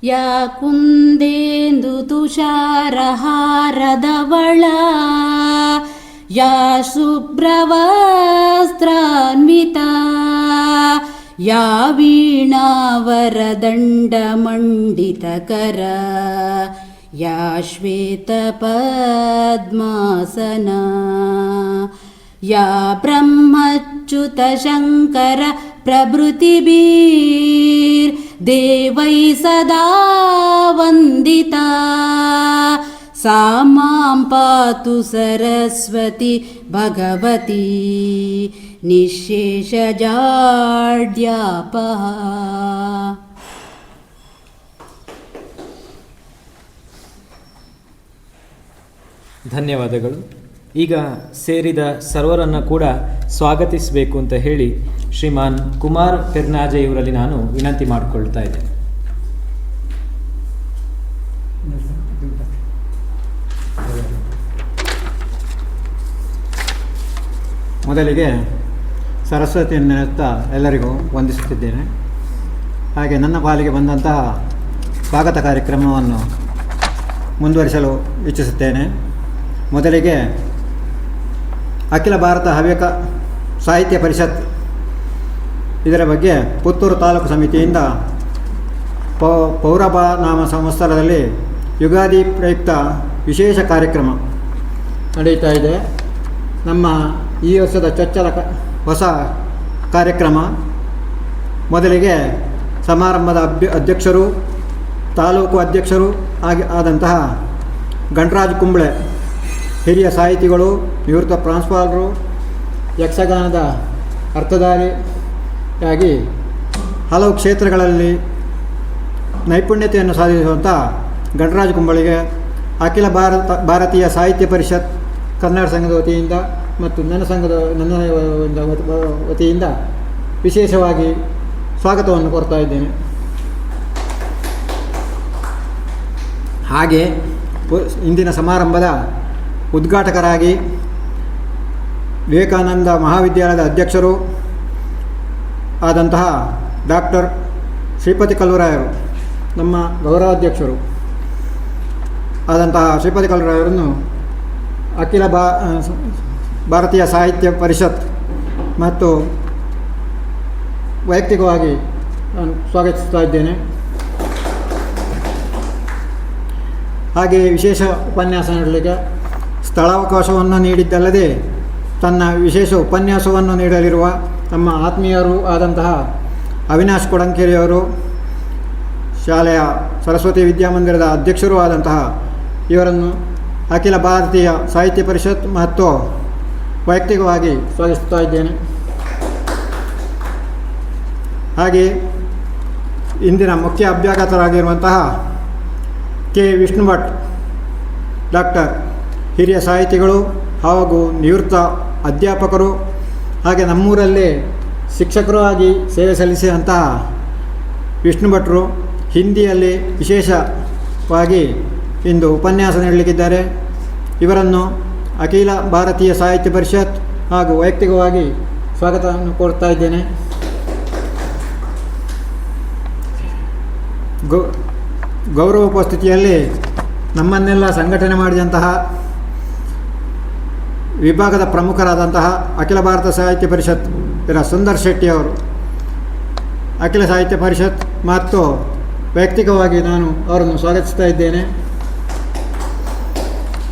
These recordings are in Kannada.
ಯಾ ಕುಂದೇಂದು ತುಷಾರಹಾರದವಳ ಯಾ ಶುಭ್ರವಸ್ತ್ರಾನ್ವಿತಾ ಯಾ ವೀಣಾವರದಂಡಮಂಡಿತಕರ ಯಾ ಶ್ವೇತಪದ್ಮಾಸನಾ ಯಾ ಬ್ರಹ್ಮಚ್ಯುತ ಶಂಕರ ಪ್ರಭೃತಿಭಿರ್ ದೇವೈ ಸದಾ ವಂದಿತಾ ಸಾ ಮಾಂ ಪಾತು ಸರಸ್ವತಿ ಭಗವತಿ ನಿಶೇಷಜಾಡ್ಯಾಪಃ. ಧನ್ಯವಾದಗಳು. ಈಗ ಸೇರಿದ ಸರ್ವರನ್ನು ಕೂಡ ಸ್ವಾಗತಿಸಬೇಕು ಅಂತ ಹೇಳಿ ಶ್ರೀಮಾನ್ ಕುಮಾರ್ ಪೆರ್ನಾಜೆ ಇವರಲ್ಲಿ ನಾನು ವಿನಂತಿ ಮಾಡಿಕೊಳ್ತಾ ಇದ್ದೇನೆ. ಮೊದಲಿಗೆ ಸರಸ್ವತಿಯನ್ನು ನೆನೆಯುತ್ತಾ ಎಲ್ಲರಿಗೂ ವಂದಿಸುತ್ತಿದ್ದೇನೆ. ಹಾಗೆ ನನ್ನ ಪಾಲಿಗೆ ಬಂದಂತಹ ಸ್ವಾಗತ ಕಾರ್ಯಕ್ರಮವನ್ನು ಮುಂದುವರಿಸಲು ಇಚ್ಛಿಸುತ್ತೇನೆ. ಮೊದಲಿಗೆ ಅಖಿಲ ಭಾರತ ಹವ್ಯಕ ಸಾಹಿತ್ಯ ಪರಿಷತ್ ಇದರ ಬಗ್ಗೆ ಪುತ್ತೂರು ತಾಲೂಕು ಸಮಿತಿಯಿಂದ ಪೌರಭ ನಾಮ ಸಂವತ್ಸರದಲ್ಲಿ ಯುಗಾದಿ ಪ್ರಯುಕ್ತ ವಿಶೇಷ ಕಾರ್ಯಕ್ರಮ ನಡೆಯುತ್ತಾ ಇದೆ. ನಮ್ಮ ಈ ವರ್ಷದ ಚೊಚ್ಚಲ ಹೊಸ ಕಾರ್ಯಕ್ರಮ. ಮೊದಲಿಗೆ ಸಮಾರಂಭದ ಅಧ್ಯಕ್ಷರು, ತಾಲೂಕು ಅಧ್ಯಕ್ಷರು ಆದಂತಹ ಗಣರಾಜ್ ಕುಂಬ್ಳೆ, ಹಿರಿಯ ಸಾಹಿತಿಗಳು, ನಿವೃತ್ತ ಪ್ರಾಂಶುಪಾಲರು, ಯಕ್ಷಗಾನದ ಅರ್ಥಧಾರಿಯಾಗಿ ಹಲವು ಕ್ಷೇತ್ರಗಳಲ್ಲಿ ನೈಪುಣ್ಯತೆಯನ್ನು ಸಾಧಿಸುವಂಥ ಗಣರಾಜ್ ಕುಂಬಳಿಗೆ ಅಖಿಲ ಭಾರತೀಯ ಸಾಹಿತ್ಯ ಪರಿಷತ್ ಕನ್ನಡ ಸಂಘದ ವತಿಯಿಂದ ಮತ್ತು ನನ್ನ ವತಿಯಿಂದ ವಿಶೇಷವಾಗಿ ಸ್ವಾಗತವನ್ನು ಕೋರ್ತಾ ಇದ್ದೇನೆ. ಹಾಗೆ ಇಂದಿನ ಸಮಾರಂಭದ ಉದ್ಘಾಟಕರಾಗಿ ವಿವೇಕಾನಂದ ಮಹಾವಿದ್ಯಾಲಯದ ಅಧ್ಯಕ್ಷರು ಆದಂತಹ ಡಾಕ್ಟರ್ ಶ್ರೀಪತಿ ಕಲ್ಲುರಾಯರು, ನಮ್ಮ ಗೌರವಾಧ್ಯಕ್ಷರು ಆದಂತಹ ಶ್ರೀಪತಿ ಕಲ್ಲುರಾಯರನ್ನು ಅಖಿಲ ಭಾರತೀಯ ಸಾಹಿತ್ಯ ಪರಿಷತ್ ಮತ್ತು ವೈಯಕ್ತಿಕವಾಗಿ ನಾನು ಸ್ವಾಗತಿಸ್ತಾ ಇದ್ದೇನೆ. ಹಾಗೆಯೇ ವಿಶೇಷ ಉಪನ್ಯಾಸ ನೀಡಲಿಕ್ಕೆ ಸ್ಥಳಾವಕಾಶವನ್ನು ನೀಡಿದ್ದಲ್ಲದೆ ತನ್ನ ವಿಶೇಷ ಉಪನ್ಯಾಸವನ್ನು ನೀಡಲಿರುವ ನಮ್ಮ ಆತ್ಮೀಯರು ಆದಂತಹ ಅವಿನಾಶ್ ಕೊಡಂಕೆರೆಯವರು, ಶಾಲೆಯ ಸರಸ್ವತಿ ವಿದ್ಯಾಮಂದಿರದ ಅಧ್ಯಕ್ಷರೂ ಆದಂತಹ ಇವರನ್ನು ಅಖಿಲ ಭಾರತೀಯ ಸಾಹಿತ್ಯ ಪರಿಷತ್ ಮತ್ತು ವೈಯಕ್ತಿಕವಾಗಿ ಸ್ವಾಗತಿಸ್ತಾ ಇದ್ದೇನೆ. ಹಾಗೆ ಇಂದಿನ ಮುಖ್ಯ ಅಭ್ಯಾಗತರಾಗಿರುವಂತಹ ಕೆ ವಿಷ್ಣು ಭಟ್ ಡಾಕ್ಟರ್, ಹಿರಿಯ ಸಾಹಿತಿಗಳು ಹಾಗೂ ನಿವೃತ್ತ ಅಧ್ಯಾಪಕರು, ಹಾಗೆ ನಮ್ಮೂರಲ್ಲೇ ಶಿಕ್ಷಕರು ಆಗಿ ಸೇವೆ ಸಲ್ಲಿಸಿದಂತಹ ವಿಷ್ಣು ಭಟ್ರು ಹಿಂದಿಯಲ್ಲಿ ವಿಶೇಷವಾಗಿ ಇಂದು ಉಪನ್ಯಾಸ ನೀಡಲಿಕ್ಕಿದ್ದಾರೆ. ಇವರನ್ನು ಅಖಿಲ ಭಾರತೀಯ ಸಾಹಿತ್ಯ ಪರಿಷತ್ ಹಾಗೂ ವೈಯಕ್ತಿಕವಾಗಿ ಸ್ವಾಗತವನ್ನು ಕೋರ್ತಾ ಇದ್ದೇನೆ. ಗೌರವ ಉಪಸ್ಥಿತಿಯಲ್ಲಿ ನಮ್ಮನ್ನೆಲ್ಲ ಸಂಘಟನೆ ಮಾಡಿದಂತಹ ವಿಭಾಗದ ಪ್ರಮುಖರಾದಂತಹ ಅಖಿಲ ಭಾರತ ಸಾಹಿತ್ಯ ಪರಿಷತ್ ಇದರ ಸುಂದರ್ ಶೆಟ್ಟಿಯವರು, ಅಖಿಲ ಸಾಹಿತ್ಯ ಪರಿಷತ್ ಮತ್ತು ವೈಯಕ್ತಿಕವಾಗಿ ನಾನು ಅವರನ್ನು ಸ್ವಾಗತಿಸ್ತಾ ಇದ್ದೇನೆ.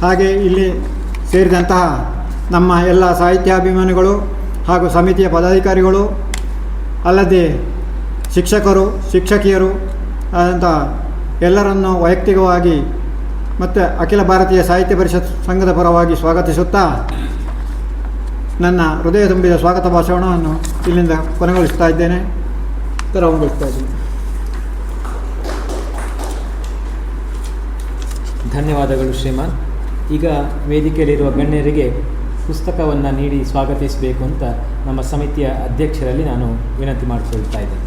ಹಾಗೆ ಇಲ್ಲಿ ಸೇರಿದಂತಹ ನಮ್ಮ ಎಲ್ಲ ಸಾಹಿತ್ಯಾಭಿಮಾನಿಗಳು ಹಾಗೂ ಸಮಿತಿಯ ಪದಾಧಿಕಾರಿಗಳು, ಅಲ್ಲದೆ ಶಿಕ್ಷಕರು, ಶಿಕ್ಷಕಿಯರು ಆದಂಥ ಎಲ್ಲರನ್ನು ವೈಯಕ್ತಿಕವಾಗಿ ಮತ್ತು ಅಖಿಲ ಭಾರತೀಯ ಸಾಹಿತ್ಯ ಪರಿಷತ್ ಸಂಘದ ಪರವಾಗಿ ಸ್ವಾಗತಿಸುತ್ತಾ ನನ್ನ ಹೃದಯ ತುಂಬಿದ ಸ್ವಾಗತ ಭಾಷಣವನ್ನು ಇಲ್ಲಿಂದ ಕೊನೆಗೊಳಿಸ್ತಾ ಇದ್ದೇನೆ, ತೆರವುಗೊಳಿಸ್ತಾ ಇದ್ದೇನೆ. ಧನ್ಯವಾದಗಳು ಶ್ರೀಮಾನ್. ಈಗ ವೇದಿಕೆಯಲ್ಲಿರುವ ಗಣ್ಯರಿಗೆ ಪುಸ್ತಕವನ್ನು ನೀಡಿ ಸ್ವಾಗತಿಸಬೇಕು ಅಂತ ನಮ್ಮ ಸಮಿತಿಯ ಅಧ್ಯಕ್ಷರಲ್ಲಿ ನಾನು ವಿನಂತಿ ಮಾಡಿಕೊಳ್ತಾ ಇದ್ದೇನೆ.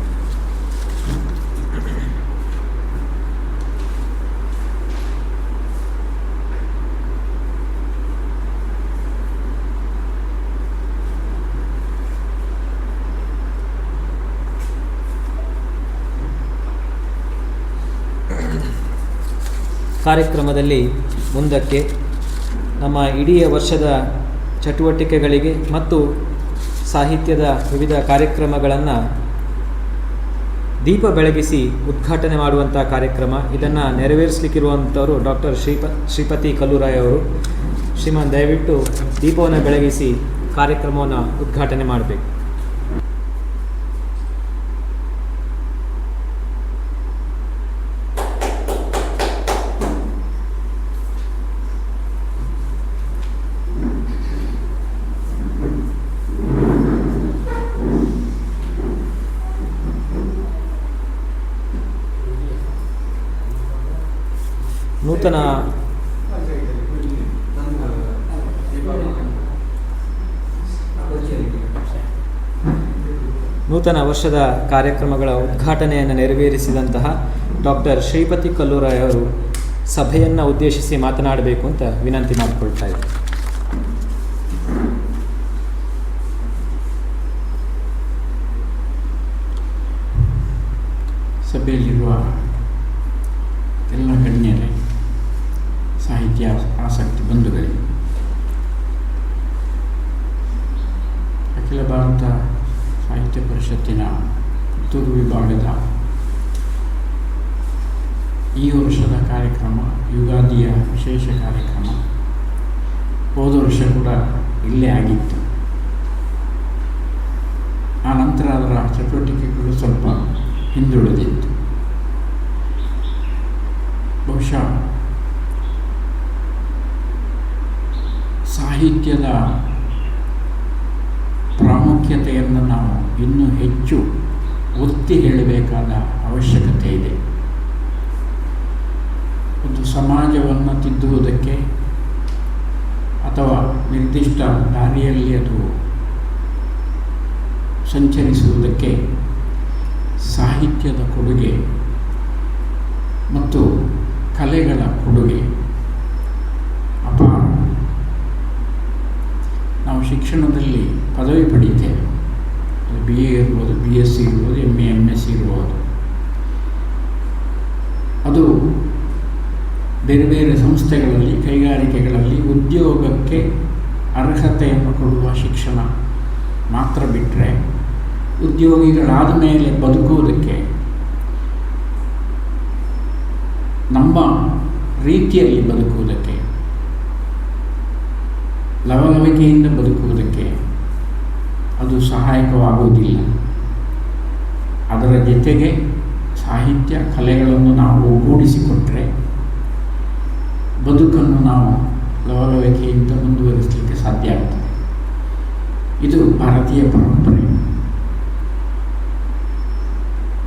ಕಾರ್ಯಕ್ರಮದಲ್ಲಿ ಮುಂದಕ್ಕೆ ನಮ್ಮ ಇಡೀ ವರ್ಷದ ಚಟುವಟಿಕೆಗಳಿಗೆ ಮತ್ತು ಸಾಹಿತ್ಯದ ವಿವಿಧ ಕಾರ್ಯಕ್ರಮಗಳನ್ನು ದೀಪ ಬೆಳಗಿಸಿ ಉದ್ಘಾಟನೆ ಮಾಡುವಂಥ ಕಾರ್ಯಕ್ರಮ. ಇದನ್ನು ನೆರವೇರಿಸಲಿಕ್ಕಿರುವಂಥವರು ಡಾಕ್ಟರ್ ಶ್ರೀಪತಿ ಕಲ್ಲೂರಾಯ್ ಅವರು. ಶ್ರೀಮಾನ್ ದಯವಿಟ್ಟು ದೀಪವನ್ನು ಬೆಳಗಿಸಿ ಕಾರ್ಯಕ್ರಮವನ್ನು ಉದ್ಘಾಟನೆ ಮಾಡಬೇಕು. ನೂತನ ವರ್ಷದ ಕಾರ್ಯಕ್ರಮಗಳ ಉದ್ಘಾಟನೆಯನ್ನು ನೆರವೇರಿಸಿದಂತಹ ಡಾಕ್ಟರ್ ಶ್ರೀಪತಿ ಕಲ್ಲೂರಾಯ್ ಅವರು ಸಭೆಯನ್ನು ಉದ್ದೇಶಿಸಿ ಮಾತನಾಡಬೇಕು ಅಂತ ವಿನಂತಿ ಮಾಡಿಕೊಳ್ತಾ ಇದ್ದಾರೆ. ಸಭೆಯಲ್ಲಿರುವ ಎಲ್ಲ ಗಣ್ಯರೇ, ಸಾಹಿತ್ಯ ಆಸಕ್ತಿ ಬಂಧುಗಳೇ, ಅಖಿಲ ಭಾರತ ಸಾಹಿತ್ಯ ಪರಿಷತ್ತಿನ ಪುತ್ತೂರು ವಿಭಾಗದ ಈ ವರ್ಷದ ಕಾರ್ಯಕ್ರಮ ಯುಗಾದಿಯ ವಿಶೇಷ ಕಾರ್ಯಕ್ರಮ. ಹೋದ ವರ್ಷ ಕೂಡ ಇಲ್ಲೇ ಆಗಿತ್ತು. ಆ ನಂತರ ಅದರ ಚಟುವಟಿಕೆಗಳು ಸ್ವಲ್ಪ ಹಿಂದುಳಿದಿತ್ತು. ಬಹುಶಃ ಸಾಹಿತ್ಯದ ಪ್ರಾಮುಖ್ಯತೆಯನ್ನು ನಾವು ಇನ್ನೂ ಹೆಚ್ಚು ಒತ್ತಿ ಹೇಳಬೇಕಾದ ಅವಶ್ಯಕತೆ ಇದೆ. ಒಂದು ಸಮಾಜವನ್ನು ತಿದ್ದುವುದಕ್ಕೆ ಅಥವಾ ನಿರ್ದಿಷ್ಟ ದಾರಿಯಲ್ಲಿ ಅದು ಸಂಚರಿಸುವುದಕ್ಕೆ ಸಾಹಿತ್ಯದ ಕೊಡುಗೆ ಮತ್ತು ಕಲೆಗಳ ಕೊಡುಗೆ ಅಪಾರ. ನಾವು ಶಿಕ್ಷಣದಲ್ಲಿ ಪದವಿ ಪಡೀತೇವೆ. BA ಇರ್ಬೋದು, BSc ಇರ್ಬೋದು, MA MSc ಇರ್ಬೋದು. ಅದು ಬೇರೆ ಬೇರೆ ಸಂಸ್ಥೆಗಳಲ್ಲಿ, ಕೈಗಾರಿಕೆಗಳಲ್ಲಿ ಉದ್ಯೋಗಕ್ಕೆ ಅರ್ಹತೆಯನ್ನು ಕೊಡುವ ಶಿಕ್ಷಣ ಮಾತ್ರ ಬಿಟ್ಟರೆ, ಉದ್ಯೋಗಿಗಳಾದ ಮೇಲೆ ಬದುಕುವುದಕ್ಕೆ ನಮ್ಮ ರೀತಿಯಲ್ಲಿ ಬದುಕುವುದಕ್ಕೆ, ಲವಲವಿಕೆಯಿಂದ ಬದುಕುವುದಕ್ಕೆ ಅದು ಸಹಾಯಕವಾಗುವುದಿಲ್ಲ. ಅದರ ಜೊತೆಗೆ ಸಾಹಿತ್ಯ ಕಲೆಗಳನ್ನು ನಾವು ಒಗ್ಗೂಡಿಸಿಕೊಟ್ಟರೆ ಬದುಕನ್ನು ನಾವು ಲವಲವಿಕೆಯಿಂದ ಮುಂದುವರಿಸಲಿಕ್ಕೆ ಸಾಧ್ಯ ಆಗ್ತದೆ. ಇದು ಭಾರತೀಯ ಪರಂಪರೆ.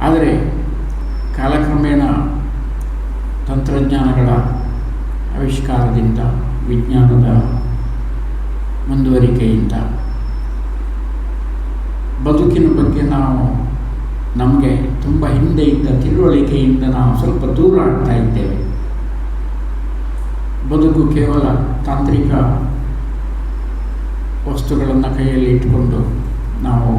ಆದರೆ ಕಾಲಕ್ರಮೇಣ ತಂತ್ರಜ್ಞಾನಗಳ ಆವಿಷ್ಕಾರದಿಂದ, ವಿಜ್ಞಾನದ ಮುಂದುವರಿಕೆಯಿಂದ ಬದುಕಿನ ಬಗ್ಗೆ ನಾವು ನಮಗೆ ತುಂಬ ಹಿಂದೆ ಇದ್ದ ತಿಳುವಳಿಕೆಯಿಂದ ನಾವು ಸ್ವಲ್ಪ ದೂರ ಆಗ್ತಾ ಇದ್ದೇವೆ. ಬದುಕು ಕೇವಲ ತಾಂತ್ರಿಕ ವಸ್ತುಗಳನ್ನು ಕೈಯಲ್ಲಿ ಇಟ್ಟುಕೊಂಡು ನಾವು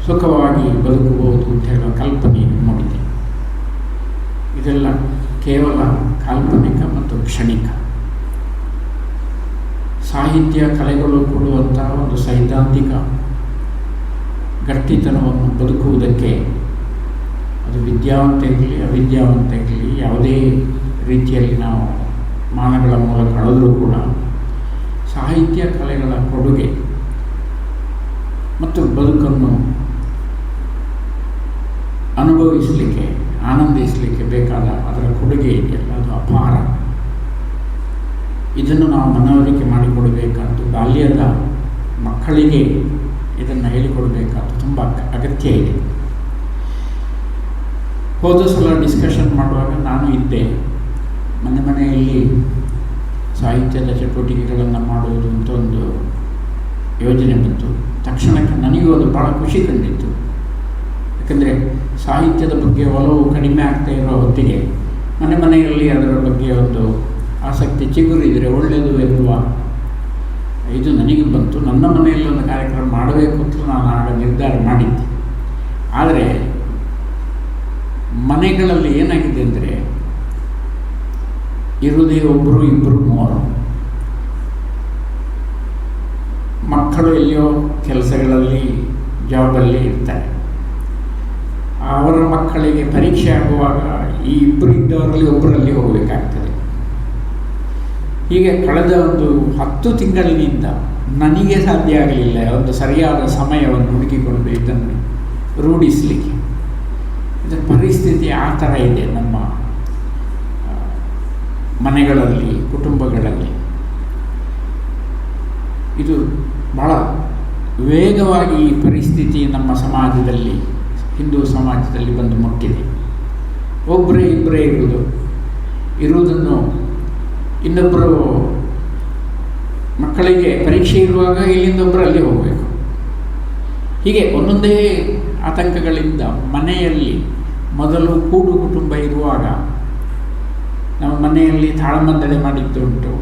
ಸುಖವಾಗಿ ಬದುಕಬಹುದು ಅಂತ ಹೇಳುವ ಕಲ್ಪನೆ ಮೂಡಿದೆ. ಇದೆಲ್ಲ ಕೇವಲ ಕಾಲ್ಪನಿಕ ಮತ್ತು ಕ್ಷಣಿಕ. ಸಾಹಿತ್ಯ ಕಲೆಗಳು ಕೊಡುವಂತಹ ಒಂದು ಸೈದ್ಧಾಂತಿಕ ಗಟ್ಟಿತನವನ್ನು ಬದುಕುವುದಕ್ಕೆ, ಅದು ವಿದ್ಯಾವಂತ ಇರಲಿ ಅವಿದ್ಯಾವಂತ ಇರಲಿ, ಯಾವುದೇ ರೀತಿಯಲ್ಲಿ ನಾವು ಮಾನಗಳ ಮೂಲಕ ಅಳೆದರೂ ಕೂಡ ಸಾಹಿತ್ಯ ಕಲೆಗಳ ಕೊಡುಗೆ ಮತ್ತು ಬದುಕನ್ನು ಅನುಭವಿಸಲಿಕ್ಕೆ, ಆನಂದಿಸಲಿಕ್ಕೆ ಬೇಕಾದ ಅದರ ಕೊಡುಗೆ ಇದೆಯಲ್ಲ, ಅದು ಅಪಾರ. ಇದನ್ನು ನಾವು ಮನವರಿಕೆ ಮಾಡಿಕೊಡಬೇಕಾದ್ದು, ಬಾಲ್ಯದ ಮಕ್ಕಳಿಗೆ ಇದನ್ನು ಹೇಳಿಕೊಡಬೇಕಾದ್ದು ತುಂಬ ಅಗತ್ಯ ಇದೆ. ಹೋದ ಸಲ ಡಿಸ್ಕಷನ್ ಮಾಡುವಾಗ ನಾನು ಇದ್ದೆ. ಮನೆಯಲ್ಲಿ ಸಾಹಿತ್ಯದ ಚಟುವಟಿಕೆಗಳನ್ನು ಮಾಡುವುದು ಅಂತ ಒಂದು ಯೋಜನೆ ಬಂತು. ತಕ್ಷಣಕ್ಕೆ ನನಗೂ ಅದು ಭಾಳ ಖುಷಿ ಕಂಡಿತ್ತು. ಯಾಕಂದರೆ ಸಾಹಿತ್ಯದ ಬಗ್ಗೆ ಒಲವು ಕಡಿಮೆ ಆಗ್ತಾ ಇರೋ ಹೊತ್ತಿಗೆ ಮನೆಯಲ್ಲಿ ಅದರ ಬಗ್ಗೆ ಒಂದು ಆಸಕ್ತಿ ಚಿಗುರಿದರೆ ಒಳ್ಳೆಯದು ಎನ್ನುವ ಇದು ನನಗೆ ಬಂತು. ನನ್ನ ಮನೆಯಲ್ಲಿ ಒಂದು ಕಾರ್ಯಕ್ರಮ ಮಾಡಬೇಕು ಅಂತ ನಾನು ಆಗ ನಿರ್ಧಾರ ಮಾಡಿದ್ದೆ. ಆದರೆ ಮನೆಗಳಲ್ಲಿ ಏನಾಗಿದೆ ಅಂದರೆ ಇರುವುದೇ ಒಬ್ಬರು ಇಬ್ಬರು ಮೂವರು, ಮಕ್ಕಳು ಎಲ್ಲಿಯೋ ಕೆಲಸಗಳಲ್ಲಿ ಜಾಬಲ್ಲಿ ಇರ್ತಾರೆ. ಅವರ ಮಕ್ಕಳಿಗೆ ಪರೀಕ್ಷೆ ಆಗುವಾಗ ಈ ಇಬ್ಬರು ಇದ್ದವರಲ್ಲಿ ಒಬ್ಬರಲ್ಲಿ ಹೋಗಬೇಕಾಗ್ತದೆ. ಹೀಗೆ ಕಳೆದ ಒಂದು 10 ತಿಂಗಳಿನಿಂದ ನನಗೆ ಸಾಧ್ಯ ಆಗಲಿಲ್ಲ ಒಂದು ಸರಿಯಾದ ಸಮಯವನ್ನು ಹುಡುಕಿಕೊಂಡು ಇದನ್ನು ರೂಢಿಸಲಿಕ್ಕೆ. ಇದರ ಪರಿಸ್ಥಿತಿ ಆ ಥರ ಇದೆ ನಮ್ಮ ಮನೆಗಳಲ್ಲಿ, ಕುಟುಂಬಗಳಲ್ಲಿ. ಇದು ಭಾಳ ವೇಗವಾಗಿ ಈ ಪರಿಸ್ಥಿತಿ ನಮ್ಮ ಸಮಾಜದಲ್ಲಿ, ಹಿಂದೂ ಸಮಾಜದಲ್ಲಿ ಬಂದು ಮುಟ್ಟಿದೆ. ಒಬ್ಬರೇ ಇಬ್ಬರೇ ಇರುವುದನ್ನು ಇನ್ನೊಬ್ಬರು ಮಕ್ಕಳಿಗೆ ಪರೀಕ್ಷೆ ಇರುವಾಗ ಇಲ್ಲಿಂದ ಒಬ್ಬರು ಅಲ್ಲಿ ಹೋಗಬೇಕು. ಹೀಗೆ ಒಂದೊಂದೇ ಆತಂಕಗಳಿಂದ ಮನೆಯಲ್ಲಿ ಮೊದಲು ಕೂಡು ಕುಟುಂಬ ಇರುವಾಗ ನಮ್ಮ ಮನೆಯಲ್ಲಿ ತಾಳಮದ್ದಳೆ ಮಾಡಿದ್ದುಂಟು,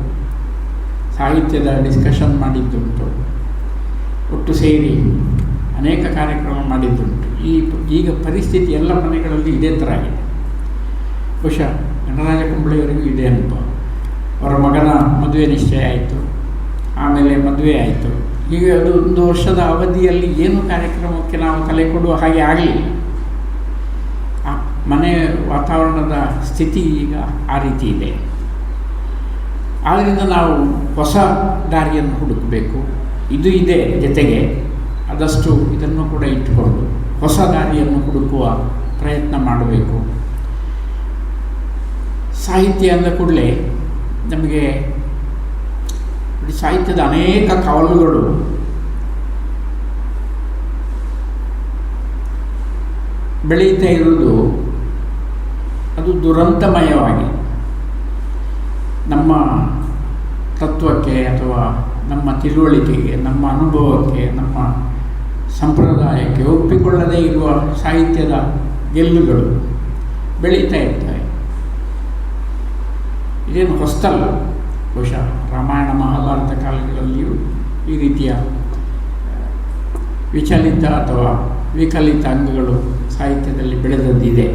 ಸಾಹಿತ್ಯದ ಡಿಸ್ಕಷನ್ ಮಾಡಿದ್ದುಂಟು, ಒಟ್ಟು ಸೇರಿ ಅನೇಕ ಕಾರ್ಯಕ್ರಮ ಮಾಡಿದ್ದುಂಟು. ಈಗ ಪರಿಸ್ಥಿತಿ ಎಲ್ಲ ಮನೆಗಳಲ್ಲಿ ಇದೇ ಥರ ಆಗಿದೆ. ಬಹುಶಃ ಗಣರಾಜ ಕುಂಬಳೆಯವರಿಗೂ ಇದೆ ಅನುಭವ. ಅವರ ಮಗನ ಮದುವೆ ನಿಶ್ಚಯ ಆಯಿತು, ಆಮೇಲೆ ಮದುವೆ ಆಯಿತು. ಹೀಗೆ ಅದು 1 ವರ್ಷದ ಅವಧಿಯಲ್ಲಿ ಏನು ಕಾರ್ಯಕ್ರಮಕ್ಕೆ ನಾವು ತಲೆ ಕೊಡುವ ಹಾಗೆ ಆಗಲಿಲ್ಲ. ಆ ಮನೆ ವಾತಾವರಣದ ಸ್ಥಿತಿ ಈಗ ಆ ರೀತಿ ಇದೆ. ಆದ್ದರಿಂದ ನಾವು ಹೊಸ ದಾರಿಯನ್ನು ಹುಡುಕಬೇಕು. ಇದು ಇದೆ, ಜೊತೆಗೆ ಆದಷ್ಟು ಇದನ್ನು ಕೂಡ ಇಟ್ಟುಕೊಂಡು ಹೊಸ ದಾರಿಯನ್ನು ಹುಡುಕುವ ಪ್ರಯತ್ನ ಮಾಡಬೇಕು. ಸಾಹಿತ್ಯ ಅಂದ ಕೂಡಲೇ ನಮಗೆ ಸಾಹಿತ್ಯದ ಅನೇಕ ಕವಲುಗಳು ಬೆಳೀತಾ ಇರುವುದು ಅದು ದುರಂತಮಯವಾಗಿ ನಮ್ಮ ತತ್ವಕ್ಕೆ ಅಥವಾ ನಮ್ಮ ತಿಳುವಳಿಕೆಗೆ, ನಮ್ಮ ಅನುಭವಕ್ಕೆ, ನಮ್ಮ ಸಂಪ್ರದಾಯಕ್ಕೆ ಒಪ್ಪಿಕೊಳ್ಳದೇ ಇರುವ ಸಾಹಿತ್ಯದ ಗೆಲ್ಲುಗಳು ಬೆಳೀತಾ ಇರ್ತವೆ. ಇದೇನು ಹೊಸ್ತಲ್ಲ. ಬಹುಶಃ ರಾಮಾಯಣ ಮಹಾಭಾರತ ಕಾಲಗಳಲ್ಲಿಯೂ ಈ ರೀತಿಯ ವಿಚಲಿತ ಅಥವಾ ವಿಕಲಿತ ಅಂಗಗಳು ಸಾಹಿತ್ಯದಲ್ಲಿ ಬೆಳೆದದ್ದಿದೆ.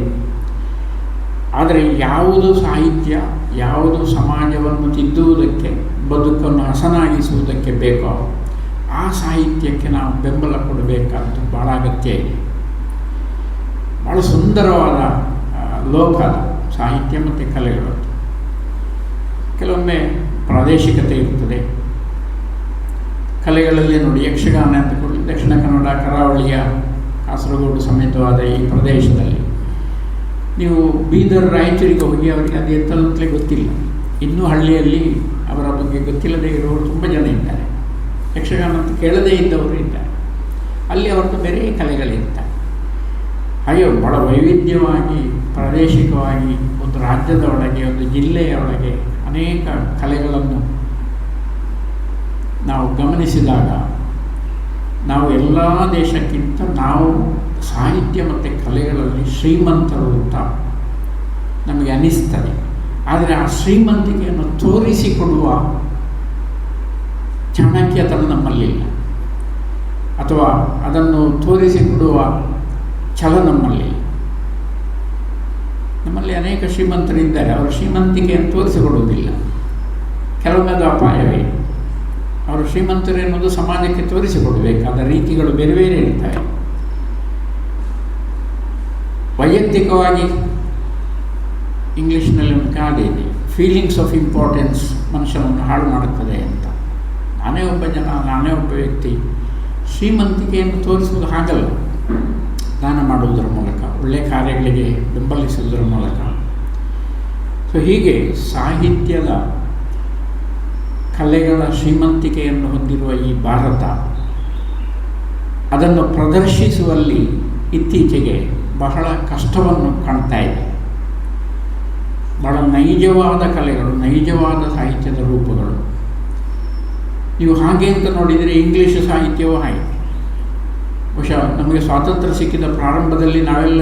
ಆದರೆ ಯಾವುದು ಸಾಹಿತ್ಯ, ಯಾವುದು ಸಮಾಜವನ್ನು ತಿದ್ದುವುದಕ್ಕೆ, ಬದುಕನ್ನು ಹಸನಾಗಿಸುವುದಕ್ಕೆ ಬೇಕೋ ಆ ಸಾಹಿತ್ಯಕ್ಕೆ ನಾವು ಬೆಂಬಲ ಕೊಡಬೇಕಾದ್ದು ಭಾಳ ಅಗತ್ಯ ಇದೆ. ಭಾಳ ಸುಂದರವಾದ ಲೋಕ ಸಾಹಿತ್ಯ ಮತ್ತು ಕಲೆಗಳು. ಕೆಲವೊಮ್ಮೆ ಪ್ರಾದೇಶಿಕತೆ ಇರ್ತದೆ ಕಲೆಗಳಲ್ಲಿ. ನೋಡಿ, ಯಕ್ಷಗಾನ ಅಂತಕೊಳ್ಳಿ, ದಕ್ಷಿಣ ಕನ್ನಡ, ಕರಾವಳಿಯ, ಕಾಸರಗೋಡು ಸಮೇತವಾದ ಈ ಪ್ರದೇಶದಲ್ಲಿ ನೀವು ಬೀದರ್, ರಾಯಚೂರಿಗೆ ಹೋಗಿ ಅವರಿಗೆ ಅದು ಎಂತಲೇ ಗೊತ್ತಿಲ್ಲ. ಇನ್ನೂ ಹಳ್ಳಿಯಲ್ಲಿ ಅವರ ಬಗ್ಗೆ ಗೊತ್ತಿಲ್ಲದೆ ಇರೋರು ತುಂಬ ಜನ ಇದ್ದಾರೆ. ಯಕ್ಷಗಾನ ಅಂತ ಕೇಳದೇ ಇದ್ದವರು ಇದ್ದಾರೆ. ಅಲ್ಲಿ ಅವ್ರದ್ದು ಬೇರೆ ಕಲೆಗಳಿರ್ತಾರೆ. ಹಾಗೆ ಭಾಳ ವೈವಿಧ್ಯವಾಗಿ, ಪ್ರಾದೇಶಿಕವಾಗಿ ಒಂದು ರಾಜ್ಯದ ಒಳಗೆ, ಒಂದು ಜಿಲ್ಲೆಯ ಒಳಗೆ ಅನೇಕ ಕಲೆಗಳನ್ನು ನಾವು ಗಮನಿಸಿದಾಗ ನಾವು ಎಲ್ಲ ದೇಶಕ್ಕಿಂತ ನಾವು ಸಾಹಿತ್ಯ ಮತ್ತು ಕಲೆಗಳಲ್ಲಿ ಶ್ರೀಮಂತರು ಅಂತ ನಮಗೆ ಅನಿಸ್ತದೆ. ಆದರೆ ಆ ಶ್ರೀಮಂತಿಕೆಯನ್ನು ತೋರಿಸಿಕೊಡುವ ಚಾಣಕ್ಯತನ ನಮ್ಮಲ್ಲಿಲ್ಲ, ಅಥವಾ ಅದನ್ನು ತೋರಿಸಿಕೊಡುವ ಛಲ ನಮ್ಮಲ್ಲಿಲ್ಲ. ನಮ್ಮಲ್ಲಿ ಅನೇಕ ಶ್ರೀಮಂತರಿದ್ದಾರೆ, ಅವರು ಶ್ರೀಮಂತಿಕೆಯನ್ನು ತೋರಿಸಿಕೊಡುವುದಿಲ್ಲ. ಕೆಲವೊಮ್ಮೆ ಅದು ಅಪಾಯವೇ. ಅವರು ಶ್ರೀಮಂತರು ಎನ್ನುವುದು ಸಮಾಜಕ್ಕೆ ತೋರಿಸಿಕೊಡಬೇಕಾದ ರೀತಿಗಳು ಬೇರೆ ಬೇರೆ ಇರ್ತವೆ. ವೈಯಕ್ತಿಕವಾಗಿ ಇಂಗ್ಲೀಷ್ನಲ್ಲಿ ಒಂದು ಗಾದೆ ಇದೆ, ಫೀಲಿಂಗ್ಸ್ ಆಫ್ ಇಂಪಾರ್ಟೆನ್ಸ್ ಮನುಷ್ಯನನ್ನು ಹಾಳು ಮಾಡುತ್ತದೆ ಅಂತ. ನಾನೇ ಒಬ್ಬ ವ್ಯಕ್ತಿ ಶ್ರೀಮಂತಿಕೆಯನ್ನು ತೋರಿಸುವುದು ಹಾಗಲ್ಲ. ದಾನ ಮಾಡುವುದರ ಮೂಲಕ, ಒಳ್ಳೆಯ ಕಾರ್ಯಗಳಿಗೆ ಬೆಂಬಲಿಸುವುದರ ಮೂಲಕ. ಸೊ ಹೀಗೆ ಸಾಹಿತ್ಯದ ಕಲೆಗಳ ಶ್ರೀಮಂತಿಕೆಯನ್ನು ಹೊಂದಿರುವ ಈ ಭಾರತ ಅದನ್ನು ಪ್ರದರ್ಶಿಸುವಲ್ಲಿ ಇತ್ತೀಚೆಗೆ ಬಹಳ ಕಷ್ಟವನ್ನು ಕಾಣ್ತಾ ಇದೆ. ಬಹಳ ನೈಜವಾದ ಕಲೆಗಳು, ನೈಜವಾದ ಸಾಹಿತ್ಯದ ರೂಪಗಳು. ನೀವು ಹಾಗೆ ಅಂತ ನೋಡಿದರೆ ಇಂಗ್ಲೀಷ್ ಸಾಹಿತ್ಯವೂ ಹಾಗೆ. ಬಹುಶಃ ನಮಗೆ ಸ್ವಾತಂತ್ರ್ಯ ಸಿಕ್ಕಿದ ಪ್ರಾರಂಭದಲ್ಲಿ ನಾವೆಲ್ಲ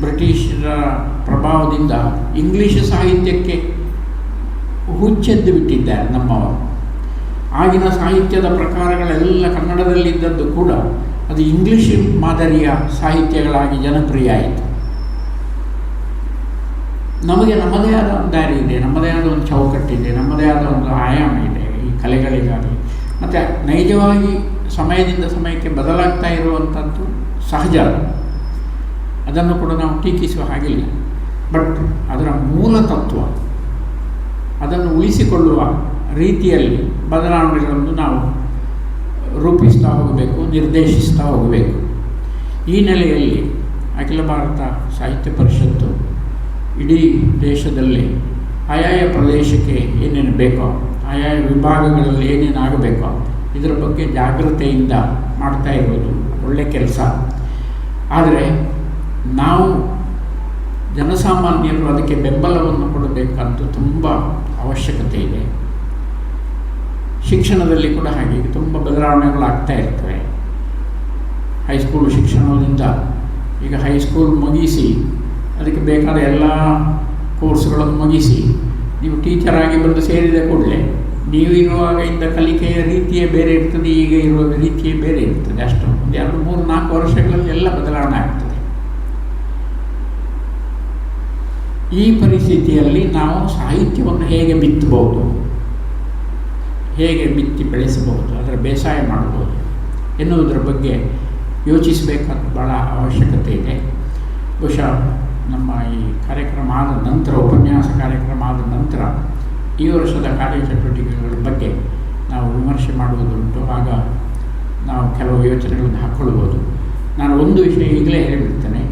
ಬ್ರಿಟಿಷರ ಪ್ರಭಾವದಿಂದ ಇಂಗ್ಲೀಷ್ ಸಾಹಿತ್ಯಕ್ಕೆ ಹುಚ್ಚೆದ್ದು ಬಿಟ್ಟಿದ್ದಾರೆ ನಮ್ಮವರು. ಆಗಿನ ಸಾಹಿತ್ಯದ ಪ್ರಕಾರಗಳೆಲ್ಲ ಕನ್ನಡದಲ್ಲಿದ್ದದ್ದು ಕೂಡ ಅದು ಇಂಗ್ಲೀಷ್ ಮಾದರಿಯ ಸಾಹಿತ್ಯಗಳಾಗಿ ಜನಪ್ರಿಯ ಆಯಿತು. ನಮಗೆ ನಮ್ಮದೇ ಆದ ಒಂದು ದಾರಿ ಇದೆ, ನಮ್ಮದೇ ಆದ ಒಂದು ಚೌಕಟ್ಟಿದೆ, ನಮ್ಮದೇ ಆದ ಒಂದು ಆಯಾಮ ಇದೆ ಈ ಕಲೆಗಳಿಗಾಗಲಿ. ಮತ್ತು ನೈಜವಾಗಿ ಸಮಯದಿಂದ ಸಮಯಕ್ಕೆ ಬದಲಾಗ್ತಾ ಇರುವಂಥದ್ದು ಸಹಜ, ಅದನ್ನು ಕೂಡ ನಾವು ಟೀಕಿಸುವ ಹಾಗಿಲ್ಲ. ಬಟ್ ಅದರ ಮೂಲ ತತ್ವ, ಅದನ್ನು ಉಳಿಸಿಕೊಳ್ಳುವ ರೀತಿಯಲ್ಲಿ ಬದಲಾವಣೆಗಳನ್ನು ನಾವು ರೂಪಿಸ್ತಾ ಹೋಗಬೇಕು, ನಿರ್ದೇಶಿಸ್ತಾ ಹೋಗಬೇಕು. ಈ ನೆಲೆಯಲ್ಲಿ ಅಖಿಲ ಭಾರತ ಸಾಹಿತ್ಯ ಪರಿಷತ್ತು ಇಡೀ ದೇಶದಲ್ಲಿ ಆಯಾಯ ಪ್ರದೇಶಕ್ಕೆ ಏನೇನು ಬೇಕೋ, ಆಯಾಯ ವಿಭಾಗಗಳಲ್ಲಿ ಏನೇನು ಆಗಬೇಕೋ ಇದರ ಬಗ್ಗೆ ಜಾಗೃತೆಯಿಂದ ಮಾಡ್ತಾ ಇರೋದು ಒಳ್ಳೆಯ ಕೆಲಸ. ಆದರೆ ನಾವು ಜನಸಾಮಾನ್ಯರು ಅದಕ್ಕೆ ಬೆಂಬಲವನ್ನು ಕೊಡಬೇಕಂತ ತುಂಬ ಅವಶ್ಯಕತೆ ಇದೆ. ಶಿಕ್ಷಣದಲ್ಲಿ ಕೂಡ ಹಾಗೆ ತುಂಬ ಬದಲಾವಣೆಗಳಾಗ್ತಾ ಇರ್ತವೆ. ಹೈಸ್ಕೂಲ್ ಶಿಕ್ಷಣದಿಂದ ಈಗ ಹೈಸ್ಕೂಲ್ ಮುಗಿಸಿ ಅದಕ್ಕೆ ಬೇಕಾದ ಎಲ್ಲ ಕೋರ್ಸ್ಗಳನ್ನು ಮುಗಿಸಿ ನೀವು ಟೀಚರಾಗಿ ಬಂದು ಸೇರಿದ ಕೂಡಲೇ ನೀವು ಇರುವಾಗ ಇದ್ದ ಕಲಿಕೆಯ ರೀತಿಯೇ ಬೇರೆ ಇರ್ತದೆ, ಈಗ ಇರುವ ರೀತಿಯೇ ಬೇರೆ ಇರ್ತದೆ. ಅಷ್ಟು ಒಂದು 2, 3, 4 ವರ್ಷಗಳಲ್ಲಿ ಎಲ್ಲ ಬದಲಾವಣೆ ಆಗ್ತದೆ. ಈ ಪರಿಸ್ಥಿತಿಯಲ್ಲಿ ನಾವು ಸಾಹಿತ್ಯವನ್ನು ಹೇಗೆ ಬಿತ್ತಬಹುದು, ಹೇಗೆ ಬಿತ್ತಿ ಬೆಳೆಸಬಹುದು, ಅದರ ಬೇಸಾಯ ಮಾಡಬಹುದು ಎನ್ನುವುದರ ಬಗ್ಗೆ ಯೋಚಿಸಬೇಕಾದ ಭಾಳ ಅವಶ್ಯಕತೆ ಇದೆ. ಬಹುಶಃ ನಮ್ಮ ಈ ಕಾರ್ಯಕ್ರಮ ಆದ ನಂತರ, ಉಪನ್ಯಾಸ ಕಾರ್ಯಕ್ರಮ ಆದ ನಂತರ ಈ ವರ್ಷದ ಕಾರ್ಯಚಟುವಟಿಕೆಗಳ ಬಗ್ಗೆ ನಾವು ವಿಮರ್ಶೆ ಮಾಡುವುದುಂಟು. ಆಗ ನಾವು ಕೆಲವು ಯೋಚನೆಗಳನ್ನು ಹಾಕ್ಕೊಳ್ಬೋದು. ನಾನು ಒಂದು ವಿಷಯ ಈಗಲೇ ಹೇಳಿಬಿಡ್ತೇನೆ.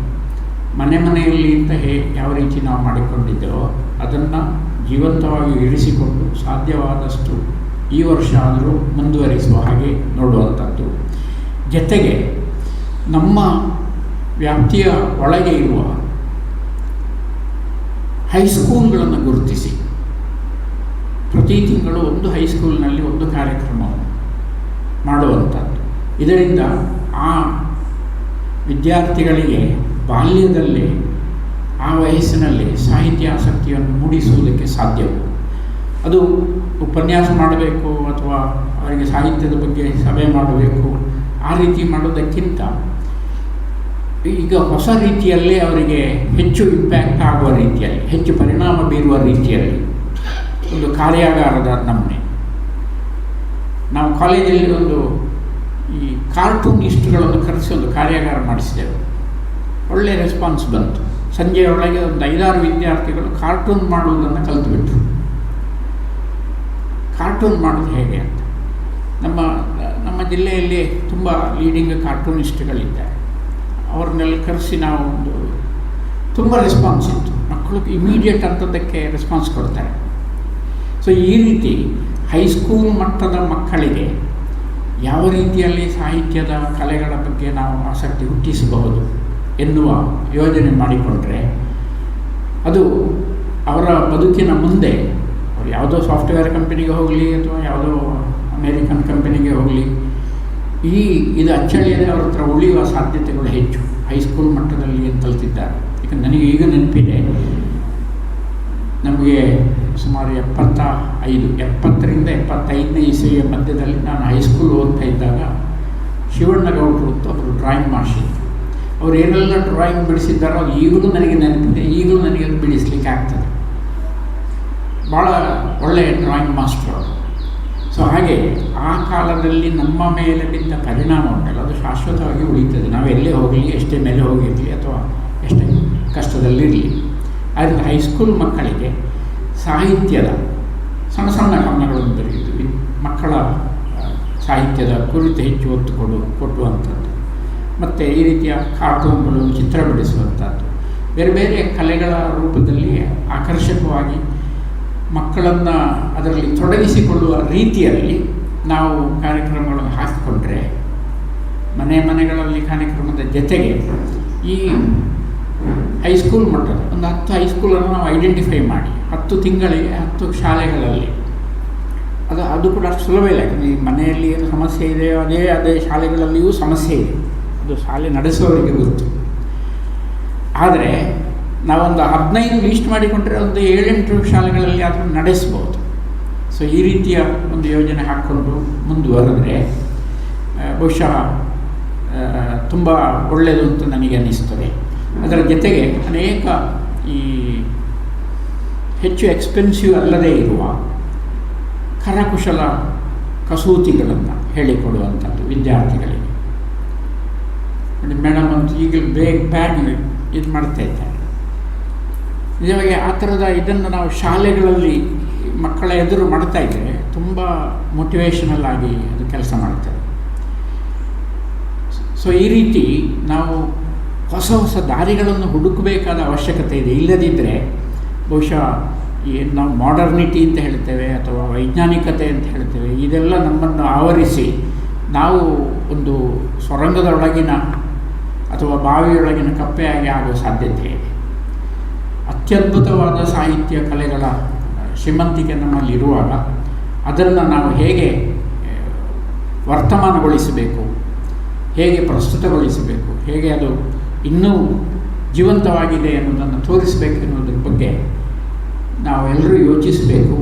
ಮನೆಯಲ್ಲಿ ಅಂತ ಯಾವ ರೀತಿ ನಾವು ಮಾಡಿಕೊಂಡಿದ್ದೆವೋ ಅದನ್ನು ಜೀವಂತವಾಗಿ ಇರಿಸಿಕೊಂಡು ಸಾಧ್ಯವಾದಷ್ಟು ಈ ವರ್ಷ ಆದರೂ ಮುಂದುವರಿಸುವ ಹಾಗೆ ನೋಡುವಂಥದ್ದು. ಜೊತೆಗೆ ನಮ್ಮ ವ್ಯಾಪ್ತಿಯ ಒಳಗೆ ಇರುವ ಹೈಸ್ಕೂಲ್ಗಳನ್ನು ಗುರುತಿಸಿ ಪ್ರತಿ ತಿಂಗಳು ಒಂದು ಹೈಸ್ಕೂಲ್ನಲ್ಲಿ ಒಂದು ಕಾರ್ಯಕ್ರಮವನ್ನು ಮಾಡುವಂಥದ್ದು. ಇದರಿಂದ ಆ ವಿದ್ಯಾರ್ಥಿಗಳಿಗೆ ಬಾಲ್ಯದಲ್ಲೇ ಆ ವಯಸ್ಸಿನಲ್ಲಿ ಸಾಹಿತ್ಯ ಆಸಕ್ತಿಯನ್ನು ಮೂಡಿಸುವುದಕ್ಕೆ ಸಾಧ್ಯವು. ಅದು ಉಪನ್ಯಾಸ ಮಾಡಬೇಕು ಅಥವಾ ಅವರಿಗೆ ಸಾಹಿತ್ಯದ ಬಗ್ಗೆ ಸಭೆ ಮಾಡಬೇಕು ಆ ರೀತಿ ಮಾಡೋದಕ್ಕಿಂತ ಈಗ ಹೊಸ ರೀತಿಯಲ್ಲೇ ಅವರಿಗೆ ಹೆಚ್ಚು ಇಂಪ್ಯಾಕ್ಟ್ ಆಗುವ ರೀತಿಯಲ್ಲಿ, ಹೆಚ್ಚು ಪರಿಣಾಮ ಬೀರುವ ರೀತಿಯಲ್ಲಿ ಒಂದು ಕಾರ್ಯಾಗಾರದ ನಮೂನೆ. ನಾವು ಕಾಲೇಜಲ್ಲಿ ಒಂದು ಈ ಕಾರ್ಟೂನಿಸ್ಟ್ಗಳನ್ನು ಕರೆಸಿ ಒಂದು ಕಾರ್ಯಾಗಾರ ಮಾಡಿಸಿದೆವು. ಒಳ್ಳೆಯ ರೆಸ್ಪಾನ್ಸ್ ಬಂತು. ಸಂಜೆಯೊಳಗೆ ಒಂದು 5-6 ವಿದ್ಯಾರ್ಥಿಗಳು ಕಾರ್ಟೂನ್ ಮಾಡುವುದನ್ನು ಕಲಿತುಬಿಟ್ರು. ಕಾರ್ಟೂನ್ ಮಾಡೋದು ಹೇಗೆ ಅಂತ. ನಮ್ಮ ಜಿಲ್ಲೆಯಲ್ಲಿ ತುಂಬ ಲೀಡಿಂಗ್ ಕಾರ್ಟೂನಿಸ್ಟ್ಗಳಿದ್ದಾರೆ. ಅವ್ರನ್ನೆಲ್ಲ ಕರೆಸಿ ನಾವು ತುಂಬ ರೆಸ್ಪಾನ್ಸ್ ಇತ್ತು. ಮಕ್ಕಳು ಇಮಿಡಿಯೇಟ್ ಅಂಥದ್ದಕ್ಕೆ ರೆಸ್ಪಾನ್ಸ್ ಕೊಡ್ತಾರೆ. ಸೊ ಈ ರೀತಿ ಹೈಸ್ಕೂಲ್ ಮಟ್ಟದ ಮಕ್ಕಳಿಗೆ ಯಾವ ರೀತಿಯಲ್ಲಿ ಸಾಹಿತ್ಯದ ಕಲೆಗಳ ಬಗ್ಗೆ ನಾವು ಆಸಕ್ತಿ ಹುಟ್ಟಿಸಬಹುದು ಎನ್ನುವ ಯೋಜನೆ ಮಾಡಿಕೊಂಡ್ರೆ ಅದು ಅವರ ಬದುಕಿನ ಮುಂದೆ ಅವರು ಯಾವುದೋ ಸಾಫ್ಟ್ವೇರ್ ಕಂಪನಿಗೆ ಹೋಗಲಿ ಅಥವಾ ಯಾವುದೋ ಅಮೇರಿಕನ್ ಕಂಪನಿಗೆ ಹೋಗಲಿ, ಇದು ಅಚ್ಚಳಿಯದೆ ಅವ್ರ ಹತ್ರ ಉಳಿಯುವ ಸಾಧ್ಯತೆಗಳು ಹೆಚ್ಚು ಹೈಸ್ಕೂಲ್ ಮಟ್ಟದಲ್ಲಿ ಏನು ಕಲಿತಿದ್ದಾರೆ. ಈಗ ನನಗೆ ಈಗ ನೆನಪಿದೆ, ನಮಗೆ ಸುಮಾರು 70ರಿಂದ 75ನೇ ಇಸವಿಯ ಮಧ್ಯದಲ್ಲಿ ನಾನು ಹೈಸ್ಕೂಲ್ ಓದ್ತಾ ಇದ್ದಾಗ ಶಿವಣ್ಣಗೌಡರು ಅಂತ ಅವರು ಡ್ರಾಯಿಂಗ್ ಮಾಸ್ಟರ್. ಅವರು ಏನೆಲ್ಲ ಡ್ರಾಯಿಂಗ್ ಬಿಡಿಸಿದ್ದಾರೋ ಅದು ಈಗಲೂ ನನಗೆ ನೆನಪಿದೆ. ಈಗಲೂ ನನಗೆ ಅದು ಬಿಡಿಸ್ಲಿಕ್ಕೆ ಆಗ್ತದೆ. ಭಾಳ ಒಳ್ಳೆಯ ಡ್ರಾಯಿಂಗ್ ಮಾಸ್ಟರ್ ಅವರು. ಸೊ ಹಾಗೆ ಆ ಕಾಲದಲ್ಲಿ ನಮ್ಮ ಮೇಲೆ ಬಿದ್ದ ಪರಿಣಾಮ ಉಂಟಲ್ಲ, ಅದು ಶಾಶ್ವತವಾಗಿ ಉಳಿತದೆ. ನಾವು ಎಲ್ಲೇ ಹೋಗಲಿ, ಎಷ್ಟೇ ಮೇಲೆ ಹೋಗಿರಲಿ ಅಥವಾ ಎಷ್ಟೇ ಕಷ್ಟದಲ್ಲಿರಲಿ. ಆದ್ದರಿಂದ ಹೈಸ್ಕೂಲ್ ಮಕ್ಕಳಿಗೆ ಸಾಹಿತ್ಯದ ಸಣ್ಣ ಸಣ್ಣ ಕವನಗಳನ್ನು ಬರೆಯುವುದು, ಮಕ್ಕಳ ಸಾಹಿತ್ಯದ ಕುರಿತು ಹೆಚ್ಚು ಒತ್ತು ಕೊಡುವಂಥದ್ದು, ಮತ್ತು ಈ ರೀತಿಯ ಕಾರ್ಟೂನ್ಗಳು, ಚಿತ್ರ ಬಿಡಿಸುವಂಥದ್ದು, ಬೇರೆ ಬೇರೆ ಕಲೆಗಳ ರೂಪದಲ್ಲಿ ಆಕರ್ಷಕವಾಗಿ ಮಕ್ಕಳನ್ನು ಅದರಲ್ಲಿ ತೊಡಗಿಸಿಕೊಳ್ಳುವ ರೀತಿಯಲ್ಲಿ ನಾವು ಕಾರ್ಯಕ್ರಮಗಳನ್ನು ಹಾಕಿಕೊಂಡ್ರೆ, ಮನೆಗಳಲ್ಲಿ ಕಾರ್ಯಕ್ರಮದ ಜೊತೆಗೆ ಈ ಹೈಸ್ಕೂಲ್ ಮಟ್ಟದ ಒಂದು 10 ಹೈಸ್ಕೂಲನ್ನು ನಾವು ಐಡೆಂಟಿಫೈ ಮಾಡಿ 10 ತಿಂಗಳಿಗೆ 10 ಶಾಲೆಗಳಲ್ಲಿ ಅದು ಕೂಡ ಅಷ್ಟು ಸುಲಭ ಇಲ್ಲ. ಯಾಕಂದರೆ ಈ ಮನೆಯಲ್ಲಿ ಏನು ಸಮಸ್ಯೆ ಇದೆಯೋ ಅದೇ ಶಾಲೆಗಳಲ್ಲಿಯೂ ಸಮಸ್ಯೆ ಇದೆ. ಅದು ಶಾಲೆ ನಡೆಸುವವರಿಗೆ ಗೊತ್ತು. ಆದರೆ ನಾವೊಂದು 15 ಲೀಸ್ಟ್ ಮಾಡಿಕೊಂಡ್ರೆ ಒಂದು 7-8 ಶಾಲೆಗಳಲ್ಲಿ ಅದನ್ನು ನಡೆಸ್ಬೋದು. ಸೊ ಈ ರೀತಿಯ ಒಂದು ಯೋಜನೆ ಹಾಕ್ಕೊಂಡು ಮುಂದುವರೆದರೆ ಬಹುಶಃ ತುಂಬ ಒಳ್ಳೆಯದು ಅಂತ ನನಗೆ ಅನ್ನಿಸ್ತದೆ. ಅದರ ಜೊತೆಗೆ ಅನೇಕ ಈ ಹೆಚ್ಚು ಎಕ್ಸ್ಪೆನ್ಸಿವ್ ಅಲ್ಲದೇ ಇರುವ ಕರಕುಶಲ ಕಸೂತಿಗಳನ್ನು ಹೇಳಿಕೊಡುವಂಥದ್ದು ವಿದ್ಯಾರ್ಥಿಗಳಿಗೆ. ಮೇಡಮ್ ಅಂತ ಈಗ ಬ್ಯಾಗ್ ಇದು ಮಾಡ್ತಾ ಇದ್ದಾರೆ. ನಿಜವಾಗಿ ಆ ಥರದ ಇದನ್ನು ನಾವು ಶಾಲೆಗಳಲ್ಲಿ ಮಕ್ಕಳ ಎದುರು ಮಾಡ್ತಾ ಇದ್ದರೆ ತುಂಬ ಮೋಟಿವೇಶನಲ್ ಆಗಿ ಅದು ಕೆಲಸ ಮಾಡ್ತಾರೆ. ಸೊ ಈ ರೀತಿ ನಾವು ಹೊಸ ಹೊಸ ದಾರಿಗಳನ್ನು ಹುಡುಕಬೇಕಾದ ಅವಶ್ಯಕತೆ ಇದೆ. ಇಲ್ಲದಿದ್ದರೆ ಬಹುಶಃ ಏನು ನಾವು ಮಾಡರ್ನಿಟಿ ಅಂತ ಹೇಳ್ತೇವೆ ಅಥವಾ ವೈಜ್ಞಾನಿಕತೆ ಅಂತ ಹೇಳ್ತೇವೆ, ಇದೆಲ್ಲ ನಮ್ಮನ್ನು ಆವರಿಸಿ ನಾವು ಒಂದು ಸೊರಂಗದೊಳಗಿನ ಅಥವಾ ಬಾವಿಯೊಳಗಿನ ಕಪ್ಪೆಯಾಗಿ ಆಗುವ ಸಾಧ್ಯತೆ ಇದೆ. ಅತ್ಯದ್ಭುತವಾದ ಸಾಹಿತ್ಯ ಕಲೆಗಳ ಶ್ರೀಮಂತಿಕೆ ನಮ್ಮಲ್ಲಿರುವಾಗ ಅದನ್ನು ನಾವು ಹೇಗೆ ವರ್ತಮಾನಗೊಳಿಸಬೇಕು, ಹೇಗೆ ಪ್ರಸ್ತುತಗೊಳಿಸಬೇಕು, ಹೇಗೆ ಅದು ಇನ್ನೂ ಜೀವಂತವಾಗಿದೆ ಎನ್ನುವುದನ್ನು ತೋರಿಸಬೇಕು ಎನ್ನುವುದರ ಬಗ್ಗೆ ನಾವೆಲ್ಲರೂ ಯೋಚಿಸಬೇಕು.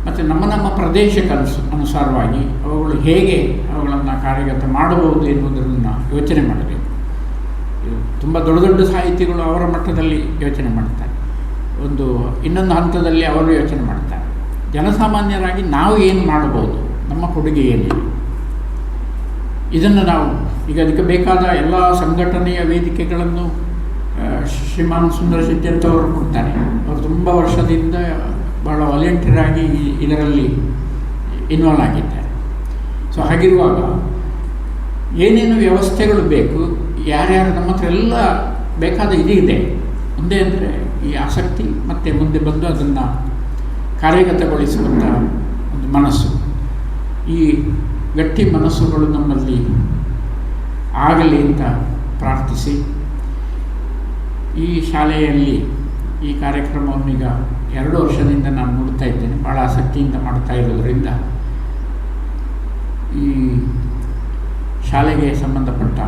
ಮತ್ತು ನಮ್ಮ ಪ್ರದೇಶಕ್ಕೆ ಅನುಸಾರವಾಗಿ ಅವುಗಳು ಹೇಗೆ ಅವುಗಳನ್ನು ಕಾರ್ಯಗತ ಮಾಡಬಹುದು ಎನ್ನುವುದನ್ನು ಯೋಚನೆ ಮಾಡಬೇಕು. ತುಂಬ ದೊಡ್ಡ ದೊಡ್ಡ ಸಾಹಿತಿಗಳು ಅವರ ಮಟ್ಟದಲ್ಲಿ ಯೋಚನೆ ಮಾಡ್ತಾರೆ, ಇನ್ನೊಂದು ಹಂತದಲ್ಲಿ ಅವರು ಯೋಚನೆ ಮಾಡ್ತಾರೆ. ಜನಸಾಮಾನ್ಯರಾಗಿ ನಾವು ಏನು ಮಾಡಬಹುದು, ನಮ್ಮ ಕೊಡುಗೆ ಏನಿದೆ, ಇದನ್ನು ನಾವು ಈಗ ಅದಕ್ಕೆ ಬೇಕಾದ ಎಲ್ಲ ಸಂಘಟನೆಯ ವೇದಿಕೆಗಳನ್ನು ಶ್ರೀಮಾನ್ ಸುಂದರ ಶೆಟ್ಟಿ ಅಂತವರು ಕೊಡ್ತಾರೆ. ಅವರು ತುಂಬ ವರ್ಷದಿಂದ ಬಹಳ ವಾಲಂಟಿಯರ್ ಆಗಿ ಇದರಲ್ಲಿ ಇನ್ವಾಲ್ವ್ ಆಗಿದ್ದಾರೆ. ಸೊ ಹಾಗಿರುವಾಗ ಏನೇನು ವ್ಯವಸ್ಥೆಗಳು ಬೇಕು, ಯಾರ್ಯಾರು ನಮ್ಮ ಹತ್ರ ಎಲ್ಲ ಬೇಕಾದ ಇದೆ. ಒಂದೇ ಅಂದರೆ ಈ ಆಸಕ್ತಿ ಮತ್ತು ಮುಂದೆ ಬಂದು ಅದನ್ನು ಕಾರ್ಯಗತಗೊಳಿಸುವಂಥ ಒಂದು ಮನಸ್ಸು, ಈ ಗಟ್ಟಿ ಮನಸ್ಸುಗಳು ನಮ್ಮಲ್ಲಿ ಆಗಲಿ ಅಂತ ಪ್ರಾರ್ಥಿಸಿ, ಈ ಶಾಲೆಯಲ್ಲಿ ಈ ಕಾರ್ಯಕ್ರಮವನ್ನು ಈಗ 2 ವರ್ಷದಿಂದ ನಾನು ನೋಡ್ತಾ ಇದ್ದೇನೆ. ಭಾಳ ಆಸಕ್ತಿಯಿಂದ ಮಾಡ್ತಾ ಇರೋದರಿಂದ ಈ ಶಾಲೆಗೆ ಸಂಬಂಧಪಟ್ಟ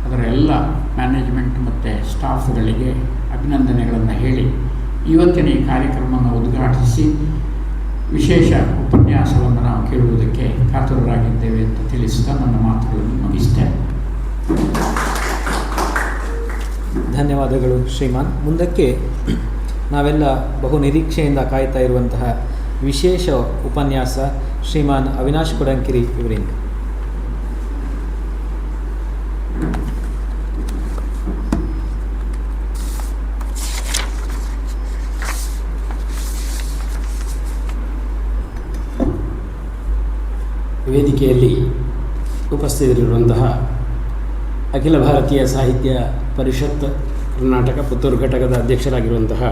ಅದರ ಎಲ್ಲ ಮ್ಯಾನೇಜ್ಮೆಂಟ್ ಮತ್ತು ಸ್ಟಾಫ್ಗಳಿಗೆ ಅಭಿನಂದನೆಗಳನ್ನು ಹೇಳಿ ಇವತ್ತಿನ ಈ ಕಾರ್ಯಕ್ರಮವನ್ನು ಉದ್ಘಾಟಿಸಿ ವಿಶೇಷ ಉಪನ್ಯಾಸವನ್ನು ನಾವು ಕೇಳುವುದಕ್ಕೆ ಕಾತುರರಾಗಿದ್ದೇವೆ ಅಂತ ತಿಳಿಸ್ತಾ ನನ್ನ ಮಾತುಗಳನ್ನು ಮುಗಿಸ್ತೇನೆ. ಧನ್ಯವಾದಗಳು ಶ್ರೀಮಾನ್. ಮುಂದಕ್ಕೆ ನಾವೆಲ್ಲ ಬಹು ನಿರೀಕ್ಷೆಯಿಂದ ಕಾಯ್ತಾ ಇರುವಂತಹ ವಿಶೇಷ ಉಪನ್ಯಾಸ ಶ್ರೀಮಾನ್ ಅವಿನಾಶ್ ಕೊಡಂಕಿರಿ ಇವರಿಂದ. ವೇದಿಕೆಯಲ್ಲಿ ಉಪಸ್ಥಿತರಿರುವಂತಹ ಅಖಿಲ ಭಾರತೀಯ ಸಾಹಿತ್ಯ ಪರಿಷತ್ ಕರ್ನಾಟಕ ಪುತ್ತೂರು ಘಟಕದ ಅಧ್ಯಕ್ಷರಾಗಿರುವಂತಹ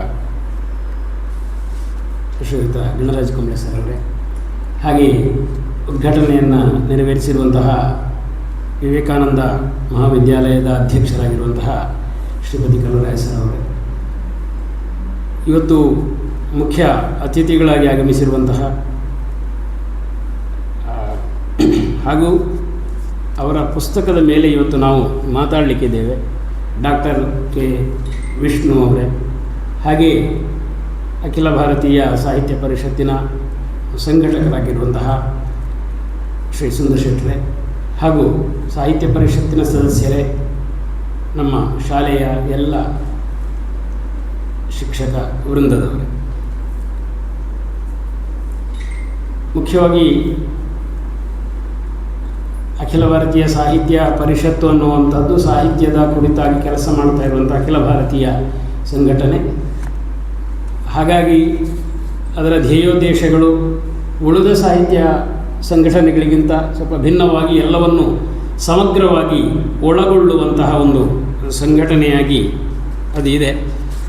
ಶ್ರೀಯುತ ಗಣರಾಜ್ ಕುಂಬ್ಳೆ ಸರ್ ಅವರೇ, ಹಾಗೆ ಉದ್ಘಾಟನೆಯನ್ನು ನೆರವೇರಿಸಿರುವಂತಹ ವಿವೇಕಾನಂದ ಮಹಾವಿದ್ಯಾಲಯದ ಅಧ್ಯಕ್ಷರಾಗಿರುವಂತಹ ಶ್ರೀಪತಿ ಕಲ್ಲುರಾಯ ಸರ್ ಅವರೇ, ಇವತ್ತು ಮುಖ್ಯ ಅತಿಥಿಗಳಾಗಿ ಆಗಮಿಸಿರುವಂತಹ ಹಾಗೂ ಅವರ ಪುಸ್ತಕದ ಮೇಲೆ ಇವತ್ತು ನಾವು ಮಾತಾಡಲಿಕ್ಕಿದ್ದೇವೆ ಡಾಕ್ಟರ್ ಕೆ ವಿಷ್ಣು ಅವರೇ, ಹಾಗೆ ಅಖಿಲ ಭಾರತೀಯ ಸಾಹಿತ್ಯ ಪರಿಷತ್ತಿನ ಸಂಘಟಕರಾಗಿರುವಂತಹ ಶ್ರೀ ಸುಂದರ ಶೆಟ್ಟರೆ, ಹಾಗೂ ಸಾಹಿತ್ಯ ಪರಿಷತ್ತಿನ ಸದಸ್ಯರೇ, ನಮ್ಮ ಶಾಲೆಯ ಎಲ್ಲ ಶಿಕ್ಷಕ ವೃಂದದವರೇ. ಮುಖ್ಯವಾಗಿ ಅಖಿಲ ಭಾರತೀಯ ಸಾಹಿತ್ಯ ಪರಿಷತ್ತು ಅನ್ನುವಂಥದ್ದು ಸಾಹಿತ್ಯದ ಕುರಿತಾಗಿ ಕೆಲಸ ಮಾಡ್ತಾ ಇರುವಂಥ ಅಖಿಲ ಭಾರತೀಯ ಸಂಘಟನೆ. ಹಾಗಾಗಿ ಅದರ ಧ್ಯೇಯೋದ್ದೇಶಗಳು ಉಳಿದ ಸಾಹಿತ್ಯ ಸಂಘಟನೆಗಳಿಗಿಂತ ಸ್ವಲ್ಪ ಭಿನ್ನವಾಗಿ ಎಲ್ಲವನ್ನು ಸಮಗ್ರವಾಗಿ ಒಳಗೊಳ್ಳುವಂತಹ ಒಂದು ಸಂಘಟನೆಯಾಗಿ ಅದು ಇದೆ.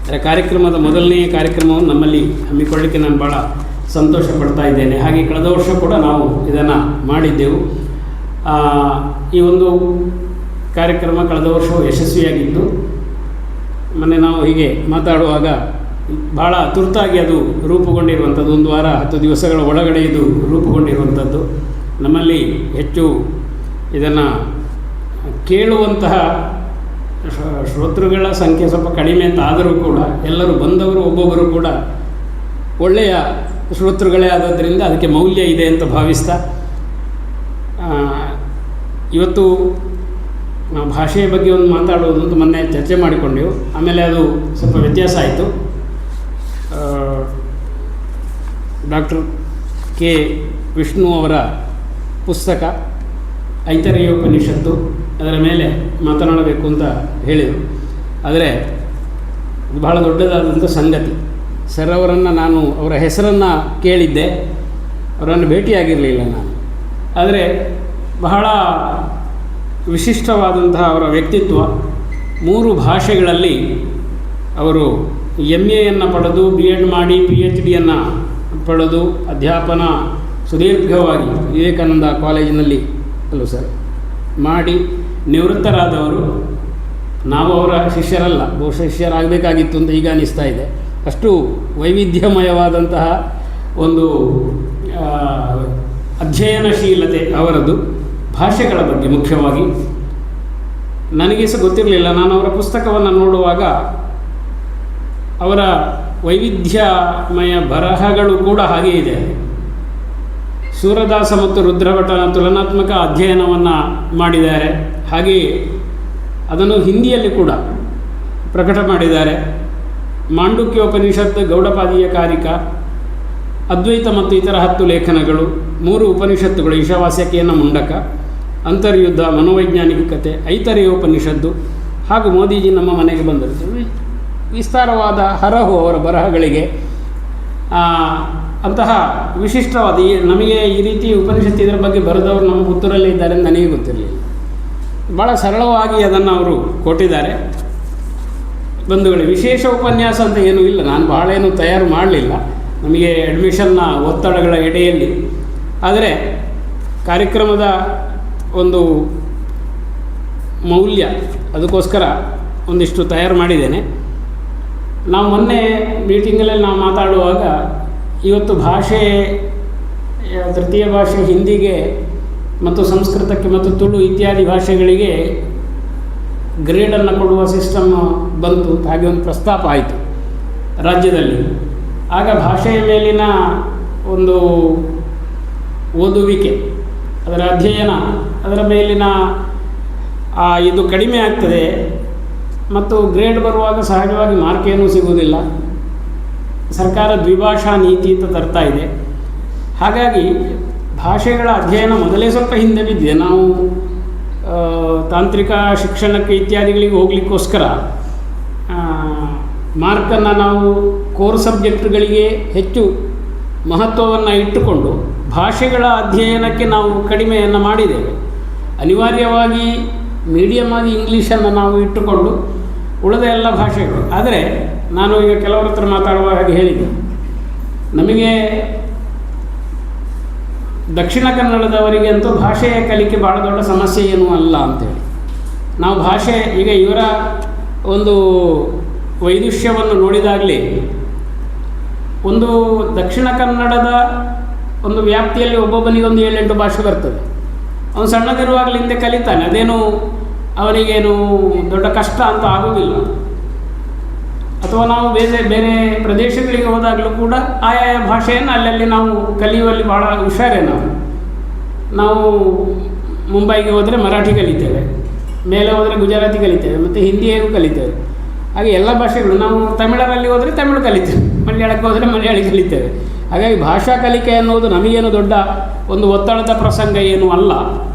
ಅದರ ಕಾರ್ಯಕ್ರಮದ ಮೊದಲನೆಯ ಕಾರ್ಯಕ್ರಮವನ್ನು ನಮ್ಮಲ್ಲಿ ಹಮ್ಮಿಕೊಳ್ಳಲಿಕ್ಕೆ ನಾನು ಭಾಳ ಸಂತೋಷ ಪಡ್ತಾ ಇದ್ದೇನೆ. ಹಾಗೆ ಕಳೆದ ವರ್ಷ ಕೂಡ ನಾವು ಇದನ್ನು ಮಾಡಿದ್ದೆವು. ಈ ಒಂದು ಕಾರ್ಯಕ್ರಮ ಕಳೆದ ವರ್ಷವೂ ಯಶಸ್ವಿಯಾಗಿತ್ತು. ಮೊನ್ನೆ ನಾವು ಹೀಗೆ ಮಾತಾಡುವಾಗ ಭಾಳ ತುರ್ತಾಗಿ ಅದು ರೂಪುಗೊಂಡಿರುವಂಥದ್ದು, 1 ವಾರ 10 ದಿವಸಗಳ ಒಳಗಡೆ ಇದು ರೂಪುಗೊಂಡಿರುವಂಥದ್ದು. ನಮ್ಮಲ್ಲಿ ಹೆಚ್ಚು ಇದನ್ನು ಕೇಳುವಂತಹ ಶ್ರೋತೃಗಳ ಸಂಖ್ಯೆ ಸ್ವಲ್ಪ ಕಡಿಮೆ ಅಂತ ಆದರೂ ಕೂಡ ಎಲ್ಲರೂ ಬಂದವರು ಒಬ್ಬೊಬ್ಬರು ಕೂಡ ಒಳ್ಳೆಯ ಶ್ರೋತೃಗಳೇ ಆದದ್ದರಿಂದ ಅದಕ್ಕೆ ಮೌಲ್ಯ ಇದೆ ಅಂತ ಭಾವಿಸ್ತಾ, ಇವತ್ತು ನಾವು ಭಾಷೆಯ ಬಗ್ಗೆ ಒಂದು ಮಾತಾಡೋದು ಅಂತ ಮೊನ್ನೆ ಚರ್ಚೆ ಮಾಡಿಕೊಂಡೆವು. ಆಮೇಲೆ ಅದು ಸ್ವಲ್ಪ ವ್ಯತ್ಯಾಸ ಆಯಿತು. ಡಾಕ್ಟರ್ ಕೆ ವಿಷ್ಣು ಅವರ ಪುಸ್ತಕ ಐತರೇಯೋಪನಿಷತ್ತು, ಅದರ ಮೇಲೆ ಮಾತನಾಡಬೇಕು ಅಂತ ಹೇಳಿದರು. ಆದರೆ ಇದು ಬಹಳ ದೊಡ್ಡದಾದಂಥ ಸಂಗತಿ. ಸರ್ ಅವರನ್ನು ನಾನು ಅವರ ಹೆಸರನ್ನು ಕೇಳಿದ್ದೆ, ಅವರನ್ನು ಭೇಟಿಯಾಗಿರಲಿಲ್ಲ ನಾನು. ಆದರೆ ಬಹಳ ವಿಶಿಷ್ಟವಾದಂತಹ ಅವರ ವ್ಯಕ್ತಿತ್ವ. 3 ಭಾಷೆಗಳಲ್ಲಿ ಅವರು MA ಪಡೆದು BEd ಮಾಡಿ PhDಯನ್ನು ಪಡೆದು ಅಧ್ಯಾಪನ ಸುದೀರ್ಘವಾಗಿ ವಿವೇಕಾನಂದ ಕಾಲೇಜಿನಲ್ಲಿ ಮಾಡಿ ನಿವೃತ್ತರಾದವರು. ನಾವು ಅವರ ಶಿಷ್ಯರಲ್ಲ, ಬಹುಶಃ ಶಿಷ್ಯರಾಗಬೇಕಾಗಿತ್ತು ಅಂತ ಈಗ ಅನಿಸ್ತಾ ಇದೆ. ಅಷ್ಟು ವೈವಿಧ್ಯಮಯವಾದಂತಹ ಒಂದು ಅಧ್ಯಯನಶೀಲತೆ ಅವರದ್ದು, ಭಾಷೆಗಳ ಬಗ್ಗೆ ಮುಖ್ಯವಾಗಿ. ನನಗೆ ಸಹ ಗೊತ್ತಿರಲಿಲ್ಲ. ನಾನು ಅವರ ಪುಸ್ತಕವನ್ನು ನೋಡುವಾಗ ಅವರ ವೈವಿಧ್ಯಮಯ ಬರಹಗಳು ಕೂಡ ಹಾಗೇ ಇದೆ. ಸೂರದಾಸ ಮತ್ತು ರುದ್ರಭಟನ ತುಲನಾತ್ಮಕ ಅಧ್ಯಯನವನ್ನು ಮಾಡಿದ್ದಾರೆ. ಹಾಗೆಯೇ ಅದನ್ನು ಹಿಂದಿಯಲ್ಲಿ ಕೂಡ ಪ್ರಕಟ ಮಾಡಿದ್ದಾರೆ. ಮಾಂಡುಕ್ಯೋಪನಿಷತ್, ಗೌಡಪಾದೀಯ ಕಾರಿಕ, ಅದ್ವೈತ ಮತ್ತು ಇತರ 10 ಲೇಖನಗಳು, 3 ಉಪನಿಷತ್ತುಗಳು, ಈಶಾವಾಸ್ಯಕೇನ ಮುಂಡಕ, ಅಂತರ್ಯುದ್ಧ, ಮನೋವೈಜ್ಞಾನಿಕತೆ, ಐತರೇಯೋಪನಿಷತ್ತು, ಹಾಗೂ ಮೋದಿಜಿ ನಮ್ಮ ಮನೆಗೆ ಬಂದರು. ವಿಸ್ತಾರವಾದ ಹರಹು ಅವರ ಬರಹಗಳಿಗೆ. ಅಂತಹ ವಿಶಿಷ್ಟವಾದ ನಮಗೆ ಈ ರೀತಿ ಉಪನಿಷತ್ತು ಇದರ ಬಗ್ಗೆ ಬರೆದವರು ನಮ್ಮ ಪುತ್ತೂರಲ್ಲೇ ಇದ್ದಾರೆ ಅಂತ ನನಗೆ ಗೊತ್ತಿರಲಿಲ್ಲ. ಭಾಳ ಸರಳವಾಗಿ ಅದನ್ನು ಅವರು ಕೊಟ್ಟಿದ್ದಾರೆ. ಬಂಧುಗಳೇ, ವಿಶೇಷ ಉಪನ್ಯಾಸ ಅಂತ ಏನೂ ಇಲ್ಲ, ನಾನು ಭಾಳ ಏನು ತಯಾರು ಮಾಡಲಿಲ್ಲ, ನಮಗೆ ಅಡ್ಮಿಷನ್ನ ಒತ್ತಡಗಳ ಎಡೆಯಲ್ಲಿ. ಆದರೆ ಕಾರ್ಯಕ್ರಮದ ಒಂದು ಮೌಲ್ಯ, ಅದಕ್ಕೋಸ್ಕರ ಒಂದಿಷ್ಟು ತಯಾರು ಮಾಡಿದ್ದೇನೆ. ನಾವು ಮೊನ್ನೆ ಮೀಟಿಂಗಲ್ಲಿ ನಾವು ಮಾತಾಡುವಾಗ ಇವತ್ತು ಭಾಷೆ, ತೃತೀಯ ಭಾಷೆ ಹಿಂದಿಗೆ ಮತ್ತು ಸಂಸ್ಕೃತಕ್ಕೆ ಮತ್ತು ತುಳು ಇತ್ಯಾದಿ ಭಾಷೆಗಳಿಗೆ ಗ್ರೇಡನ್ನು ಕೊಡುವ ಸಿಸ್ಟಮ್ ಬಂತು, ಹಾಗೆ ಒಂದು ಪ್ರಸ್ತಾಪ ಆಯಿತು ರಾಜ್ಯದಲ್ಲಿ. ಆಗ ಭಾಷೆಯ ಮೇಲಿನ ಒಂದು ಓದುವಿಕೆ, ಅದರ ಅಧ್ಯಯನ, ಅದರ ಮೇಲಿನ ಇದು ಕಡಿಮೆ ಆಗ್ತದೆ ಮತ್ತು ಗ್ರೇಡ್ ಬರುವಾಗ ಸಹಜವಾಗಿ ಮಾರ್ಕ್ ಏನೂ ಸಿಗುವುದಿಲ್ಲ. ಸರ್ಕಾರ ದ್ವಿಭಾಷಾ ನೀತಿ ಅಂತ ತರ್ತಾ ಇದೆ. ಹಾಗಾಗಿ ಭಾಷೆಗಳ ಅಧ್ಯಯನ ಮೊದಲೇ ಸ್ವಲ್ಪ ಹಿಂದೆ ಬಿದ್ದಿದೆ. ನಾವು ತಾಂತ್ರಿಕ ಶಿಕ್ಷಣಕ್ಕೆ ಇತ್ಯಾದಿಗಳಿಗೆ ಹೋಗಲಿಕ್ಕೋಸ್ಕರ ಮಾರ್ಕನ್ನು ನಾವು ಕೋರ್ ಸಬ್ಜೆಕ್ಟ್ಗಳಿಗೆ ಹೆಚ್ಚು ಮಹತ್ವವನ್ನು ಇಟ್ಟುಕೊಂಡು ಭಾಷೆಗಳ ಅಧ್ಯಯನಕ್ಕೆ ನಾವು ಕಡಿಮೆಯನ್ನು ಮಾಡಿದ್ದೇವೆ. ಅನಿವಾರ್ಯವಾಗಿ ಮೀಡಿಯಮ್ ಆಗಿ ಇಂಗ್ಲೀಷನ್ನು ನಾವು ಇಟ್ಟುಕೊಂಡು ಉಳಿದ ಎಲ್ಲ ಭಾಷೆಗಳು. ಆದರೆ ನಾನು ಈಗ ಕೆಲವರ ಹತ್ರ ಮಾತಾಡುವ ಹಾಗೆ ಹೇಳಿದ್ದೆ, ನಮಗೆ ದಕ್ಷಿಣ ಕನ್ನಡದವರಿಗೆ ಅಂತೂ ಭಾಷೆಯ ಕಲಿಕೆ ಭಾಳ ದೊಡ್ಡ ಸಮಸ್ಯೆ ಏನೂ ಅಲ್ಲ ಅಂತೇಳಿ ನಾವು ಭಾಷೆ, ಈಗ ಇವರ ಒಂದು ವೈದುಷ್ಯವನ್ನು ನೋಡಿದಾಗಲೇ ಒಂದು ದಕ್ಷಿಣ ಕನ್ನಡದ ಒಂದು ವ್ಯಾಪ್ತಿಯಲ್ಲಿ ಒಬ್ಬೊಬ್ಬನಿಗೆ ಒಂದು 7-8 ಭಾಷೆ ಬರ್ತದೆ. ಅವನು ಸಣ್ಣದಿರುವಾಗಲಿಂದ ಕಲಿತಾನೆ, ಅದೇನು ಅವನಿಗೇನು ದೊಡ್ಡ ಕಷ್ಟ ಅಂತ ಆಗೋದಿಲ್ಲ. ಅಥವಾ ನಾವು ಬೇರೆ ಬೇರೆ ಪ್ರದೇಶಗಳಿಗೆ ಹೋದಾಗಲೂ ಕೂಡ ಆಯಾಯ ಭಾಷೆಯನ್ನು ಅಲ್ಲಲ್ಲಿ ನಾವು ಕಲಿಯುವಲ್ಲಿ ಭಾಳ ಹುಷಾರೇ. ನಾವು ಮುಂಬೈಗೆ ಹೋದರೆ ಮರಾಠಿ ಕಲಿತೇವೆ, ಮೇಲೆ ಹೋದರೆ ಗುಜರಾತಿ ಕಲಿತೇವೆ, ಮತ್ತು ಹಿಂದಿಯೂ ಕಲಿತೇವೆ. ಹಾಗೆ ಎಲ್ಲ ಭಾಷೆಗಳು, ನಾವು ತಮಿಳರಲ್ಲಿ ಹೋದರೆ ತಮಿಳು ಕಲಿತೇವೆ, ಮಲಯಾಳಕ್ಕೆ ಹೋದರೆ ಮಲಯಾಳಿ ಕಲಿತೇವೆ. ಹಾಗಾಗಿ ಭಾಷಾ ಕಲಿಕೆ ಅನ್ನೋದು ನಮಗೇನು ದೊಡ್ಡ ಒಂದು ಒತ್ತಡದ ಪ್ರಸಂಗ ಏನೂ ಅಲ್ಲ.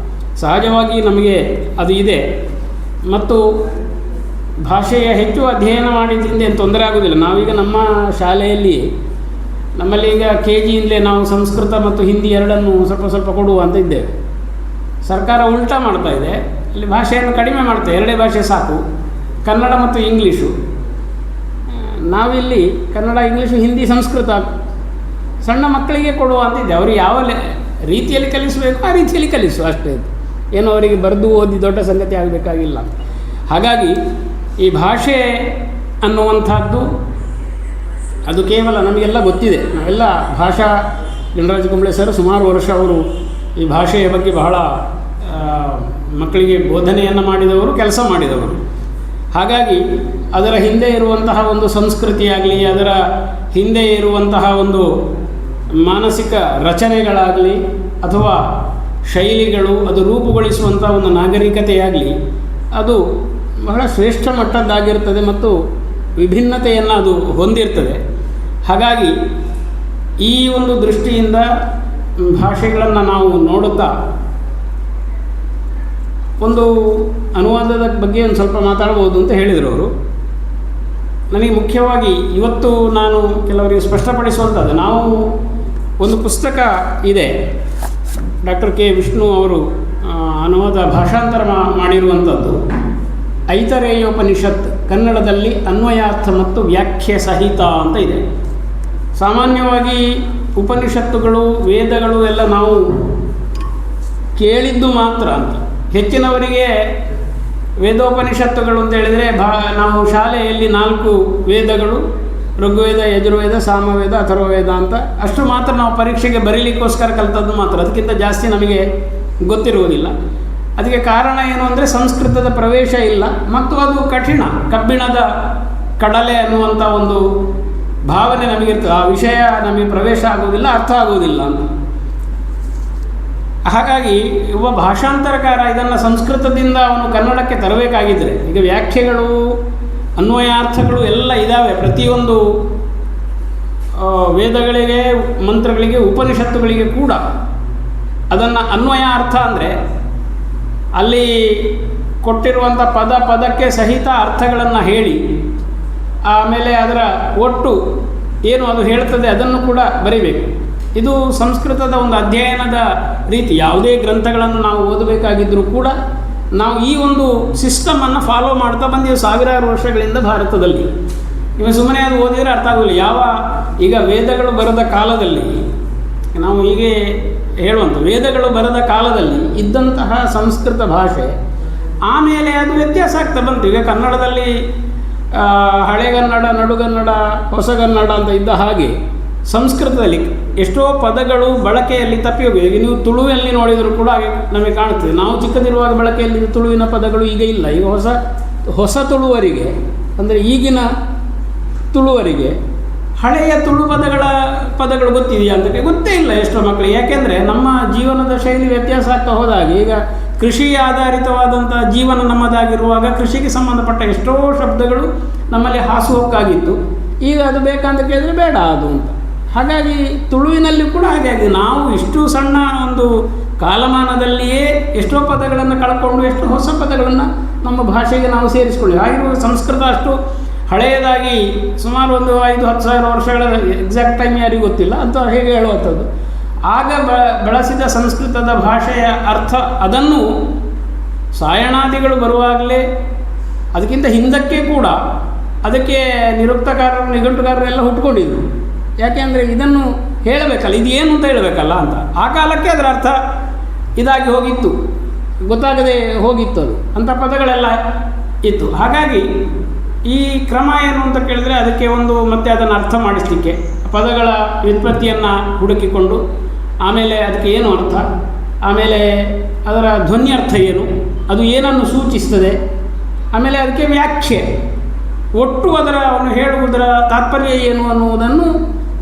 ಸಹಜವಾಗಿ ನಮಗೆ ಅದು ಇದೆ. ಮತ್ತು ಭಾಷೆಯ ಹೆಚ್ಚು ಅಧ್ಯಯನ ಮಾಡಿದ್ರಿಂದ ಏನು ತೊಂದರೆ ಆಗೋದಿಲ್ಲ. ನಾವೀಗ ನಮ್ಮ ಶಾಲೆಯಲ್ಲಿ, ನಮ್ಮಲ್ಲಿ ಈಗ KGಯಿಂದಲೇ ನಾವು ಸಂಸ್ಕೃತ ಮತ್ತು ಹಿಂದಿ ಎರಡನ್ನು ಸ್ವಲ್ಪ ಸ್ವಲ್ಪ ಕೊಡುವ ಅಂತ ಇದ್ದೇವೆ. ಸರ್ಕಾರ ಉಲ್ಟಾ ಮಾಡ್ತಾ ಇದೆ, ಅಲ್ಲಿ ಭಾಷೆಯನ್ನು ಕಡಿಮೆ ಮಾಡ್ತೇವೆ, 2 ಭಾಷೆ ಸಾಕು, ಕನ್ನಡ ಮತ್ತು ಇಂಗ್ಲೀಷು. ನಾವಿಲ್ಲಿ ಕನ್ನಡ, ಇಂಗ್ಲೀಷು, ಹಿಂದಿ, ಸಂಸ್ಕೃತ ಸಣ್ಣ ಮಕ್ಕಳಿಗೆ ಕೊಡುವ ಅಂತಿದ್ದೆ. ಅವರು ಯಾವ ರೀತಿಯಲ್ಲಿ ಕಲಿಸಬೇಕು ಆ ರೀತಿಯಲ್ಲಿ ಕಲಿಸು, ಅಷ್ಟೇ. ಏನೋ ಅವರಿಗೆ ಬರೆದು ಓದಿ ದೊಡ್ಡ ಸಂಗತಿ ಆಗಬೇಕಾಗಿಲ್ಲ. ಹಾಗಾಗಿ ಈ ಭಾಷೆ ಅನ್ನುವಂಥದ್ದು ಅದು ಕೇವಲ ನಮಗೆಲ್ಲ ಗೊತ್ತಿದೆ. ನಾವೆಲ್ಲ ಭಾಷಾ ಗಣರಾಜ ಕುಂಬ್ಳೆ ಸರ್ ಸುಮಾರು ವರ್ಷ ಅವರು ಈ ಭಾಷೆಯ ಬಗ್ಗೆ ಬಹಳ ಮಕ್ಕಳಿಗೆ ಬೋಧನೆಯನ್ನು ಮಾಡಿದವರು, ಕೆಲಸ ಮಾಡಿದವರು. ಹಾಗಾಗಿ ಅದರ ಹಿಂದೆ ಇರುವಂತಹ ಒಂದು ಸಂಸ್ಕೃತಿಯಾಗಲಿ, ಅದರ ಹಿಂದೆ ಇರುವಂತಹ ಒಂದು ಮಾನಸಿಕ ರಚನೆಗಳಾಗಲಿ ಅಥವಾ ಶೈಲಿಗಳು, ಅದು ರೂಪುಗೊಳಿಸುವಂಥ ಒಂದು ನಾಗರಿಕತೆಯಾಗಲಿ, ಅದು ಬಹಳ ಶ್ರೇಷ್ಠ ಮಟ್ಟದ್ದಾಗಿರ್ತದೆ ಮತ್ತು ವಿಭಿನ್ನತೆಯನ್ನು ಅದು ಹೊಂದಿರ್ತದೆ. ಹಾಗಾಗಿ ಈ ಒಂದು ದೃಷ್ಟಿಯಿಂದ ಭಾಷೆಗಳನ್ನು ನಾವು ನೋಡುತ್ತಾ ಒಂದು ಅನುವಾದದ ಬಗ್ಗೆ ಒಂದು ಸ್ವಲ್ಪ ಮಾತಾಡ್ಬೋದು ಅಂತ ಹೇಳಿದರು ಅವರು. ನನಗೆ ಮುಖ್ಯವಾಗಿ ಇವತ್ತು ನಾನು ಕೆಲವರಿಗೆ ಸ್ಪಷ್ಟಪಡಿಸುವಂಥದ್ದು, ನಾವು ಒಂದು ಪುಸ್ತಕ ಇದೆ ಡಾಕ್ಟರ್ ಕೆ ವಿಷ್ಣು ಅವರು ಅನುವಾದ ಭಾಷಾಂತರ ಮಾಡಿರುವಂಥದ್ದು, ಐತರೇಯೋಪನಿಷತ್ ಕನ್ನಡದಲ್ಲಿ ಅನ್ವಯಾರ್ಥ ಮತ್ತು ವ್ಯಾಖ್ಯೆ ಸಹಿತ ಅಂತ ಇದೆ. ಸಾಮಾನ್ಯವಾಗಿ ಉಪನಿಷತ್ತುಗಳು ವೇದಗಳು ಎಲ್ಲ ನಾವು ಕೇಳಿದ್ದು ಮಾತ್ರ ಅಂತ. ಹೆಚ್ಚಿನವರಿಗೆ ವೇದೋಪನಿಷತ್ತುಗಳು ಅಂತ ಹೇಳಿದರೆ ನಾವು ಶಾಲೆಯಲ್ಲಿ 4 ವೇದಗಳು, ಋಗ್ವೇದ, ಯಜುರ್ವೇದ, ಸಾಮವೇದ, ಅಥರ್ವವೇದ ಅಂತ ಅಷ್ಟು ಮಾತ್ರ ನಾವು ಪರೀಕ್ಷೆಗೆ ಬರೀಲಿಕ್ಕೋಸ್ಕರ ಕಲಿತದ್ದು ಮಾತ್ರ. ಅದಕ್ಕಿಂತ ಜಾಸ್ತಿ ನಮಗೆ ಗೊತ್ತಿರುವುದಿಲ್ಲ. ಅದಕ್ಕೆ ಕಾರಣ ಏನು ಅಂದರೆ ಸಂಸ್ಕೃತದ ಪ್ರವೇಶ ಇಲ್ಲ ಮತ್ತು ಅದು ಕಠಿಣ, ಕಬ್ಬಿಣದ ಕಡಲೆ ಅನ್ನುವಂಥ ಒಂದು ಭಾವನೆ ನಮಗಿರ್ತದೆ. ಆ ವಿಷಯ ನಮಗೆ ಪ್ರವೇಶ ಆಗುವುದಿಲ್ಲ, ಅರ್ಥ ಆಗುವುದಿಲ್ಲ ಅಂತ. ಹಾಗಾಗಿ ಒಬ್ಬ ಭಾಷಾಂತರಕಾರ ಇದನ್ನು ಸಂಸ್ಕೃತದಿಂದ ಅವನು ಕನ್ನಡಕ್ಕೆ ತರಬೇಕಾಗಿದ್ದರೆ, ಈಗ ವ್ಯಾಖ್ಯೆಗಳು, ಅನ್ವಯಾರ್ಥಗಳು ಎಲ್ಲ ಇದ್ದಾವೆ. ಪ್ರತಿಯೊಂದು ವೇದಗಳಿಗೆ, ಮಂತ್ರಗಳಿಗೆ, ಉಪನಿಷತ್ತುಗಳಿಗೆ ಕೂಡ ಅದನ್ನು ಅನ್ವಯ ಅರ್ಥ ಅಂದರೆ ಅಲ್ಲಿ ಕೊಟ್ಟಿರುವಂಥ ಪದಕ್ಕೆ ಸಹಿತ ಅರ್ಥಗಳನ್ನು ಹೇಳಿ ಆಮೇಲೆ ಅದರ ಒಟ್ಟು ಏನು ಅದು ಹೇಳ್ತದೆ ಅದನ್ನು ಕೂಡ ಬರೀಬೇಕು. ಇದು ಸಂಸ್ಕೃತದ ಒಂದು ಅಧ್ಯಯನದ ರೀತಿ. ಯಾವುದೇ ಗ್ರಂಥಗಳನ್ನು ನಾವು ಓದಬೇಕಾಗಿದ್ದರೂ ಕೂಡ ನಾವು ಈ ಒಂದು ಸಿಸ್ಟಮನ್ನು ಫಾಲೋ ಮಾಡ್ತಾ ಬಂದಿದ್ದು ಸಾವಿರಾರು ವರ್ಷಗಳಿಂದ ಭಾರತದಲ್ಲಿ. ಇವಾಗ ಸುಮ್ಮನೆ ಅದು ಓದಿದರೆ ಅರ್ಥ ಆಗೋಲ್ಲ. ಈಗ ವೇದಗಳು ಬರೆದ ಕಾಲದಲ್ಲಿ, ನಾವು ಹೀಗೆ ಹೇಳುವಂಥ ವೇದಗಳು ಬರೆದ ಕಾಲದಲ್ಲಿ ಇದ್ದಂತಹ ಸಂಸ್ಕೃತ ಭಾಷೆ ಆಮೇಲೆ ಅದು ವ್ಯತ್ಯಾಸ ಆಗ್ತಾ ಬಂತು. ಈಗ ಕನ್ನಡದಲ್ಲಿ ಹಳೆಗನ್ನಡ, ನಡುಗನ್ನಡ, ಹೊಸಗನ್ನಡ ಅಂತ ಇದ್ದ ಹಾಗೆ ಸಂಸ್ಕೃತದಲ್ಲಿ ಎಷ್ಟೋ ಪದಗಳು ಬಳಕೆಯಲ್ಲಿ ತಪ್ಪಿ ಹೋಗಿವೆ. ಈಗ ನೀವು ತುಳುವಲ್ಲಿ ನೋಡಿದರೂ ಕೂಡ ಹಾಗೆ ನಮಗೆ ಕಾಣುತ್ತದೆ. ನಾವು ಚಿಕ್ಕದಿರುವಾಗ ಬಳಕೆಯಲ್ಲಿ ತುಳುವಿನ ಪದಗಳು ಈಗ ಇಲ್ಲ. ಈಗ ಹೊಸ ತುಳುವರಿಗೆ ಅಂದರೆ ಈಗಿನ ತುಳುವರಿಗೆ ಹಳೆಯ ತುಳು ಪದಗಳು ಗೊತ್ತಿದೆಯಾ ಅಂತ ಗೊತ್ತೇ ಇಲ್ಲ ಎಷ್ಟೋ ಮಕ್ಕಳಿಗೆ. ಯಾಕೆಂದರೆ ನಮ್ಮ ಜೀವನದ ಶೈಲಿ ವ್ಯತ್ಯಾಸ ಆಗ್ತಾ ಹೋದಾಗೆ ಈಗ ಕೃಷಿ ಆಧಾರಿತವಾದಂಥ ಜೀವನ ನಮ್ಮದಾಗಿರುವಾಗ ಕೃಷಿಗೆ ಸಂಬಂಧಪಟ್ಟ ಎಷ್ಟೋ ಶಬ್ದಗಳು ನಮ್ಮಲ್ಲಿ ಹಾಸುಹೊಕ್ಕಾಗಿತ್ತು. ಈಗ ಅದು ಬೇಕಂತ ಕೇಳಿದರೆ ಬೇಡ ಅದು ಅಂತ. ಹಾಗಾಗಿ ತುಳುವಿನಲ್ಲಿ ಕೂಡ ಹಾಗೆ ಆಗಿದೆ. ನಾವು ಇಷ್ಟು ಸಣ್ಣ ಒಂದು ಕಾಲಮಾನದಲ್ಲಿಯೇ ಎಷ್ಟೋ ಪದಗಳನ್ನು ಕಳ್ಕೊಂಡು ಎಷ್ಟೋ ಹೊಸ ಪದಗಳನ್ನು ನಮ್ಮ ಭಾಷೆಗೆ ನಾವು ಸೇರಿಸಿಕೊಳ್ಳಿ. ಆಗಿರುವ ಸಂಸ್ಕೃತ ಅಷ್ಟು ಹಳೆಯದಾಗಿ ಸುಮಾರು ಒಂದು 5-10 ಸಾವಿರ ವರ್ಷಗಳ ಎಕ್ಸಾಕ್ಟ್ ಟೈಮ್ ಯಾರಿಗೂ ಗೊತ್ತಿಲ್ಲ ಅಂತ ಹೇಗೆ ಹೇಳುವಂಥದ್ದು. ಆಗ ಬೆಳೆಸಿದ ಸಂಸ್ಕೃತದ ಭಾಷೆಯ ಅರ್ಥ ಅದನ್ನು ಸಾಯಣಾದಿಗಳು ಬರುವಾಗಲೇ, ಅದಕ್ಕಿಂತ ಹಿಂದಕ್ಕೆ ಕೂಡ ಅದಕ್ಕೆ ನಿರುಕ್ತಕಾರರು, ನಿಘಂಟುಕಾರರೆಲ್ಲ ಹುಟ್ಕೊಂಡಿದ್ರು. ಯಾಕೆಂದರೆ ಇದನ್ನು ಹೇಳಬೇಕಲ್ಲ, ಇದು ಏನು ಅಂತ ಹೇಳಬೇಕಲ್ಲ ಅಂತ. ಆ ಕಾಲಕ್ಕೆ ಅದರ ಅರ್ಥ ಇದಾಗಿ ಹೋಗಿತ್ತು, ಗೊತ್ತಾಗದೆ ಹೋಗಿತ್ತು. ಅದು ಅಂಥ ಪದಗಳೆಲ್ಲ ಇತ್ತು. ಹಾಗಾಗಿ ಈ ಕ್ರಮ ಏನು ಅಂತ ಕೇಳಿದ್ರೆ ಅದಕ್ಕೆ ಒಂದು ಮತ್ತೆ ಅದನ್ನು ಅರ್ಥ ಮಾಡಿಸಲಿಕ್ಕೆ ಪದಗಳ ವ್ಯುತ್ಪತ್ತಿಯನ್ನು ಹುಡುಕಿಕೊಂಡು ಆಮೇಲೆ ಅದಕ್ಕೆ ಏನು ಅರ್ಥ, ಆಮೇಲೆ ಅದರ ಧ್ವನಿ ಅರ್ಥ ಏನು, ಅದು ಏನನ್ನು ಸೂಚಿಸ್ತದೆ, ಆಮೇಲೆ ಅದಕ್ಕೆ ವ್ಯಾಖ್ಯೆ, ಒಟ್ಟು ಅವನು ಹೇಳುವುದರ ತಾತ್ಪರ್ಯ ಏನು ಅನ್ನುವುದನ್ನು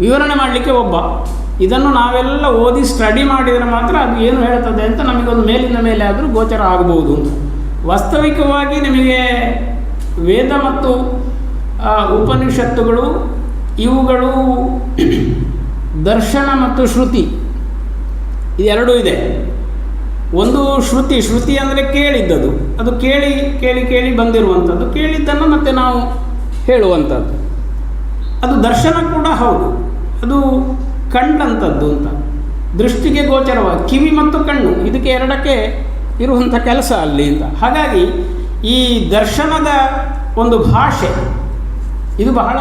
ವಿವರಣೆ ಮಾಡಲಿಕ್ಕೆ ಒಬ್ಬ. ಇದನ್ನು ನಾವೆಲ್ಲ ಓದಿ ಸ್ಟಡಿ ಮಾಡಿದರೆ ಮಾತ್ರ ಅದು ಏನು ಹೇಳ್ತದೆ ಅಂತ ನಮಗೊಂದು ಮೇಲಿನ ಮೇಲೆ ಆದರೂ ಗೋಚರ ಆಗಬಹುದು ಅಂತ. ವಾಸ್ತವಿಕವಾಗಿ ನಿಮಗೆ ವೇದ ಮತ್ತು ಉಪನಿಷತ್ತುಗಳು ಇವುಗಳು ದರ್ಶನ ಮತ್ತು ಶ್ರುತಿ ಇದೆರಡೂ ಇದೆ. ಒಂದು ಶ್ರುತಿ ಅಂದರೆ ಕೇಳಿದ್ದದು, ಅದು ಕೇಳಿ ಕೇಳಿ ಕೇಳಿ ಬಂದಿರುವಂಥದ್ದು, ಕೇಳಿದ್ದನ್ನು ಮತ್ತೆ ನಾವು ಹೇಳುವಂಥದ್ದು. ಅದು ದರ್ಶನ ಕೂಡ ಹೌದು, ಅದು ಕಂಡಂಥದ್ದು ಅಂತ, ದೃಷ್ಟಿಗೆ ಗೋಚರವಾಗಿ. ಕಿವಿ ಮತ್ತು ಕಣ್ಣು ಇದಕ್ಕೆ ಎರಡಕ್ಕೆ ಇರುವಂಥ ಕೆಲಸ ಅಲ್ಲಿ ಅಂತ. ಹಾಗಾಗಿ ಈ ದರ್ಶನದ ಒಂದು ಭಾಷೆ ಇದು ಬಹಳ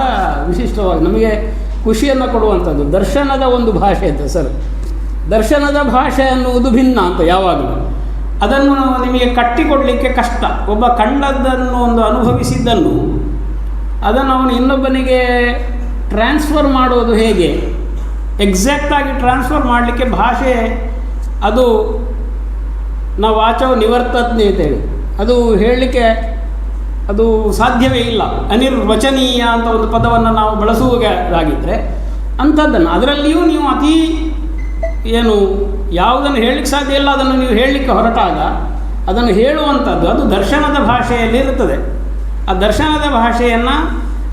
ವಿಶಿಷ್ಟವಾಗಿ ನಮಗೆ ಖುಷಿಯನ್ನು ಕೊಡುವಂಥದ್ದು. ದರ್ಶನದ ಒಂದು ಭಾಷೆ ಅಂತ ಸರ್, ದರ್ಶನದ ಭಾಷೆ ಅನ್ನುವುದು ಭಿನ್ನ ಅಂತ ಯಾವಾಗಲೂ. ಅದನ್ನು ನಿಮಗೆ ಕಟ್ಟಿಕೊಡಲಿಕ್ಕೆ ಕಷ್ಟ. ಒಬ್ಬ ಕಂಡದ್ದನ್ನು ಒಂದು ಅನುಭವಿಸಿದ್ದನ್ನು ಅದನ್ನು ಅವನು ಇನ್ನೊಬ್ಬನಿಗೆ ಟ್ರಾನ್ಸ್ಫರ್ ಮಾಡೋದು ಹೇಗೆ, ಎಕ್ಸಾಕ್ಟಾಗಿ ಟ್ರಾನ್ಸ್ಫರ್ ಮಾಡಲಿಕ್ಕೆ ಭಾಷೆ ಅದು ನಾವು ವಾಚವ ನಿವರ್ತಜ್ಞೆ ಅಂತೇಳಿ ಅದು ಹೇಳಲಿಕ್ಕೆ ಅದು ಸಾಧ್ಯವೇ ಇಲ್ಲ. ಅನಿರ್ವಚನೀಯ ಅಂತ ಒಂದು ಪದವನ್ನು ನಾವು ಬಳಸುವುದಾಗಿದ್ದರೆ ಅಂಥದ್ದನ್ನು ಅದರಲ್ಲಿಯೂ ನೀವು ಅತೀ ಏನು ಯಾವುದನ್ನು ಹೇಳಲಿಕ್ಕೆ ಸಾಧ್ಯ ಇಲ್ಲ ಅದನ್ನು ನೀವು ಹೇಳಲಿಕ್ಕೆ ಹೊರಟಾಗ ಅದನ್ನು ಹೇಳುವಂಥದ್ದು ಅದು ದರ್ಶನದ ಭಾಷೆಯಲ್ಲಿ ಇರುತ್ತದೆ. ಆ ದರ್ಶನದ ಭಾಷೆಯನ್ನು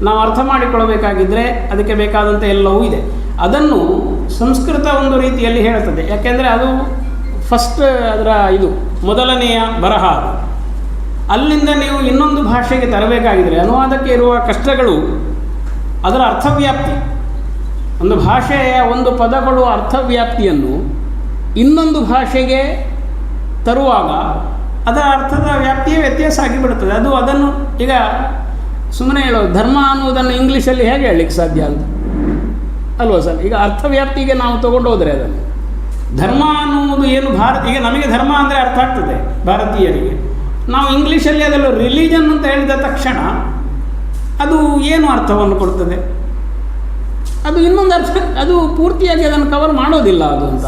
ನಾವು ಅರ್ಥ ಮಾಡಿಕೊಳ್ಳಬೇಕಾಗಿದ್ದರೆ ಅದಕ್ಕೆ ಬೇಕಾದಂಥ ಎಲ್ಲವೂ ಇದೆ. ಅದನ್ನು ಸಂಸ್ಕೃತ ಒಂದು ರೀತಿಯಲ್ಲಿ ಹೇಳ್ತದೆ. ಯಾಕೆಂದರೆ ಅದು ಫಸ್ಟ್ ಅದರ ಇದು ಮೊದಲನೆಯ ಬರಹ. ಅಲ್ಲಿಂದ ನೀವು ಇನ್ನೊಂದು ಭಾಷೆಗೆ ತರಬೇಕಾಗಿದ್ದರೆ ಅನುವಾದಕ್ಕೆ ಇರುವ ಕಷ್ಟಗಳು ಅದರ ಅರ್ಥವ್ಯಾಪ್ತಿ. ಒಂದು ಭಾಷೆಯ ಒಂದು ಪದಗಳು ಅರ್ಥವ್ಯಾಪ್ತಿಯನ್ನು ಇನ್ನೊಂದು ಭಾಷೆಗೆ ತರುವಾಗ ಅದರ ಅರ್ಥದ ವ್ಯಾಪ್ತಿಯೇ ವ್ಯತ್ಯಾಸ ಆಗಿಬಿಡುತ್ತದೆ. ಅದನ್ನು ಈಗ ಸುಮ್ಮನೆ ಹೇಳೋದು, ಧರ್ಮ ಅನ್ನುವುದನ್ನು ಇಂಗ್ಲೀಷಲ್ಲಿ ಹೇಗೆ ಹೇಳಲಿಕ್ಕೆ ಸಾಧ್ಯ ಅಂತ ಅಲ್ವಾ ಸರ್? ಈಗ ಅರ್ಥವ್ಯಾಪ್ತಿಗೆ ನಾವು ತೊಗೊಂಡು ಹೋದರೆ ಅದನ್ನು ಧರ್ಮ ಅನ್ನುವುದು ಏನು ಈಗ ನಮಗೆ ಧರ್ಮ ಅಂದರೆ ಅರ್ಥ ಆಗ್ತದೆ ಭಾರತೀಯರಿಗೆ. ನಾವು ಇಂಗ್ಲೀಷಲ್ಲಿ ಅದೆಲ್ಲ ರಿಲಿಜನ್ ಅಂತ ಹೇಳಿದ ತಕ್ಷಣ ಅದು ಏನು ಅರ್ಥವನ್ನು ಕೊಡ್ತದೆ? ಅದು ಇನ್ನೊಂದು ಅರ್ಥ, ಅದು ಪೂರ್ತಿಯಾಗಿ ಅದನ್ನು ಕವರ್ ಮಾಡೋದಿಲ್ಲ. ಅದು ಅಂತ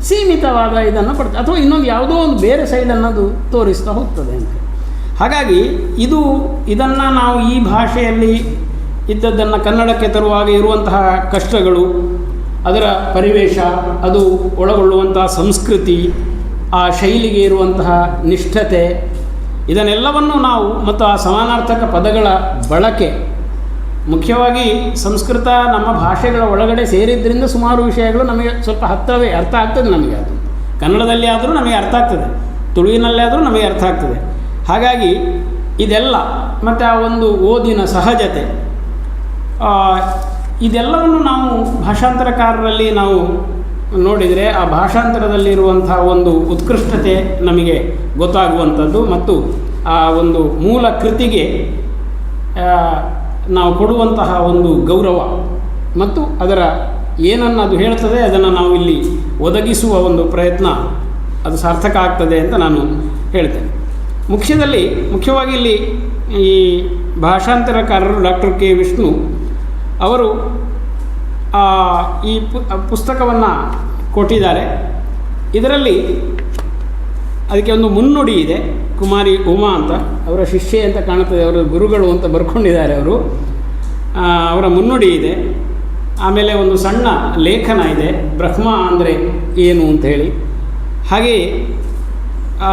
ಸೀಮಿತವಾದ ಇದನ್ನು ಕೊಡ್ತದೆ, ಅಥವಾ ಇನ್ನೊಂದು ಯಾವುದೋ ಒಂದು ಬೇರೆ ಸೈಡನ್ನು ಅದು ತೋರಿಸ್ತಾ ಹೋಗ್ತದೆ ಅಂತ. ಹಾಗಾಗಿ ಇದನ್ನು ನಾವು ಈ ಭಾಷೆಯಲ್ಲಿ ಇದ್ದದ್ದನ್ನು ಕನ್ನಡಕ್ಕೆ ತರುವಾಗ ಇರುವಂತಹ ಕಷ್ಟಗಳು, ಅದರ ಪರಿವೇಶ, ಅದು ಒಳಗೊಳ್ಳುವಂತಹ ಸಂಸ್ಕೃತಿ, ಆ ಶೈಲಿಗೆ ಇರುವಂತಹ ನಿಷ್ಠತೆ, ಇದನ್ನೆಲ್ಲವನ್ನು ನಾವು ಮತ್ತು ಆ ಸಮಾನಾರ್ಥಕ ಪದಗಳ ಬಳಕೆ, ಮುಖ್ಯವಾಗಿ ಸಂಸ್ಕೃತ ನಮ್ಮ ಭಾಷೆಗಳ ಒಳಗಡೆ ಸೇರಿದ್ದರಿಂದ ಸುಮಾರು ವಿಷಯಗಳು ನಮಗೆ ಸ್ವಲ್ಪ ಹತ್ತವೇ ಅರ್ಥ ಆಗ್ತದೆ ನಮಗೆ. ಅದು ಕನ್ನಡದಲ್ಲಿ ಆದರೂ ನಮಗೆ ಅರ್ಥ ಆಗ್ತದೆ, ತುಳುವಿನಲ್ಲೇ ಆದರೂ ನಮಗೆ ಅರ್ಥ ಆಗ್ತದೆ. ಹಾಗಾಗಿ ಇದೆಲ್ಲ ಮತ್ತು ಆ ಒಂದು ಓದಿನ ಸಹಜತೆ, ಇದೆಲ್ಲವನ್ನು ನಾವು ಭಾಷಾಂತರಕಾರರಲ್ಲಿ ನಾವು ನೋಡಿದರೆ ಆ ಭಾಷಾಂತರದಲ್ಲಿರುವಂಥ ಒಂದು ಉತ್ಕೃಷ್ಟತೆ ನಮಗೆ ಗೊತ್ತಾಗುವಂಥದ್ದು, ಮತ್ತು ಆ ಒಂದು ಮೂಲ ಕೃತಿಗೆ ನಾವು ಕೊಡುವಂತಹ ಒಂದು ಗೌರವ ಮತ್ತು ಅದರ ಏನನ್ನು ಅದು ಹೇಳ್ತದೆ ಅದನ್ನು ನಾವು ಇಲ್ಲಿ ಒದಗಿಸುವ ಒಂದು ಪ್ರಯತ್ನ ಅದು ಸಾರ್ಥಕ ಆಗ್ತದೆ ಅಂತ ನಾನು ಹೇಳ್ತೇನೆ. ಮುಖ್ಯವಾಗಿ ಇಲ್ಲಿ ಈ ಭಾಷಾಂತರಕಾರರು ಡಾಕ್ಟರ್ ಕೆ ವಿಷ್ಣು ಅವರು ಈ ಪುಸ್ತಕವನ್ನು ಕೊಟ್ಟಿದ್ದಾರೆ. ಇದರಲ್ಲಿ ಅದಕ್ಕೆ ಒಂದು ಮುನ್ನುಡಿ ಇದೆ. ಕುಮಾರಿ ಉಮಾ ಅಂತ ಅವರ ಶಿಷ್ಯೆ ಅಂತ ಕಾಣುತ್ತದೆ, ಅವರ ಗುರುಗಳು ಅಂತ ಬರ್ಕೊಂಡಿದ್ದಾರೆ ಅವರು. ಅವರ ಮುನ್ನುಡಿ ಇದೆ. ಆಮೇಲೆ ಒಂದು ಸಣ್ಣ ಲೇಖನ ಇದೆ, ಬ್ರಹ್ಮ ಅಂದರೆ ಏನು ಅಂತ ಹೇಳಿ. ಹಾಗೆಯೇ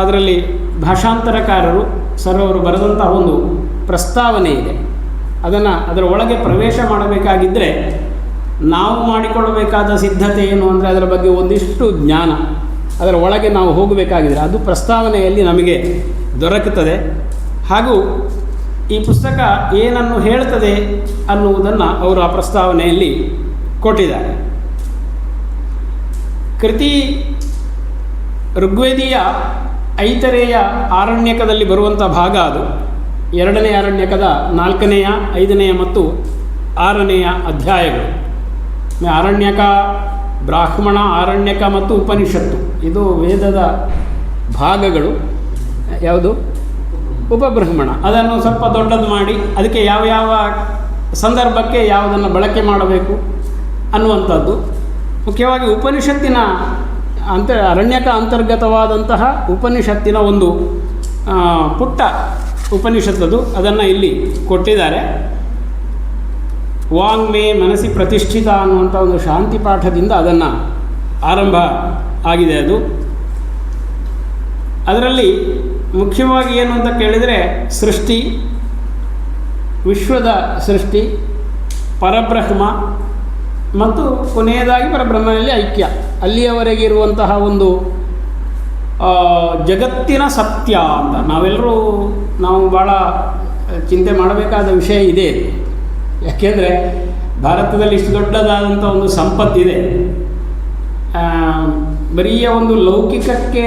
ಅದರಲ್ಲಿ ಭಾಷಾಂತರಕಾರರು ಸರ್ ಅವರು ಬರೆದಂಥ ಒಂದು ಪ್ರಸ್ತಾವನೆ ಇದೆ. ಅದರ ಒಳಗೆ ಪ್ರವೇಶ ಮಾಡಬೇಕಾಗಿದ್ದರೆ ನಾವು ಮಾಡಿಕೊಳ್ಳಬೇಕಾದ ಸಿದ್ಧತೆ ಏನು ಅಂದರೆ ಅದರ ಬಗ್ಗೆ ಒಂದಿಷ್ಟು ಜ್ಞಾನ, ಅದರ ಒಳಗೆ ನಾವು ಹೋಗಬೇಕಾಗಿದ್ದರೆ ಅದು ಪ್ರಸ್ತಾವನೆಯಲ್ಲಿ ನಮಗೆ ದೊರಕುತ್ತದೆ. ಹಾಗೂ ಈ ಪುಸ್ತಕ ಏನನ್ನು ಹೇಳ್ತದೆ ಅನ್ನುವುದನ್ನು ಅವರು ಆ ಪ್ರಸ್ತಾವನೆಯಲ್ಲಿ ಕೊಟ್ಟಿದ್ದಾರೆ. ಕೃತಿ ಋಗ್ವೇದೀಯ ಐತರೇಯ ಆರಣ್ಯಕದಲ್ಲಿ ಬರುವಂಥ ಭಾಗ. ಅದು 2ನೇ ಆರಣ್ಯಕದ 4ನೆಯ 5ನೆಯ ಮತ್ತು 6ನೆಯ ಅಧ್ಯಾಯಗಳು. ಆರಣ್ಯಕ, ಬ್ರಾಹ್ಮಣ, ಆರಣ್ಯಕ ಮತ್ತು ಉಪನಿಷತ್ತು, ಇದು ವೇದದ ಭಾಗಗಳು. ಯಾವುದು? ಉಪಬ್ರಹ್ಮಣ. ಅದನ್ನು ಸ್ವಲ್ಪ ದೊಡ್ಡದು ಮಾಡಿ ಅದಕ್ಕೆ ಯಾವ ಸಂದರ್ಭಕ್ಕೆ ಯಾವುದನ್ನು ಬಳಕೆ ಮಾಡಬೇಕು ಅನ್ನುವಂಥದ್ದು. ಮುಖ್ಯವಾಗಿ ಉಪನಿಷತ್ತಿನ ಅರಣ್ಯಕ ಅಂತರ್ಗತವಾದಂತಹ ಉಪನಿಷತ್ತಿನ ಒಂದು ಪುಟ್ಟ ಉಪನಿಷತ್ತದು, ಅದನ್ನು ಇಲ್ಲಿ ಕೊಟ್ಟಿದ್ದಾರೆ. ವಾಂಗ್ಮೇ ಮನಸ್ಸಿ ಪ್ರತಿಷ್ಠಿತ ಅನ್ನುವಂಥ ಒಂದು ಶಾಂತಿ ಪಾಠದಿಂದ ಅದನ್ನು ಆರಂಭ ಆಗಿದೆ. ಅದರಲ್ಲಿ ಮುಖ್ಯವಾಗಿ ಏನು ಅಂತ ಕೇಳಿದರೆ ಸೃಷ್ಟಿ, ವಿಶ್ವದ ಸೃಷ್ಟಿ, ಪರಬ್ರಹ್ಮ ಮತ್ತು ಕೊನೆಯದಾಗಿ ಪರಬ್ರಹ್ಮನಲ್ಲಿ ಐಕ್ಯ, ಅಲ್ಲಿಯವರೆಗೆ ಇರುವಂತಹ ಒಂದು ಜಗತ್ತಿನ ಸತ್ಯ ಅಂತ ನಾವು ಭಾಳ ಚಿಂತೆ ಮಾಡಬೇಕಾದ ವಿಷಯ ಇದೆ. ಯಾಕೆಂದರೆ ಭಾರತದಲ್ಲಿ ಇಷ್ಟು ದೊಡ್ಡದಾದಂಥ ಒಂದು ಸಂಪತ್ತಿದೆ. ಬರೀ ಒಂದು ಲೌಕಿಕಕ್ಕೆ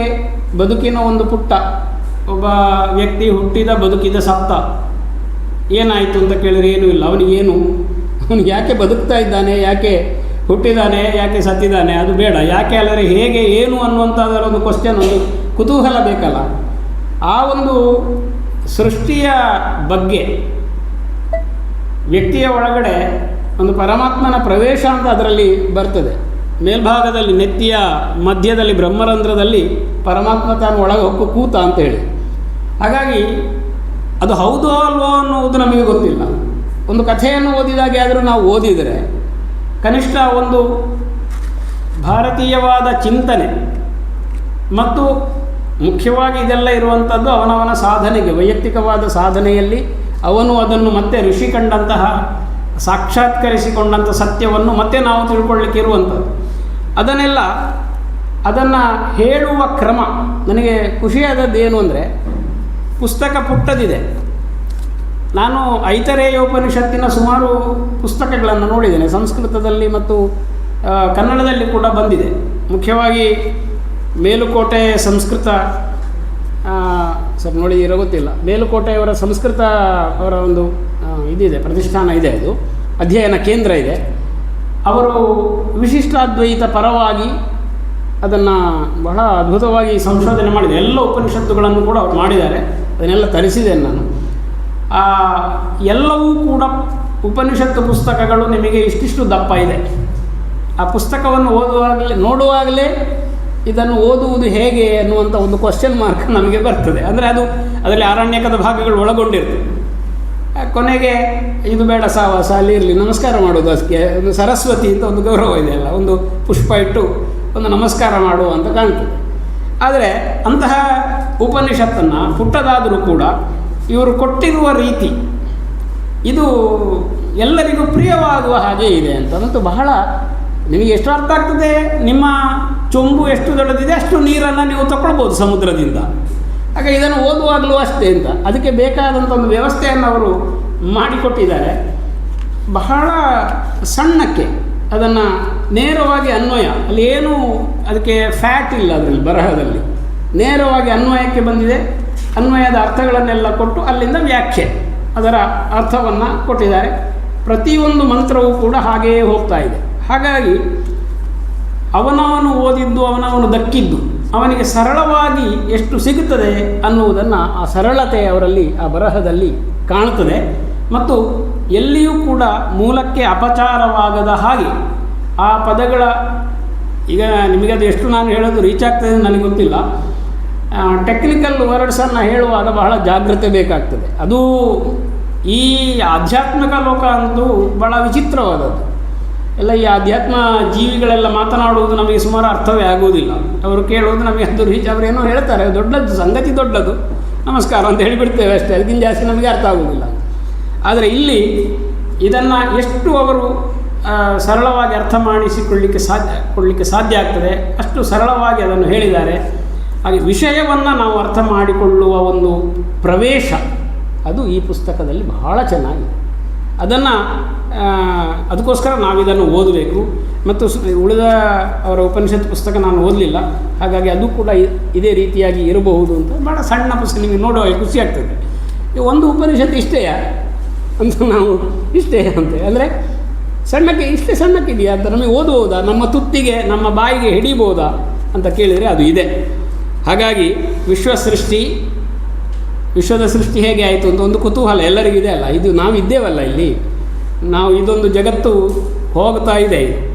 ಬದುಕಿನ ಒಂದು ಪುಟ್ಟ ಒಬ್ಬ ವ್ಯಕ್ತಿ ಹುಟ್ಟಿದ, ಬದುಕಿದ, ಸತ್ತ, ಏನಾಯಿತು ಅಂತ ಕೇಳಿದ್ರೆ ಏನೂ ಇಲ್ಲ. ಅವನಿಗೆ ಯಾಕೆ ಬದುಕ್ತಾ ಇದ್ದಾನೆ, ಯಾಕೆ ಹುಟ್ಟಿದ್ದಾನೆ, ಯಾಕೆ ಸತ್ತಿದ್ದಾನೆ ಅದು ಬೇಡ. ಯಾಕೆ ಅಲ್ಲದೆ ಹೇಗೆ, ಏನು ಅನ್ನುವಂಥದ್ದರ ಒಂದು ಕ್ವಶ್ಚನ್, ಒಂದು ಕುತೂಹಲ ಬೇಕಲ್ಲ. ಆ ಒಂದು ಸೃಷ್ಟಿಯ ಬಗ್ಗೆ ವ್ಯಕ್ತಿಯ ಒಳಗಡೆ ಒಂದು ಪರಮಾತ್ಮನ ಪ್ರವೇಶ ಅಂತ ಅದರಲ್ಲಿ ಬರ್ತದೆ. ಮೇಲ್ಭಾಗದಲ್ಲಿ ನೆತ್ತಿಯ ಮಧ್ಯದಲ್ಲಿ ಬ್ರಹ್ಮರಂಧ್ರದಲ್ಲಿ ಪರಮಾತ್ಮ ತಾನು ಒಳಗೆ ಹೊಕ್ಕು ಕೂತ ಅಂತೇಳಿ. ಹಾಗಾಗಿ ಅದು ಹೌದೋ ಅಲ್ವೋ ಅನ್ನುವುದು ನಮಗೆ ಗೊತ್ತಿಲ್ಲ. ಒಂದು ಕಥೆಯನ್ನು ಓದಿದಾಗೆ ಆದರೂ ನಾವು ಓದಿದರೆ ಕನಿಷ್ಠ ಒಂದು ಭಾರತೀಯವಾದ ಚಿಂತನೆ ಮತ್ತು ಮುಖ್ಯವಾಗಿ ಇದೆಲ್ಲ ಇರುವಂಥದ್ದು ಅವನವನ ಸಾಧನೆಗೆ, ವೈಯಕ್ತಿಕವಾದ ಸಾಧನೆಯಲ್ಲಿ ಅವನು ಅದನ್ನು ಮತ್ತೆ ಋಷಿ ಕಂಡಂತಹ ಸಾಕ್ಷಾತ್ಕರಿಸಿಕೊಂಡಂಥ ಸತ್ಯವನ್ನು ಮತ್ತೆ ನಾವು ತಿಳ್ಕೊಳ್ಳಿಕ್ಕೆ ಇರುವಂಥದ್ದು. ಅದನ್ನು ಹೇಳುವ ಕ್ರಮ ನನಗೆ ಖುಷಿಯಾದದ್ದು ಏನು ಅಂದರೆ, ಪುಸ್ತಕ ಪುಟ್ಟದಿದೆ. ನಾನು ಐತರೇಯೋಪನಿಷತ್ತಿನ ಸುಮಾರು ಪುಸ್ತಕಗಳನ್ನು ನೋಡಿದ್ದೇನೆ, ಸಂಸ್ಕೃತದಲ್ಲಿ ಮತ್ತು ಕನ್ನಡದಲ್ಲಿ ಕೂಡ ಬಂದಿದೆ. ಮುಖ್ಯವಾಗಿ ಮೇಲುಕೋಟೆ ಸಂಸ್ಕೃತ ಸ್ವಲ್ಪ ನೋಡಿದಿರೋ ಗೊತ್ತಿಲ್ಲ, ಮೇಲುಕೋಟೆಯವರ ಸಂಸ್ಕೃತ ಅವರ ಒಂದು ಇದಿದೆ, ಪ್ರತಿಷ್ಠಾನ ಇದೆ, ಅದು ಅಧ್ಯಯನ ಕೇಂದ್ರ ಇದೆ. ಅವರು ವಿಶಿಷ್ಟಾದ್ವೈತ ಪರವಾಗಿ ಅದನ್ನು ಬಹಳ ಅದ್ಭುತವಾಗಿ ಸಂಶೋಧನೆ ಮಾಡಿದೆ. ಎಲ್ಲ ಉಪನಿಷತ್ತುಗಳನ್ನು ಕೂಡ ಅವರು ಮಾಡಿದ್ದಾರೆ, ಅದನ್ನೆಲ್ಲ ತರಿಸಿದ್ದೇನೆ ನಾನು. ಎಲ್ಲವೂ ಕೂಡ ಉಪನಿಷತ್ತು ಪುಸ್ತಕಗಳು ನಿಮಗೆ ಇಷ್ಟಿಷ್ಟು ದಪ್ಪ ಇದೆ. ಆ ಪುಸ್ತಕವನ್ನು ನೋಡುವಾಗಲೇ ಇದನ್ನು ಓದುವುದು ಹೇಗೆ ಅನ್ನುವಂಥ ಒಂದು ಕ್ವಶನ್ ಮಾರ್ಕ್ ನಮಗೆ ಬರ್ತದೆ. ಅಂದರೆ ಅದರಲ್ಲಿ ಆರಣ್ಯಕದ ಭಾಗಗಳು ಒಳಗೊಂಡಿರ್ತದೆ. ಕೊನೆಗೆ ಇದು ಬೇಡ ಸಾವಾಸ, ಅಲ್ಲಿ ಇರಲಿ, ನಮಸ್ಕಾರ ಮಾಡೋದು, ಅದಕ್ಕೆ ಒಂದು ಸರಸ್ವತಿ ಅಂತ ಒಂದು ಗೌರವ ಇದೆಯಲ್ಲ, ಒಂದು ಪುಷ್ಪ ಇಟ್ಟು ಒಂದು ನಮಸ್ಕಾರ ಮಾಡುವ ಅಂತ ಕಾಣ್ತದೆ. ಆದರೆ ಅಂತಹ ಉಪನಿಷತ್ತನ್ನು ಪುಟ್ಟದಾದರೂ ಕೂಡ ಇವರು ಕೊಟ್ಟಿರುವ ರೀತಿ ಇದು ಎಲ್ಲರಿಗೂ ಪ್ರಿಯವಾಗುವ ಹಾಗೆ ಇದೆ ಅಂತ. ಮತ್ತು ಬಹಳ ನಿಮಗೆ ಎಷ್ಟು ಅರ್ಥ ಆಗ್ತದೆ, ನಿಮ್ಮ ಚೊಂಬು ಎಷ್ಟು ದೊಡ್ಡದಿದೆ ಅಷ್ಟು ನೀರನ್ನು ನೀವು ತಗೊಳ್ಬೋದು ಸಮುದ್ರದಿಂದ. ಹಾಗೆ ಇದನ್ನು ಓದುವಾಗಲೂ ಅಷ್ಟೇ ಅಂತ ಅದಕ್ಕೆ ಬೇಕಾದಂಥ ಒಂದು ವ್ಯವಸ್ಥೆಯನ್ನು ಅವರು ಮಾಡಿಕೊಟ್ಟಿದ್ದಾರೆ. ಬಹಳ ಸಣ್ಣಕ್ಕೆ ಅದನ್ನು ನೇರವಾಗಿ ಅನ್ವಯ, ಅಲ್ಲಿ ಏನೂ ಅದಕ್ಕೆ ಫ್ಯಾಟ್ ಇಲ್ಲ, ಅದರಲ್ಲಿ ಬರಹದಲ್ಲಿ ನೇರವಾಗಿ ಅನ್ವಯಕ್ಕೆ ಬಂದಿದೆ. ಅನ್ವಯದ ಅರ್ಥಗಳನ್ನೆಲ್ಲ ಕೊಟ್ಟು ಅಲ್ಲಿಂದ ವ್ಯಾಖ್ಯೆ, ಅದರ ಅರ್ಥವನ್ನು ಕೊಟ್ಟಿದ್ದಾರೆ. ಪ್ರತಿಯೊಂದು ಮಂತ್ರವೂ ಕೂಡ ಹಾಗೆಯೇ ಹೋಗ್ತಾ ಇದೆ. ಹಾಗಾಗಿ ಅವನವನು ಓದಿದ್ದು, ಅವನವನು ದಕ್ಕಿದ್ದು ಅವನಿಗೆ ಸರಳವಾಗಿ ಎಷ್ಟು ಸಿಗುತ್ತದೆ ಅನ್ನುವುದನ್ನು ಆ ಸರಳತೆ ಅವರಲ್ಲಿ ಆ ಬರಹದಲ್ಲಿ ಕಾಣುತ್ತದೆ. ಮತ್ತು ಎಲ್ಲಿಯೂ ಕೂಡ ಮೂಲಕ್ಕೆ ಅಪಚಾರವಾಗದ ಹಾಗೆ ಆ ಪದಗಳ, ಈಗ ನಿಮಗದು ಎಷ್ಟು ನಾನು ಹೇಳೋದು ರೀಚ್ ಆಗ್ತದೆ ನನಗೆ ಗೊತ್ತಿಲ್ಲ. ಟೆಕ್ನಿಕಲ್ ವರ್ಡ್ಸನ್ನು ಹೇಳುವಾಗ ಬಹಳ ಜಾಗ್ರತೆ ಬೇಕಾಗ್ತದೆ. ಅದು ಈ ಆಧ್ಯಾತ್ಮಿಕ ಲೋಕ ಅಂತೂ ಭಾಳ ವಿಚಿತ್ರವಾದದ್ದು. ಎಲ್ಲ ಈ ಆಧ್ಯಾತ್ಮ ಜೀವಿಗಳೆಲ್ಲ ಮಾತನಾಡುವುದು ನಮಗೆ ಸುಮಾರು ಅರ್ಥವೇ ಆಗುವುದಿಲ್ಲ. ಅವರು ಕೇಳುವುದು ನಮಗೆ ಅದು ರೀಚ್, ಅವರೇನೋ ಹೇಳ್ತಾರೆ, ದೊಡ್ಡದು ಸಂಗತಿ, ದೊಡ್ಡದು, ನಮಸ್ಕಾರ ಅಂತ ಹೇಳಿಬಿಡ್ತೇವೆ ಅಷ್ಟೇ, ಅದಕ್ಕಿಂತ ಜಾಸ್ತಿ ನಮಗೆ ಅರ್ಥ ಆಗುವುದಿಲ್ಲ. ಆದರೆ ಇಲ್ಲಿ ಇದನ್ನು ಎಷ್ಟು ಅವರು ಸರಳವಾಗಿ ಅರ್ಥ ಕೊಡಲಿಕ್ಕೆ ಸಾಧ್ಯ ಆಗ್ತದೆ ಅಷ್ಟು ಸರಳವಾಗಿ ಅದನ್ನು ಹೇಳಿದ್ದಾರೆ. ಹಾಗೆ ವಿಷಯವನ್ನು ನಾವು ಅರ್ಥ ಮಾಡಿಕೊಳ್ಳುವ ಒಂದು ಪ್ರವೇಶ ಅದು ಈ ಪುಸ್ತಕದಲ್ಲಿ ಬಹಳ ಚೆನ್ನಾಗಿದೆ. ಅದಕ್ಕೋಸ್ಕರ ನಾವಿದನ್ನು ಓದಬೇಕು. ಮತ್ತು ಉಳಿದ ಅವರ ಉಪನಿಷತ್ ಪುಸ್ತಕ ನಾನು ಓದಲಿಲ್ಲ, ಹಾಗಾಗಿ ಅದು ಕೂಡ ಇದೇ ರೀತಿಯಾಗಿ ಇರಬಹುದು ಅಂತ. ಭಾಳ ಸಣ್ಣ ಪುಸ್ತಕ, ನಿಮಗೆ ನೋಡುವ ಖುಷಿ ಆಗ್ತದೆ. ಒಂದು ಉಪನಿಷತ್ತು ಇಷ್ಟೇಯಾ ಅಂತ ನಾವು ಇಷ್ಟೇ ಅಂತ ಅಂದರೆ ಸಣ್ಣಕ್ಕೆ ಇಷ್ಟೇ ಸಣ್ಣಕ್ಕಿದೆಯಾ ಅಂತ ನಮಗೆ ಓದಬಹುದಾ, ನಮ್ಮ ತುತ್ತಿಗೆ ನಮ್ಮ ಬಾಯಿಗೆ ಹಿಡಿಬೋದಾ ಅಂತ ಕೇಳಿದರೆ ಅದು ಇದೆ. ಹಾಗಾಗಿ ವಿಶ್ವದ ಸೃಷ್ಟಿ ಹೇಗೆ ಆಯಿತು ಅಂತ ಒಂದು ಕುತೂಹಲ ಎಲ್ಲರಿಗಿದೆ ಅಲ್ಲ. ಇದು ನಾವಿದ್ದೇವಲ್ಲ ಇಲ್ಲಿ, ನಾವು ಇದೊಂದು ಜಗತ್ತು ಹೋಗ್ತಾ ಇದೆ,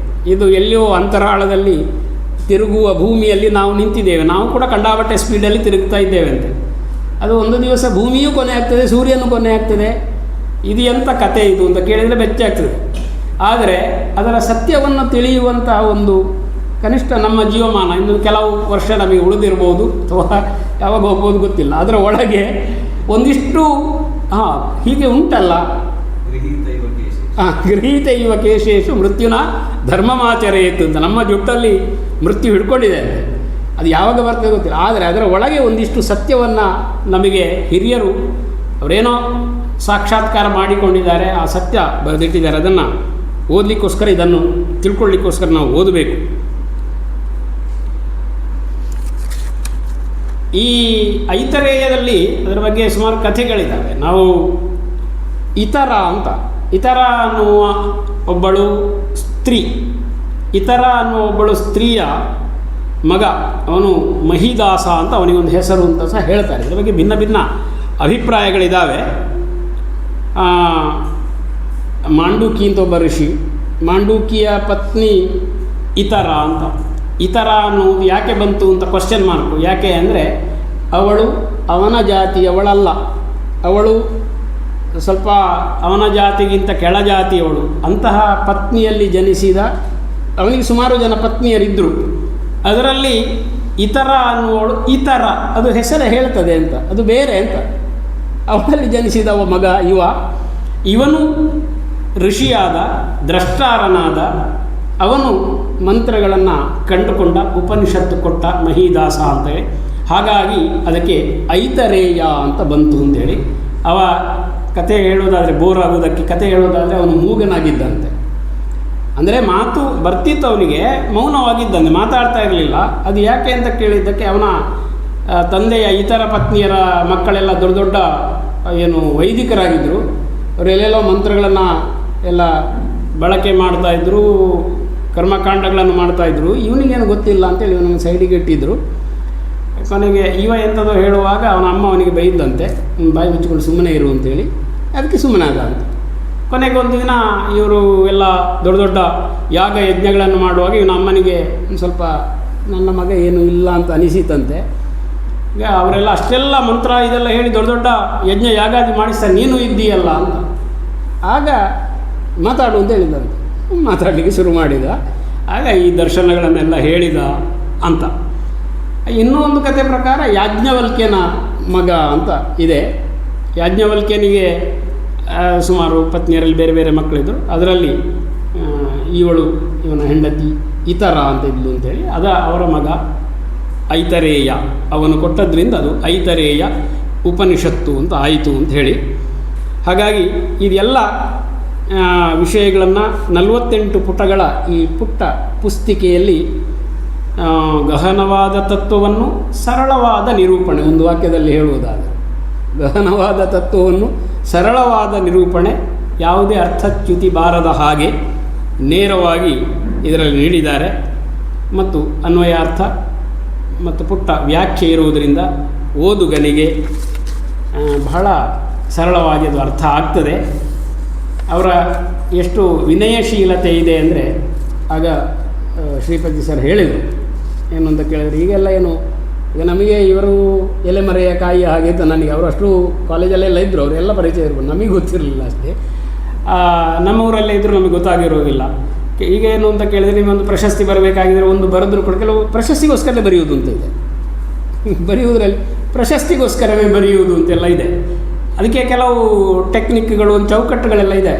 ಇದು ಎಲ್ಲಿಯೋ ಅಂತರಾಳದಲ್ಲಿ ತಿರುಗುವ ಭೂಮಿಯಲ್ಲಿ ನಾವು ನಿಂತಿದ್ದೇವೆ. ನಾವು ಕೂಡ ಕಂಡಾಪಟ್ಟೆ ಸ್ಪೀಡಲ್ಲಿ ತಿರುಗ್ತಾ ಇದ್ದೇವೆ ಅಂತ. ಅದು ಒಂದು ದಿವಸ ಭೂಮಿಯೂ ಕೊನೆ ಆಗ್ತದೆ, ಸೂರ್ಯನೂ ಕೊನೆ ಆಗ್ತದೆ. ಇದು ಎಂಥ ಕತೆ ಇದು ಅಂತ ಕೇಳಿದರೆ ಬೆಚ್ಚಾಗ್ತದೆ. ಆದರೆ ಅದರ ಸತ್ಯವನ್ನು ತಿಳಿಯುವಂತಹ ಒಂದು ಕನಿಷ್ಠ ನಮ್ಮ ಜೀವಮಾನ ಇನ್ನು ಕೆಲವು ವರ್ಷ ನಮಗೆ ಉಳಿದಿರ್ಬೋದು ಅಥವಾ ಯಾವಾಗ ಹೋಗ್ಬೋದು ಗೊತ್ತಿಲ್ಲ. ಅದರ ಒಳಗೆ ಒಂದಿಷ್ಟು ಹೀಗೆ ಉಂಟಲ್ಲ, ಗೃಹೀತ ಇವ ಕೇಶೇಶು ಮೃತ್ಯುನ ಧರ್ಮಮಾಚರೇತು ಅಂತ ನಮ್ಮ ಜುಟ್ಟಲ್ಲಿ ಮೃತ್ಯು ಹಿಡ್ಕೊಂಡಿದೆ ಅಂತೆ. ಅದು ಯಾವಾಗ ಬರ್ತದೆ ಗೊತ್ತಿಲ್ಲ. ಆದರೆ ಅದರ ಒಳಗೆ ಒಂದಿಷ್ಟು ಸತ್ಯವನ್ನು ನಮಗೆ ಹಿರಿಯರು ಅವರೇನೋ ಸಾಕ್ಷಾತ್ಕಾರ ಮಾಡಿಕೊಂಡಿದ್ದಾರೆ, ಆ ಸತ್ಯ ಬರೆದಿಟ್ಟಿದ್ದಾರೆ. ಅದನ್ನು ಓದಲಿಕ್ಕೋಸ್ಕರ, ಇದನ್ನು ತಿಳ್ಕೊಳ್ಳಿಕ್ಕೋಸ್ಕರ ನಾವು ಓದಬೇಕು. ಈ ಐತರೇಯದಲ್ಲಿ ಅದರ ಬಗ್ಗೆ ಸುಮಾರು ಕಥೆಗಳಿದ್ದಾವೆ. ನಾವು ಇತರ ಅನ್ನುವ ಒಬ್ಬಳು ಸ್ತ್ರೀ, ಇತರ ಅನ್ನುವ ಒಬ್ಬಳು ಸ್ತ್ರೀಯ ಮಗ, ಅವನು ಮಹಿದಾಸ ಅಂತ ಅವನಿಗೊಂದು ಹೆಸರು ಅಂತ ಸಹ ಹೇಳ್ತಾರೆ. ಇದರ ಬಗ್ಗೆ ಭಿನ್ನ ಭಿನ್ನ ಅಭಿಪ್ರಾಯಗಳಿದ್ದಾವೆ. ಮಾಂಡೂಕಿ ಅಂತ ಒಬ್ಬ ಋಷಿ, ಮಾಂಡೂಕಿಯ ಪತ್ನಿ ಇತರ ಅಂತ. ಇತರ ಅನ್ನುವುದು ಯಾಕೆ ಬಂತು ಅಂತ ಕ್ವಶನ್ ಮಾರ್ಕು. ಯಾಕೆ ಅಂದರೆ ಅವಳು ಅವನ ಜಾತಿಯವಳಲ್ಲ, ಅವಳು ಸ್ವಲ್ಪ ಅವನ ಜಾತಿಗಿಂತ ಕೆಳಜಾತಿಯವಳು. ಅಂತಹ ಪತ್ನಿಯಲ್ಲಿ ಜನಿಸಿದ ಅವನಿಗೆ ಸುಮಾರು ಜನ ಪತ್ನಿಯರಿದ್ದರು. ಅದರಲ್ಲಿ ಇತರ ಅನ್ನುವಳು, ಇತರ ಅದು ಹೆಸರು ಹೇಳ್ತದೆ ಅಂತ, ಅದು ಬೇರೆ ಅಂತ. ಅವಳಲ್ಲಿ ಜನಿಸಿದ ಮಗ ಇವನು ಋಷಿಯಾದ ದ್ರಷ್ಟಾರನಾದ ಅವನು ಮಂತ್ರಗಳನ್ನು ಕಂಡುಕೊಂಡ ಉಪನಿಷತ್ತು ಕೊಟ್ಟ ಮಹೀದಾಸ ಅಂತೇಳಿ, ಹಾಗಾಗಿ ಅದಕ್ಕೆ ಐತರೇಯ ಅಂತ ಬಂತು ಅಂತೇಳಿ. ಅವ ಕತೆ ಹೇಳೋದಾದರೆ ಬೋರ್ ಆಗೋದಕ್ಕೆ, ಕತೆ ಹೇಳೋದಾದರೆ ಅವನು ಮೂಗನಾಗಿದ್ದಂತೆ. ಅಂದರೆ ಮಾತು ಬರ್ತಿತ್ತು ಅವನಿಗೆ, ಮೌನವಾಗಿದ್ದಂತೆ, ಮಾತಾಡ್ತಾ ಇರಲಿಲ್ಲ. ಅದು ಯಾಕೆ ಅಂತ ಕೇಳಿದ್ದಕ್ಕೆ ಅವನ ತಂದೆಯ ಇತರ ಪತ್ನಿಯರ ಮಕ್ಕಳೆಲ್ಲ ದೊಡ್ಡ ದೊಡ್ಡ ಏನು ವೈದಿಕರಾಗಿದ್ದರು. ಅವರೆಲ್ಲೆಲ್ಲೋ ಮಂತ್ರಗಳನ್ನು ಎಲ್ಲ ಬಳಕೆ ಮಾಡ್ತಾಯಿದ್ರು, ಕರ್ಮಕಾಂಡಗಳನ್ನು ಮಾಡ್ತಾಯಿದ್ರು. ಇವನಿಗೇನು ಗೊತ್ತಿಲ್ಲ ಅಂತೇಳಿ ಇವನಿಗೆ ಸೈಡಿಗೆ ಇಟ್ಟಿದ್ದರು. ಕೊನೆಗೆ ಇವ ಎಂಥದೋ ಹೇಳುವಾಗ ಅವನ ಅಮ್ಮ ಅವನಿಗೆ ಬೈದಂತೆ, ಬಾಯಿ ಮುಚ್ಚಿಕೊಂಡು ಸುಮ್ಮನೆ ಇರು ಅಂತೇಳಿ. ಅದಕ್ಕೆ ಸುಮ್ಮನೆ ಆದ ಅಂತ. ಕೊನೆಗೆ ಒಂದು ದಿನ ಇವರು ಎಲ್ಲ ದೊಡ್ಡ ದೊಡ್ಡ ಯಾಗ ಯಜ್ಞಗಳನ್ನು ಮಾಡುವಾಗ ಇವನ ಅಮ್ಮನಿಗೆ ಸ್ವಲ್ಪ ನನ್ನ ಮಗ ಏನು ಇಲ್ಲ ಅಂತ ಅನಿಸಿತಂತೆ. ಈಗ ಅವರೆಲ್ಲ ಅಷ್ಟೆಲ್ಲ ಮಂತ್ರ ಇದೆಲ್ಲ ಹೇಳಿ ದೊಡ್ಡ ದೊಡ್ಡ ಯಜ್ಞ ಯಾಗಾದಿ ಮಾಡಿಸ್ತಾರೆ, ನೀನು ಇದ್ದೀಯಲ್ಲ ಅಂತ. ಆಗ ಮಾತಾಡು ಅಂತ ಹೇಳಿದಂತೆ. ಮಾತಾಡಲಿಕ್ಕೆ ಶುರು ಮಾಡಿದ. ಆಗ ಈ ದರ್ಶನಗಳನ್ನೆಲ್ಲ ಹೇಳಿದ ಅಂತ. ಇನ್ನೂ ಒಂದು ಕತೆ ಪ್ರಕಾರ ಯಾಜ್ಞವಲ್ಕ್ಯನ ಮಗ ಅಂತ ಇದೆ. ಯಾಜ್ಞವಲ್ಕ್ಯನಿಗೆ ಸುಮಾರು ಪತ್ನಿಯರಲ್ಲಿ ಬೇರೆ ಬೇರೆ ಮಕ್ಕಳಿದ್ದರು. ಅದರಲ್ಲಿ ಇವನ ಹೆಂಡತಿ ಇತರ ಅಂತ ಇದ್ಲು ಅಂತೇಳಿ, ಅವರ ಮಗ ಐತರೇಯ. ಅವನು ಕೊಟ್ಟದ್ರಿಂದ ಅದು ಐತರೇಯ ಉಪನಿಷತ್ತು ಅಂತ ಆಯಿತು ಅಂತ ಹೇಳಿ. ಹಾಗಾಗಿ ಇದೆಲ್ಲ ವಿಷಯಗಳನ್ನು 48 ಪುಟಗಳ ಈ ಪುಟ್ಟ ಪುಸ್ತಿಕೆಯಲ್ಲಿ ಗಹನವಾದ ತತ್ವವನ್ನು ಸರಳವಾದ ನಿರೂಪಣೆ, ಒಂದು ವಾಕ್ಯದಲ್ಲಿ ಹೇಳುವುದಾದರೆ ಗಹನವಾದ ತತ್ವವನ್ನು ಸರಳವಾದ ನಿರೂಪಣೆ, ಯಾವುದೇ ಅರ್ಥಚ್ಯುತಿ ಬಾರದ ಹಾಗೆ ನೇರವಾಗಿ ಇದರಲ್ಲಿ ನೀಡಿದ್ದಾರೆ. ಮತ್ತು ಅನ್ವಯಾರ್ಥ ಮತ್ತು ಪುಟ್ಟ ವ್ಯಾಖ್ಯೆ ಇರುವುದರಿಂದ ಓದುಗನಿಗೆ ಬಹಳ ಸರಳವಾಗಿ ಅದು ಅರ್ಥ ಆಗ್ತದೆ. ಅವರ ಎಷ್ಟು ವಿನಯಶೀಲತೆ ಇದೆ ಅಂದರೆ, ಆಗ ಶ್ರೀಪತಿ ಸರ್ ಹೇಳಿದರು ಏನು ಅಂತ ಕೇಳಿದರೆ, ಈಗೆಲ್ಲ ಏನು ಈಗ ನಮಗೆ ಇವರು ಎಲೆಮರೆಯ ಕಾಯಿ ಹಾಗೆ ಅಂತ ನನಗೆ ಅವರು ಅಷ್ಟು ಕಾಲೇಜಲ್ಲೆಲ್ಲ ಇದ್ದರು, ಅವರೆಲ್ಲ ಪರಿಚಯ ಇರ್ಬೋದು, ನಮಗೆ ಗೊತ್ತಿರಲಿಲ್ಲ ಅಷ್ಟೇ. ನಮ್ಮೂರಲ್ಲೇ ಇದ್ದರೂ ನಮಗೆ ಗೊತ್ತಾಗಿರೋದಿಲ್ಲ. ಈಗ ಏನು ಅಂತ ಕೇಳಿದರೆ, ನಿಮ್ಮೊಂದು ಪ್ರಶಸ್ತಿ ಬರಬೇಕಾಗಿದ್ದರೆ ಒಂದು ಬರೆದ್ರು ಕೂಡ ಕೆಲವು ಪ್ರಶಸ್ತಿಗೋಸ್ಕರವೇ ಬರೆಯುವುದು ಅಂತ ಇದೆ. ಬರೆಯುವುದರಲ್ಲಿ ಪ್ರಶಸ್ತಿಗೋಸ್ಕರವೇ ಬರೆಯುವುದು ಅಂತೆಲ್ಲ ಇದೆ. ಅದಕ್ಕೆ ಕೆಲವು ಟೆಕ್ನಿಕ್ಗಳು, ಚೌಕಟ್ಟುಗಳೆಲ್ಲ ಇದೆ.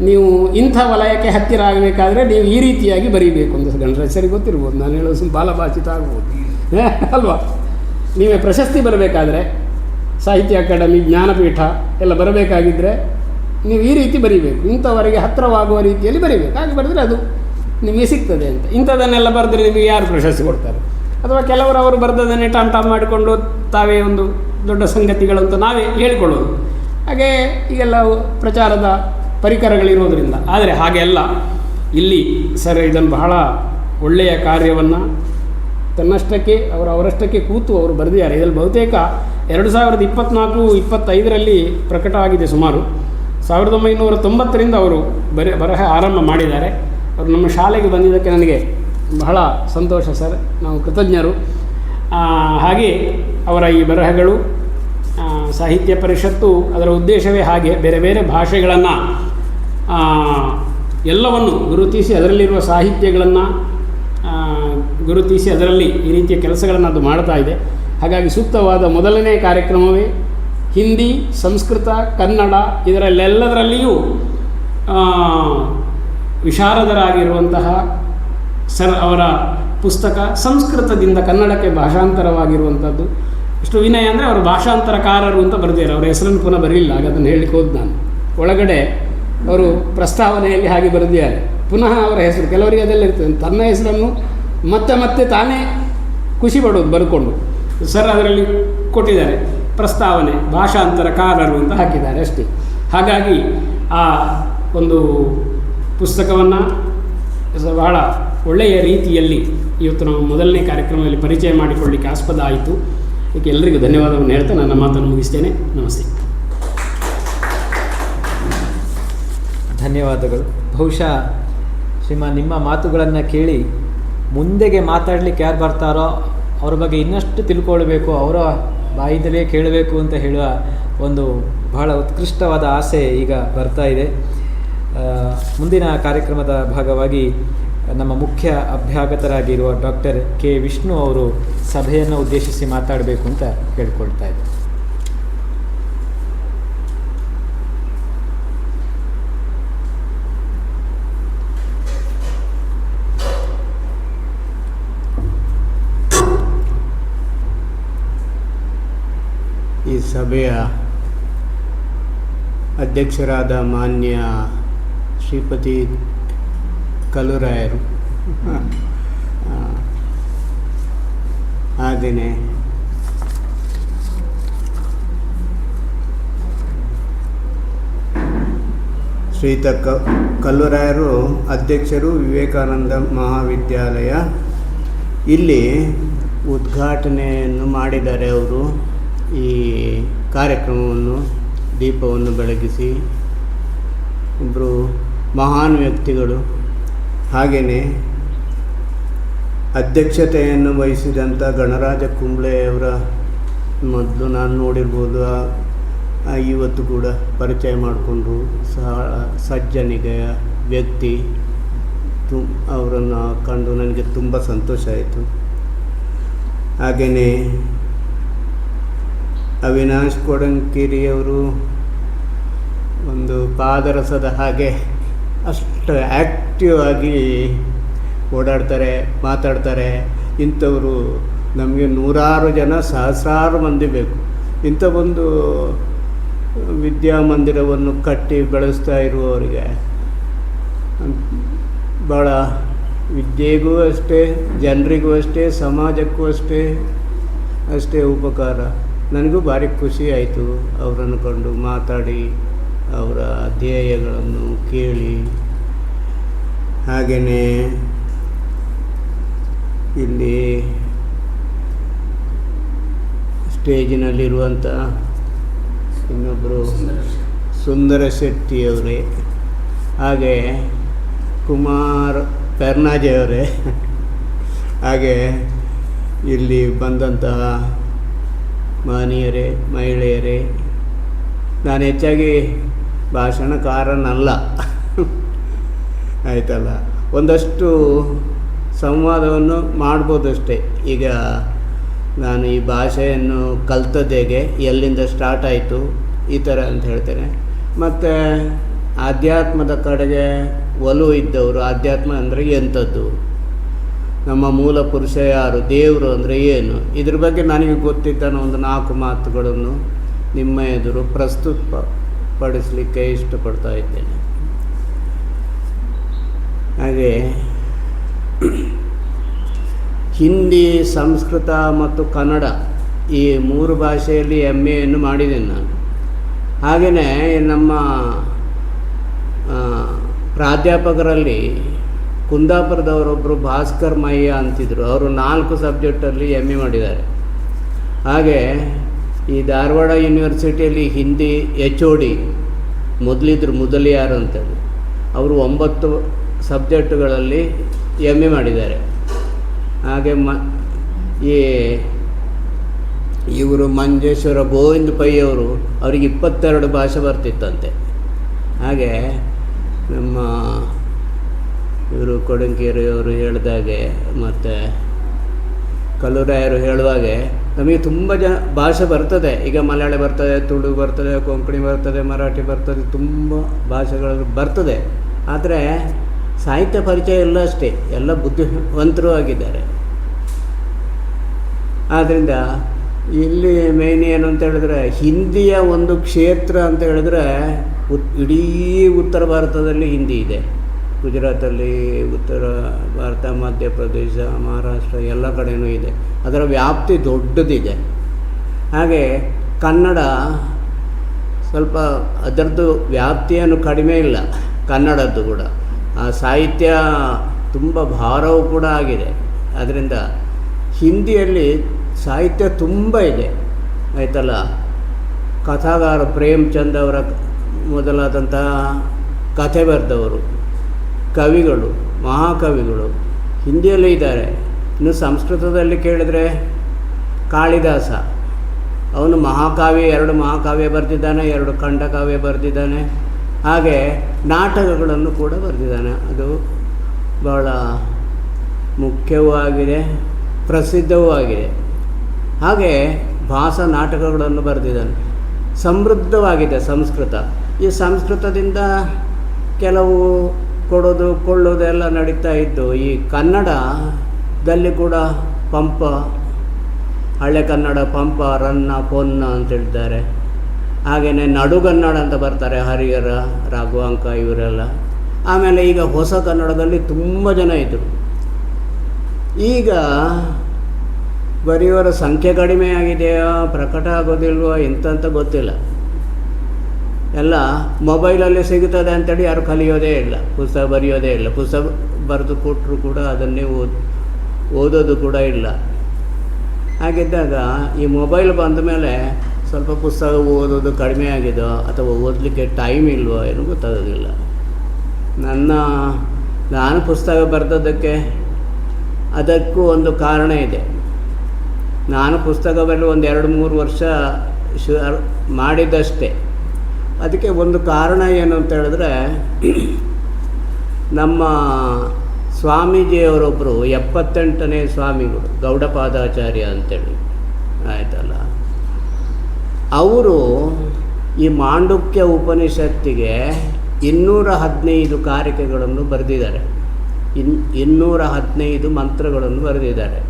ನೀವು ಇಂಥ ವಲಯಕ್ಕೆ ಹತ್ತಿರ ಆಗಬೇಕಾದ್ರೆ ನೀವು ಈ ರೀತಿಯಾಗಿ ಬರೀಬೇಕು ಅಂತ ಗಂಡ್ರೆ ಸರಿ ಗೊತ್ತಿರ್ಬೋದು, ನಾನು ಹೇಳೋದು ಬಾಲಭಾಷಿತ ಆಗ್ಬೋದು ಅಲ್ವಾ. ನೀವೇ ಪ್ರಶಸ್ತಿ ಬರಬೇಕಾದ್ರೆ ಸಾಹಿತ್ಯ ಅಕಾಡೆಮಿ, ಜ್ಞಾನಪೀಠ ಎಲ್ಲ ಬರಬೇಕಾಗಿದ್ದರೆ ನೀವು ಈ ರೀತಿ ಬರೀಬೇಕು, ಇಂಥವರೆಗೆ ಹತ್ತಿರವಾಗುವ ರೀತಿಯಲ್ಲಿ ಬರೀಬೇಕು. ಹಾಗೆ ಬರೆದ್ರೆ ಅದು ನಿಮಗೆ ಸಿಗ್ತದೆ ಅಂತ. ಇಂಥದನ್ನೆಲ್ಲ ಬರೆದ್ರೆ ನಿಮಗೆ ಯಾರು ಪ್ರಶಸ್ತಿ ಕೊಡ್ತಾರೆ? ಅಥವಾ ಕೆಲವರು ಅವರು ಬರೆದದನ್ನೇ ಟಾಮ್ ಮಾಡಿಕೊಂಡು ತಾವೇ ಒಂದು ದೊಡ್ಡ ಸಂಗತಿಗಳಂತ ನಾವೇ ಹೇಳಿಕೊಳ್ಳೋದು. ಹಾಗೆ ಈಗೆಲ್ಲ ಪ್ರಚಾರದ ಪರಿಕರಗಳಿರೋದರಿಂದ. ಆದರೆ ಹಾಗೆಲ್ಲ ಇಲ್ಲಿ ಸರ್ ಇದನ್ನು ಬಹಳ ಒಳ್ಳೆಯ ಕಾರ್ಯವನ್ನು ತನ್ನಷ್ಟಕ್ಕೆ ಅವರಷ್ಟಕ್ಕೆ ಕೂತು ಅವರು ಬರೆದಿದ್ದಾರೆ. ಇದರಲ್ಲಿ ಬಹುತೇಕ 2024-25ರಲ್ಲಿ ಪ್ರಕಟವಾಗಿದೆ. ಸುಮಾರು 1990ರಿಂದ ಅವರು ಬರಹ ಆರಂಭ ಮಾಡಿದ್ದಾರೆ. ಅವರು ನಮ್ಮ ಶಾಲೆಗೆ ಬಂದಿದ್ದಕ್ಕೆ ನನಗೆ ಬಹಳ ಸಂತೋಷ ಸರ್, ನಾವು ಕೃತಜ್ಞರು. ಹಾಗೆ ಅವರ ಈ ಬರಹಗಳು, ಸಾಹಿತ್ಯ ಪರಿಷತ್ತು ಅದರ ಉದ್ದೇಶವೇ ಹಾಗೆ ಬೇರೆ ಬೇರೆ ಭಾಷೆಗಳನ್ನು ಎಲ್ಲವನ್ನು ಗುರುತಿಸಿ ಅದರಲ್ಲಿರುವ ಸಾಹಿತ್ಯಗಳನ್ನು ಗುರುತಿಸಿ ಅದರಲ್ಲಿ ಈ ರೀತಿಯ ಕೆಲಸಗಳನ್ನು ಅದು ಮಾಡ್ತಾ ಇದೆ. ಹಾಗಾಗಿ ಸೂಕ್ತವಾದ ಮೊದಲನೇ ಕಾರ್ಯಕ್ರಮವೇ ಹಿಂದಿ, ಸಂಸ್ಕೃತ, ಕನ್ನಡ ಇದರಲ್ಲೆಲ್ಲದರಲ್ಲಿಯೂ ವಿಶಾರದರಾಗಿರುವಂತಹ ಸರ್ ಅವರ ಪುಸ್ತಕ ಸಂಸ್ಕೃತದಿಂದ ಕನ್ನಡಕ್ಕೆ ಭಾಷಾಂತರವಾಗಿರುವಂಥದ್ದು. ಎಷ್ಟು ವಿನಯ ಅಂದರೆ ಅವರು ಭಾಷಾಂತರಕಾರರು ಅಂತ ಬರೆದಿದ್ದಾರೆ. ಅವರ ಹೆಸರನ್ನು ಪುನಃ ಬರಲಿಲ್ಲ, ಆಗ ಅದನ್ನು ಹೇಳಲಿಕ್ಕೆ ಹೋದ್ ನಾನು. ಒಳಗಡೆ ಅವರು ಪ್ರಸ್ತಾವನೆಯಲ್ಲಿ ಹಾಗೆ ಬರೆದಿದ್ದಾರೆ. ಪುನಃ ಅವರ ಹೆಸರು ಕೆಲವರಿಗೆ ಅದೆಲ್ಲ ಇರ್ತದೆ, ತನ್ನ ಹೆಸರನ್ನು ಮತ್ತೆ ತಾನೇ ಖುಷಿ ಪಡೋದು ಬರ್ಕೊಂಡು. ಸರ್ ಅದರಲ್ಲಿ ಕೊಟ್ಟಿದ್ದಾರೆ ಪ್ರಸ್ತಾವನೆ ಭಾಷಾಂತರಕಾರರು ಅಂತ ಹಾಕಿದ್ದಾರೆ ಅಷ್ಟೇ. ಹಾಗಾಗಿ ಆ ಒಂದು ಪುಸ್ತಕವನ್ನು ಬಹಳ ಒಳ್ಳೆಯ ರೀತಿಯಲ್ಲಿ ಇವತ್ತು ನಾವು ಮೊದಲನೇ ಕಾರ್ಯಕ್ರಮದಲ್ಲಿ ಪರಿಚಯ ಮಾಡಿಕೊಳ್ಳಲಿಕ್ಕೆ ಆಸ್ಪದ ಆಯಿತು. ಇದಕ್ಕೆ ಎಲ್ಲರಿಗೂ ಧನ್ಯವಾದವನ್ನು ಹೇಳ್ತಾ ನನ್ನ ಮಾತನ್ನು ಮುಗಿಸ್ತೇನೆ. ನಮಸ್ತೆ. ಧನ್ಯವಾದಗಳು. ಬಹುಶಃ ಶ್ರೀಮಾನ್ ನಿಮ್ಮ ಮಾತುಗಳನ್ನು ಕೇಳಿ ಮುಂದೆಗೆ ಮಾತಾಡಲಿಕ್ಕೆ ಯಾರು ಬರ್ತಾರೋ ಅವ್ರ ಬಗ್ಗೆ ಇನ್ನಷ್ಟು ತಿಳ್ಕೊಳ್ಬೇಕು, ಅವರ ಬಾಯಿದಲ್ಲೇ ಕೇಳಬೇಕು ಅಂತ ಹೇಳುವ ಒಂದು ಬಹಳ ಉತ್ಕೃಷ್ಟವಾದ ಆಸೆ ಈಗ ಬರ್ತಾ ಇದೆ. ಮುಂದಿನ ಕಾರ್ಯಕ್ರಮದ ಭಾಗವಾಗಿ ನಮ್ಮ ಮುಖ್ಯ ಅಭ್ಯಾಗತರಾಗಿರುವ ಡಾಕ್ಟರ್ ಕೆ ವಿಷ್ಣು ಅವರು ಸಭೆಯನ್ನು ಉದ್ದೇಶಿಸಿ ಮಾತಾಡಬೇಕು ಅಂತ ಕೇಳ್ಕೊಳ್ತಾ ಇದ್ದಾರೆ. ಸಭೆಯ ಅಧ್ಯಕ್ಷರಾದ ಮಾನ್ಯ ಶ್ರೀಪತಿ ಕಲ್ಲುರಾಯರು, ಹಾಗೆಯೇ ಶ್ರೀಯುತ ಕಲ್ಲುರಾಯರು ಅಧ್ಯಕ್ಷರು, ವಿವೇಕಾನಂದ ಮಹಾವಿದ್ಯಾಲಯ. ಇಲ್ಲಿ ಉದ್ಘಾಟನೆಯನ್ನು ಮಾಡಿದ್ದಾರೆ ಅವರು. ಈ ಕಾರ್ಯಕ್ರಮವನ್ನು ದೀಪವನ್ನು ಬೆಳಗಿಸಿ ಇಬ್ಬರು ಮಹಾನ್ ವ್ಯಕ್ತಿಗಳು. ಹಾಗೆಯೇ ಅಧ್ಯಕ್ಷತೆಯನ್ನು ವಹಿಸಿದಂಥ ಗಣರಾಜ ಕುಂಬ್ಳೆಯವರ ಮೊದಲು ನಾನು ನೋಡಿರ್ಬೋದು, ಇವತ್ತು ಕೂಡ ಪರಿಚಯ ಮಾಡಿಕೊಂಡು ಸಜ್ಜನಿಗೆಯ ವ್ಯಕ್ತಿ. ಅವರನ್ನು ಕಂಡು ನನಗೆ ತುಂಬ ಸಂತೋಷ ಆಯಿತು. ಹಾಗೆಯೇ ಅವಿನಾಶ್ ಕೊಡಂಕಿರಿಯವರು ಒಂದು ಪಾದರಸದ ಹಾಗೆ ಅಷ್ಟು ಆ್ಯಕ್ಟಿವ್ ಆಗಿ ಓಡಾಡ್ತಾರೆ, ಮಾತಾಡ್ತಾರೆ. ಇಂಥವರು ನಮಗೆ ನೂರಾರು ಜನ, ಸಹಸ್ರಾರು ಮಂದಿ ಬೇಕು. ಇಂಥ ಒಂದು ವಿದ್ಯಾಮಂದಿರವನ್ನು ಕಟ್ಟಿ ಬೆಳೆಸ್ತಾ ಇರುವವರಿಗೆ ಭಾಳ ವಿದ್ಯೆಗೂ ಅಷ್ಟೇ, ಜನರಿಗೂ ಅಷ್ಟೇ, ಸಮಾಜಕ್ಕೂ ಅಷ್ಟೇ ಉಪಕಾರ. ನನಗೂ ಭಾರಿ ಖುಷಿ ಆಯಿತು ಅವರನ್ನು ಕಂಡು, ಮಾತಾಡಿ, ಅವರ ಧ್ಯೇಯಗಳನ್ನು ಕೇಳಿ. ಹಾಗೆಯೇ ಇಲ್ಲಿ ಸ್ಟೇಜಿನಲ್ಲಿರುವಂಥ ಇನ್ನೊಬ್ಬರು ಸುಂದರ ಶೆಟ್ಟಿಯವರೇ, ಹಾಗೆ ಕುಮಾರ್ ಪೆರ್ನಾಜೆಯವರೇ, ಹಾಗೆ ಇಲ್ಲಿ ಬಂದಂತಹ ಮಾನೀಯರೇ, ಮಹಿಳೆಯರೇ. ನಾನು ಹೆಚ್ಚಾಗಿ ಭಾಷಣಕಾರನಲ್ಲ, ಆಯ್ತಲ್ಲ, ಒಂದಷ್ಟು ಸಂವಾದವನ್ನು ಮಾಡ್ಬೋದಷ್ಟೇ. ಈಗ ನಾನು ಈ ಭಾಷೆಯನ್ನು ಕಲ್ತದ್ದೇಗೆ, ಎಲ್ಲಿಂದ ಸ್ಟಾರ್ಟ್ ಆಯಿತು, ಈ ಥರ ಅಂತ ಹೇಳ್ತೇನೆ. ಮತ್ತು ಆಧ್ಯಾತ್ಮದ ಕಡೆಗೆ ಒಲವು ಇದ್ದವರು, ಆಧ್ಯಾತ್ಮ ಅಂದರೆ ಎಂಥದ್ದು, ನಮ್ಮ ಮೂಲ ಪುರುಷ ಯಾರು, ದೇವರು ಅಂದರೆ ಏನು, ಇದ್ರ ಬಗ್ಗೆ ನನಗೆ ಗೊತ್ತಿದ್ದ ಒಂದು 4 ಮಾತುಗಳನ್ನು ನಿಮ್ಮ ಎದುರು ಪ್ರಸ್ತುತಪಡಿಸಲಿಕ್ಕೆ ಇಷ್ಟಪಡ್ತಾ ಇದ್ದೇನೆ. ಹಾಗೆ ಹಿಂದಿ, ಸಂಸ್ಕೃತ ಮತ್ತು ಕನ್ನಡ ಈ 3 ಭಾಷೆಯಲ್ಲಿ MA ಮಾಡಿದ್ದೇನೆ ನಾನು. ಹಾಗೆಯೇ ನಮ್ಮ ಪ್ರಾಧ್ಯಾಪಕರಲ್ಲಿ ಕುಂದಾಪುರದವರೊಬ್ಬರು ಭಾಸ್ಕರ್ ಮಯ್ಯ ಅಂತಿದ್ರು, ಅವರು 4 ಸಬ್ಜೆಕ್ಟಲ್ಲಿ MA ಮಾಡಿದ್ದಾರೆ. ಹಾಗೆ ಈ ಧಾರವಾಡ ಯೂನಿವರ್ಸಿಟಿಯಲ್ಲಿ ಹಿಂದಿ HOD ಮೊದಲಿಯಾರು ಅಂತೇಳಿ, ಅವರು 9 ಸಬ್ಜೆಕ್ಟುಗಳಲ್ಲಿ MA ಮಾಡಿದ್ದಾರೆ. ಹಾಗೆ ಇವರು ಮಂಜೇಶ್ವರ ಗೋವಿಂದ ಪೈ ಅವರು, ಅವರಿಗೆ 22 ಭಾಷೆ ಬರ್ತಿತ್ತಂತೆ. ಹಾಗೆ ನಮ್ಮ ಇವರು ಕೊಡಂಕೇರಿಯವರು ಹೇಳಿದಾಗೆ ಮತ್ತು ಕಲ್ಲುರಾಯರು ಹೇಳುವಾಗೆ ನಮಗೆ ತುಂಬ ಭಾಷೆ ಬರ್ತದೆ. ಈಗ ಮಲಯಾಳಿ ಬರ್ತದೆ, ತುಳು ಬರ್ತದೆ, ಕೊಂಕಣಿ ಬರ್ತದೆ, ಮರಾಠಿ ಬರ್ತದೆ, ತುಂಬ ಭಾಷೆಗಳು ಬರ್ತದೆ. ಆದರೆ ಸಾಹಿತ್ಯ ಪರಿಚಯ ಇಲ್ಲ ಅಷ್ಟೇ, ಎಲ್ಲ ಬುದ್ಧಿವಂತರೂ ಆಗಿದ್ದಾರೆ. ಆದ್ದರಿಂದ ಇಲ್ಲಿ ಮೇನ್ ಏನು ಅಂತ ಹೇಳಿದ್ರೆ, ಹಿಂದಿಯ ಒಂದು ಕ್ಷೇತ್ರ ಅಂತ ಹೇಳಿದ್ರೆ ಇಡೀ ಉತ್ತರ ಭಾರತದಲ್ಲಿ ಹಿಂದಿ ಇದೆ. ಗುಜರಾತಲ್ಲಿ, ಉತ್ತರ ಭಾರತ, ಮಧ್ಯಪ್ರದೇಶ, ಮಹಾರಾಷ್ಟ್ರ ಎಲ್ಲ ಕಡೆಯೂ ಇದೆ. ಅದರ ವ್ಯಾಪ್ತಿ ದೊಡ್ಡದಿದೆ. ಹಾಗೆ ಕನ್ನಡ ಸ್ವಲ್ಪ ಅದರದ್ದು ವ್ಯಾಪ್ತಿಯನ್ನು ಕಡಿಮೆ ಇಲ್ಲ, ಕನ್ನಡದ್ದು ಕೂಡ. ಆ ಸಾಹಿತ್ಯ ತುಂಬ ಭಾರವೂ ಕೂಡ ಆಗಿದೆ. ಅದರಿಂದ ಹಿಂದಿಯಲ್ಲಿ ಸಾಹಿತ್ಯ ತುಂಬ ಇದೆ, ಆಯ್ತಲ್ಲ. ಕಥಾಗಾರ ಪ್ರೇಮಚಂದ್ ಅವರ ಮೊದಲಾದಂಥ ಕಥೆ ಬರೆದವರು, ಕವಿಗಳು, ಮಹಾಕವಿಗಳು ಹಿಂದಿಯಲ್ಲೇ ಇದ್ದಾರೆ. ಇನ್ನು ಸಂಸ್ಕೃತದಲ್ಲಿ ಕೇಳಿದರೆ ಕಾಳಿದಾಸ, ಅವನು ಮಹಾಕಾವ್ಯ, 2 ಮಹಾಕಾವ್ಯ ಬರೆದಿದ್ದಾನೆ, 2 ಖಂಡಕಾವ್ಯ ಬರೆದಿದ್ದಾನೆ. ಹಾಗೆ ನಾಟಕಗಳನ್ನು ಕೂಡ ಬರೆದಿದ್ದಾನೆ. ಅದು ಭಾಳ ಮುಖ್ಯವೂ ಆಗಿದೆ, ಪ್ರಸಿದ್ಧವೂ ಆಗಿದೆ. ಹಾಗೆ ಭಾಷಾ ನಾಟಕಗಳನ್ನು ಬರೆದಿದ್ದಾನೆ. ಸಮೃದ್ಧವಾಗಿದೆ ಸಂಸ್ಕೃತ. ಈ ಸಂಸ್ಕೃತದಿಂದ ಕೆಲವು ಕೊಡೋದು ಕೊಳ್ಳೋದು ಎಲ್ಲ ನಡೀತಾ ಇದ್ದು, ಈ ಕನ್ನಡದಲ್ಲಿ ಕೂಡ ಪಂಪ, ಹಳೆ ಕನ್ನಡ ಪಂಪ, ರನ್ನ, ಪೊನ್ನ ಅಂತ ಹೇಳ್ತಾರೆ. ಹಾಗೆಯೇ ನಡುಗನ್ನಡ ಅಂತ ಬರ್ತಾರೆ, ಹರಿಹರ, ರಾಘವಾಂಕ ಇವರೆಲ್ಲ. ಆಮೇಲೆ ಈಗ ಹೊಸ ಕನ್ನಡದಲ್ಲಿ ತುಂಬ ಜನ ಇದ್ದರು. ಈಗ ಬರೆಯುವರ ಸಂಖ್ಯೆ ಕಡಿಮೆ ಆಗಿದೆಯೋ, ಪ್ರಕಟ ಆಗೋದಿಲ್ವೋ ಎಂತ ಗೊತ್ತಿಲ್ಲ. ಎಲ್ಲ ಮೊಬೈಲಲ್ಲಿ ಸಿಗುತ್ತದೆ ಅಂತೇಳಿ ಯಾರು ಕಲಿಯೋದೇ ಇಲ್ಲ, ಪುಸ್ತಕ ಬರೆಯೋದೇ ಇಲ್ಲ. ಪುಸ್ತಕ ಬರೆದು ಕೊಟ್ಟರು ಕೂಡ ಅದನ್ನೇ ಓದೋದು ಕೂಡ ಇಲ್ಲ. ಹಾಗಿದ್ದಾಗ ಈ ಮೊಬೈಲ್ ಬಂದ ಮೇಲೆ ಸ್ವಲ್ಪ ಪುಸ್ತಕ ಓದೋದು ಕಡಿಮೆ ಆಗಿದೋ ಅಥವಾ ಓದಲಿಕ್ಕೆ ಟೈಮ್ ಇಲ್ವೋ ಏನೂ ಗೊತ್ತಾಗೋದಿಲ್ಲ. ನಾನು ಪುಸ್ತಕ ಬರೆದದ್ದಕ್ಕೆ ಅದಕ್ಕೂ ಒಂದು ಕಾರಣ ಇದೆ. ನಾನು ಪುಸ್ತಕ ಬರೆದು ಒಂದು 2-3 ವರ್ಷ ಮಾಡಿದ್ದಷ್ಟೇ. ಅದಕ್ಕೆ ಒಂದು ಕಾರಣ ಏನು ಅಂತ ಹೇಳಿದ್ರೆ, ನಮ್ಮ ಸ್ವಾಮೀಜಿಯವರೊಬ್ಬರು 78ನೇ ಸ್ವಾಮಿಗಳು, ಗೌಡಪಾದಾಚಾರ್ಯ ಅಂತೇಳಿ ಆಯಿತಲ್ಲ, ಅವರು ಈ ಮಾಂಡುಕ್ಯ ಉಪನಿಷತ್ತಿಗೆ 215 ಕಾರಿಕೆಗಳನ್ನು ಬರೆದಿದ್ದಾರೆ. 215 ಮಂತ್ರಗಳನ್ನು ಬರೆದಿದ್ದಾರೆ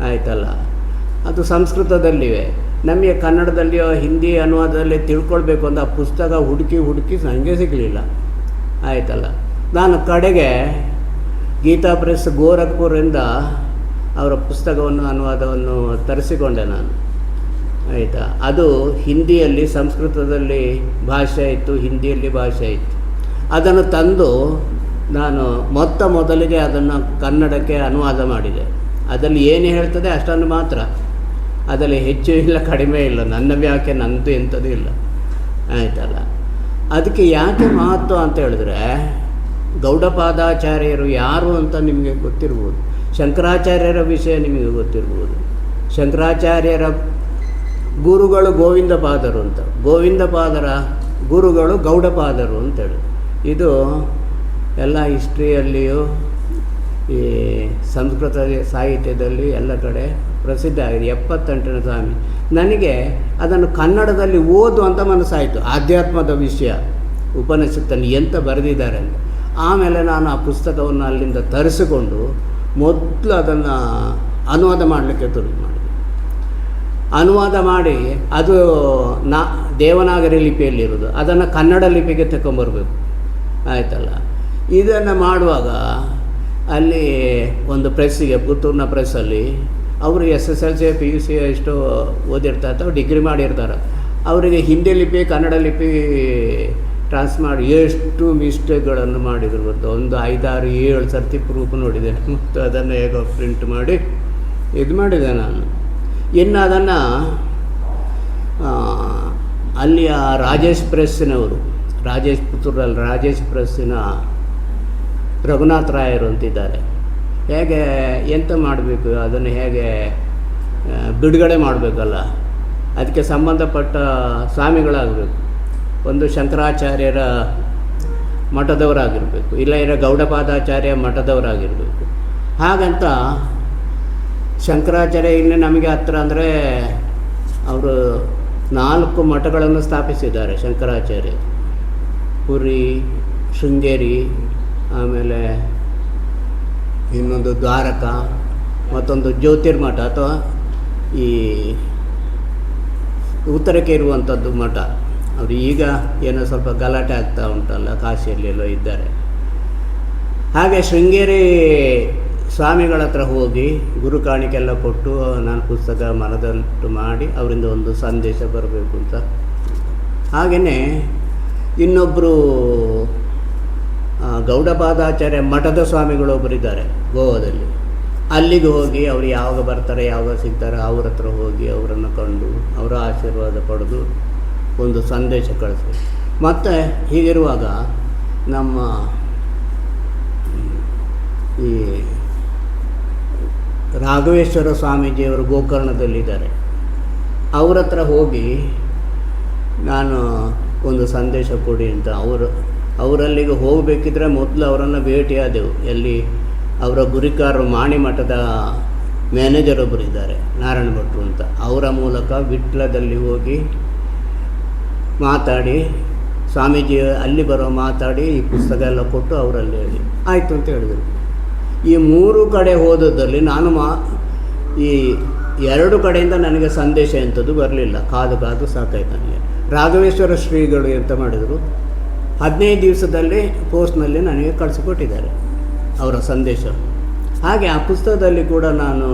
ಆಯಿತಲ್ಲ. ಅದು ಸಂಸ್ಕೃತದಲ್ಲಿವೆ. ನಮಗೆ ಕನ್ನಡದಲ್ಲಿಯೋ ಹಿಂದಿ ಅನುವಾದದಲ್ಲಿ ತಿಳ್ಕೊಳ್ಬೇಕು ಅಂತ ಆ ಪುಸ್ತಕ ಹುಡುಕಿ ನನಗೆ ಸಿಗಲಿಲ್ಲ ಆಯಿತಲ್ಲ. ನಾನು ಕಡೆಗೆ ಗೀತಾ ಪ್ರೆಸ್ ಗೋರಖ್ಪುರಿಂದ ಅವರ ಪುಸ್ತಕವನ್ನು ಅನುವಾದವನ್ನು ತರಿಸಿಕೊಂಡೆ ನಾನು ಆಯಿತಾ. ಅದು ಹಿಂದಿಯಲ್ಲಿ, ಸಂಸ್ಕೃತದಲ್ಲಿ ಭಾಷೆ ಇತ್ತು, ಹಿಂದಿಯಲ್ಲಿ ಭಾಷೆ ಇತ್ತು. ಅದನ್ನು ತಂದು ನಾನು ಮೊದಲಿಗೆ ಅದನ್ನು ಕನ್ನಡಕ್ಕೆ ಅನುವಾದ ಮಾಡಿದೆ. ಅದರಲ್ಲಿ ಏನು ಹೇಳ್ತದೆ ಅಷ್ಟನ್ನು ಮಾತ್ರ, ಅದರಲ್ಲಿ ಹೆಚ್ಚು ಇಲ್ಲ ಕಡಿಮೆ ಇಲ್ಲ, ನನ್ನ ವ್ಯಾಖ್ಯೆ ನನ್ನದು ಎಂಥದ್ದು ಇಲ್ಲ ಆಯಿತಲ್ಲ. ಅದಕ್ಕೆ ಯಾಕೆ ಮಹತ್ವ ಅಂತ ಹೇಳಿದ್ರೆ, ಗೌಡಪಾದಾಚಾರ್ಯರು ಯಾರು ಅಂತ ನಿಮಗೆ ಗೊತ್ತಿರ್ಬೋದು, ಶಂಕರಾಚಾರ್ಯರ ವಿಷಯ ನಿಮಗೆ ಗೊತ್ತಿರ್ಬೋದು. ಶಂಕರಾಚಾರ್ಯರ ಗುರುಗಳು ಗೋವಿಂದಪಾದರು ಅಂತ, ಗೋವಿಂದಪಾದರ ಗುರುಗಳು ಗೌಡಪಾದರು ಅಂತೇಳಿ. ಇದು ಎಲ್ಲ ಹಿಸ್ಟ್ರಿಯಲ್ಲಿಯೂ ಈ ಸಂಸ್ಕೃತ ಸಾಹಿತ್ಯದಲ್ಲಿ ಎಲ್ಲ ಕಡೆ ಪ್ರಸಿದ್ಧ ಆಗಿದೆ. 78ನೇ ಸ್ವಾಮಿ. ನನಗೆ ಅದನ್ನು ಕನ್ನಡದಲ್ಲಿ ಓದು ಅಂತ ಮನಸ್ಸಾಯಿತು, ಆಧ್ಯಾತ್ಮದ ವಿಷಯ ಉಪನಿಷತ್ತಲ್ಲಿ ಎಂತ ಬರೆದಿದ್ದಾರೆ ಅಂತ. ಆಮೇಲೆ ನಾನು ಆ ಪುಸ್ತಕವನ್ನು ಅಲ್ಲಿಂದ ತರಿಸಿಕೊಂಡು ಮೊದಲು ಅದನ್ನು ಅನುವಾದ ಮಾಡಲಿಕ್ಕೆ ಶುರು ಮಾಡಿದೆ. ಅನುವಾದ ಮಾಡಿ ಅದು ದೇವನಾಗರಿ ಲಿಪಿಯಲ್ಲಿರೋದು, ಅದನ್ನು ಕನ್ನಡ ಲಿಪಿಗೆ ತಗೊಂಬರ್ಬೇಕು ಆಯಿತಲ್ಲ. ಇದನ್ನು ಮಾಡುವಾಗ ಅಲ್ಲಿ ಒಂದು ಪ್ರೆಸ್ಸಿಗೆ, ಪುತ್ತೂರಿನ ಪ್ರೆಸ್ಸಲ್ಲಿ ಅವರು SSLC PUC ಎಷ್ಟೋ ಓದಿರ್ತಾರೆ ಅಥವಾ ಡಿಗ್ರಿ ಮಾಡಿರ್ತಾರೆ. ಅವರಿಗೆ ಹಿಂದಿ ಲಿಪಿ ಕನ್ನಡ ಲಿಪಿ ಮಾಡಿ ಎಷ್ಟು ಮಿಸ್ಟೇಕ್ಗಳನ್ನು ಮಾಡಿದ್ರು ಗೊತ್ತು. ಒಂದು 5-6-7 ಸರ್ತಿ ಪ್ರೂಫ್ ನೋಡಿದೆ ಮತ್ತು ಅದನ್ನು ಹೇಗೋ ಪ್ರಿಂಟ್ ಮಾಡಿ ಇದು ಮಾಡಿದೆ ನಾನು. ಇನ್ನು ಅದನ್ನು ಅಲ್ಲಿಯ ರಾಜೇಶ್ ಪ್ರೆಸ್ಸಿನವರು, ಪುತ್ತೂರಲ್ಲಿ ರಾಜೇಶ್ ಪ್ರೆಸ್ಸಿನ ರಘುನಾಥ್ ರಾಯರು ಅಂತಿದ್ದಾರೆ. ಹೇಗೆ ಎಂತ ಮಾಡಬೇಕು, ಅದನ್ನು ಹೇಗೆ ಬಿಡುಗಡೆ ಮಾಡಬೇಕಲ್ಲ, ಅದಕ್ಕೆ ಸಂಬಂಧಪಟ್ಟ ಸ್ವಾಮಿಗಳಾಗಬೇಕು. ಒಂದು ಶಂಕರಾಚಾರ್ಯರ ಮಠದವರಾಗಿರಬೇಕು, ಇಲ್ಲ ಗೌಡಪಾದಾಚಾರ್ಯ ಮಠದವರಾಗಿರಬೇಕು. ಹಾಗಂತ ಶಂಕರಾಚಾರ್ಯ ಇಲ್ಲಿ ನಮಗೆ ಹತ್ರ ಅಂದರೆ ಅವರು 4 ಮಠಗಳನ್ನು ಸ್ಥಾಪಿಸಿದ್ದಾರೆ ಶಂಕರಾಚಾರ್ಯ. ಪುರಿ, ಶೃಂಗೇರಿ, ಆಮೇಲೆ ಇನ್ನೊಂದು ದ್ವಾರಕ, ಮತ್ತೊಂದು ಜ್ಯೋತಿರ್ಮಠ ಅಥವಾ ಈ ಉತ್ತರಕ್ಕೆ ಇರುವಂಥದ್ದು ಮಠ. ಅವರು ಈಗ ಏನೋ ಸ್ವಲ್ಪ ಗಲಾಟೆ ಆಗ್ತಾ ಉಂಟಲ್ಲ, ಕಾಶಿಯಲ್ಲೆಲ್ಲೋ ಇದ್ದಾರೆ. ಹಾಗೆ ಶೃಂಗೇರಿ ಸ್ವಾಮಿಗಳ ಹತ್ರ ಹೋಗಿ ಗುರು ಕಾಣಿಕೆಲ್ಲ ಕೊಟ್ಟು ನಾನು ಪುಸ್ತಕ ಮನದಟ್ಟು ಮಾಡಿ ಅವರಿಂದ ಒಂದು ಸಂದೇಶ ಬರಬೇಕು ಅಂತ. ಹಾಗೆಯೇ ಇನ್ನೊಬ್ಬರು ಗೌಡಪಾದಾಚಾರ್ಯ ಮಠದ ಸ್ವಾಮಿಗಳೊಬ್ಬರಿದ್ದಾರೆ ಗೋವಾದಲ್ಲಿ. ಅಲ್ಲಿಗೆ ಹೋಗಿ ಅವರು ಯಾವಾಗ ಬರ್ತಾರೆ, ಯಾವಾಗ ಸಿಗ್ತಾರೆ, ಅವ್ರ ಹತ್ರ ಹೋಗಿ ಅವರನ್ನು ಕಂಡು ಅವರ ಆಶೀರ್ವಾದ ಪಡೆದು ಒಂದು ಸಂದೇಶ ಕಳಿಸಿ. ಮತ್ತು ಹೀಗಿರುವಾಗ ನಮ್ಮ ಈ ರಾಘವೇಶ್ವರ ಸ್ವಾಮೀಜಿಯವರು ಗೋಕರ್ಣದಲ್ಲಿದ್ದಾರೆ. ಅವ್ರ ಹತ್ರ ಹೋಗಿ ನಾನು ಒಂದು ಸಂದೇಶ ಕೊಡಿ ಅಂತ ಅವರಲ್ಲಿಗೆ ಹೋಗಬೇಕಿದ್ರೆ ಮೊದಲು ಅವರನ್ನು ಭೇಟಿಯಾದೆವು. ಎಲ್ಲಿ ಅವರ ಗುರಿಕಾರರು ಮಾಣಿ ಮಠದ ಮ್ಯಾನೇಜರ್ ಒಬ್ಬರು ಇದ್ದಾರೆ, ನಾರಾಯಣ ಭಟ್ರು ಅಂತ. ಅವರ ಮೂಲಕ ವಿಟ್ಲದಲ್ಲಿ ಹೋಗಿ ಮಾತಾಡಿ, ಸ್ವಾಮೀಜಿ ಅಲ್ಲಿ ಮಾತಾಡಿ ಈ ಪುಸ್ತಕ ಎಲ್ಲ ಕೊಟ್ಟು ಅವರಲ್ಲಿ ಹೇಳಿ ಆಯಿತು ಅಂತ ಹೇಳಿದರು. ಈ 3 ಕಡೆ ಹೋದದಲ್ಲಿ ನಾನು ಈ ಎರಡು ಕಡೆಯಿಂದ ನನಗೆ ಸಂದೇಶ ಎಂಥದ್ದು ಬರಲಿಲ್ಲ. ಕಾದು ಕಾದು ಸಾಕಾಯ್ತು ನನಗೆ. ರಾಘವೇಶ್ವರ ಶ್ರೀಗಳು ಎಂತ ಮಾಡಿದರು, 15 ದಿವಸದಲ್ಲಿ ಪೋಸ್ಟ್ನಲ್ಲಿ ನನಗೆ ಕಳಿಸಿಕೊಟ್ಟಿದ್ದಾರೆ ಅವರ ಸಂದೇಶ. ಹಾಗೆ ಆ ಪುಸ್ತಕದಲ್ಲಿ ಕೂಡ ನಾನು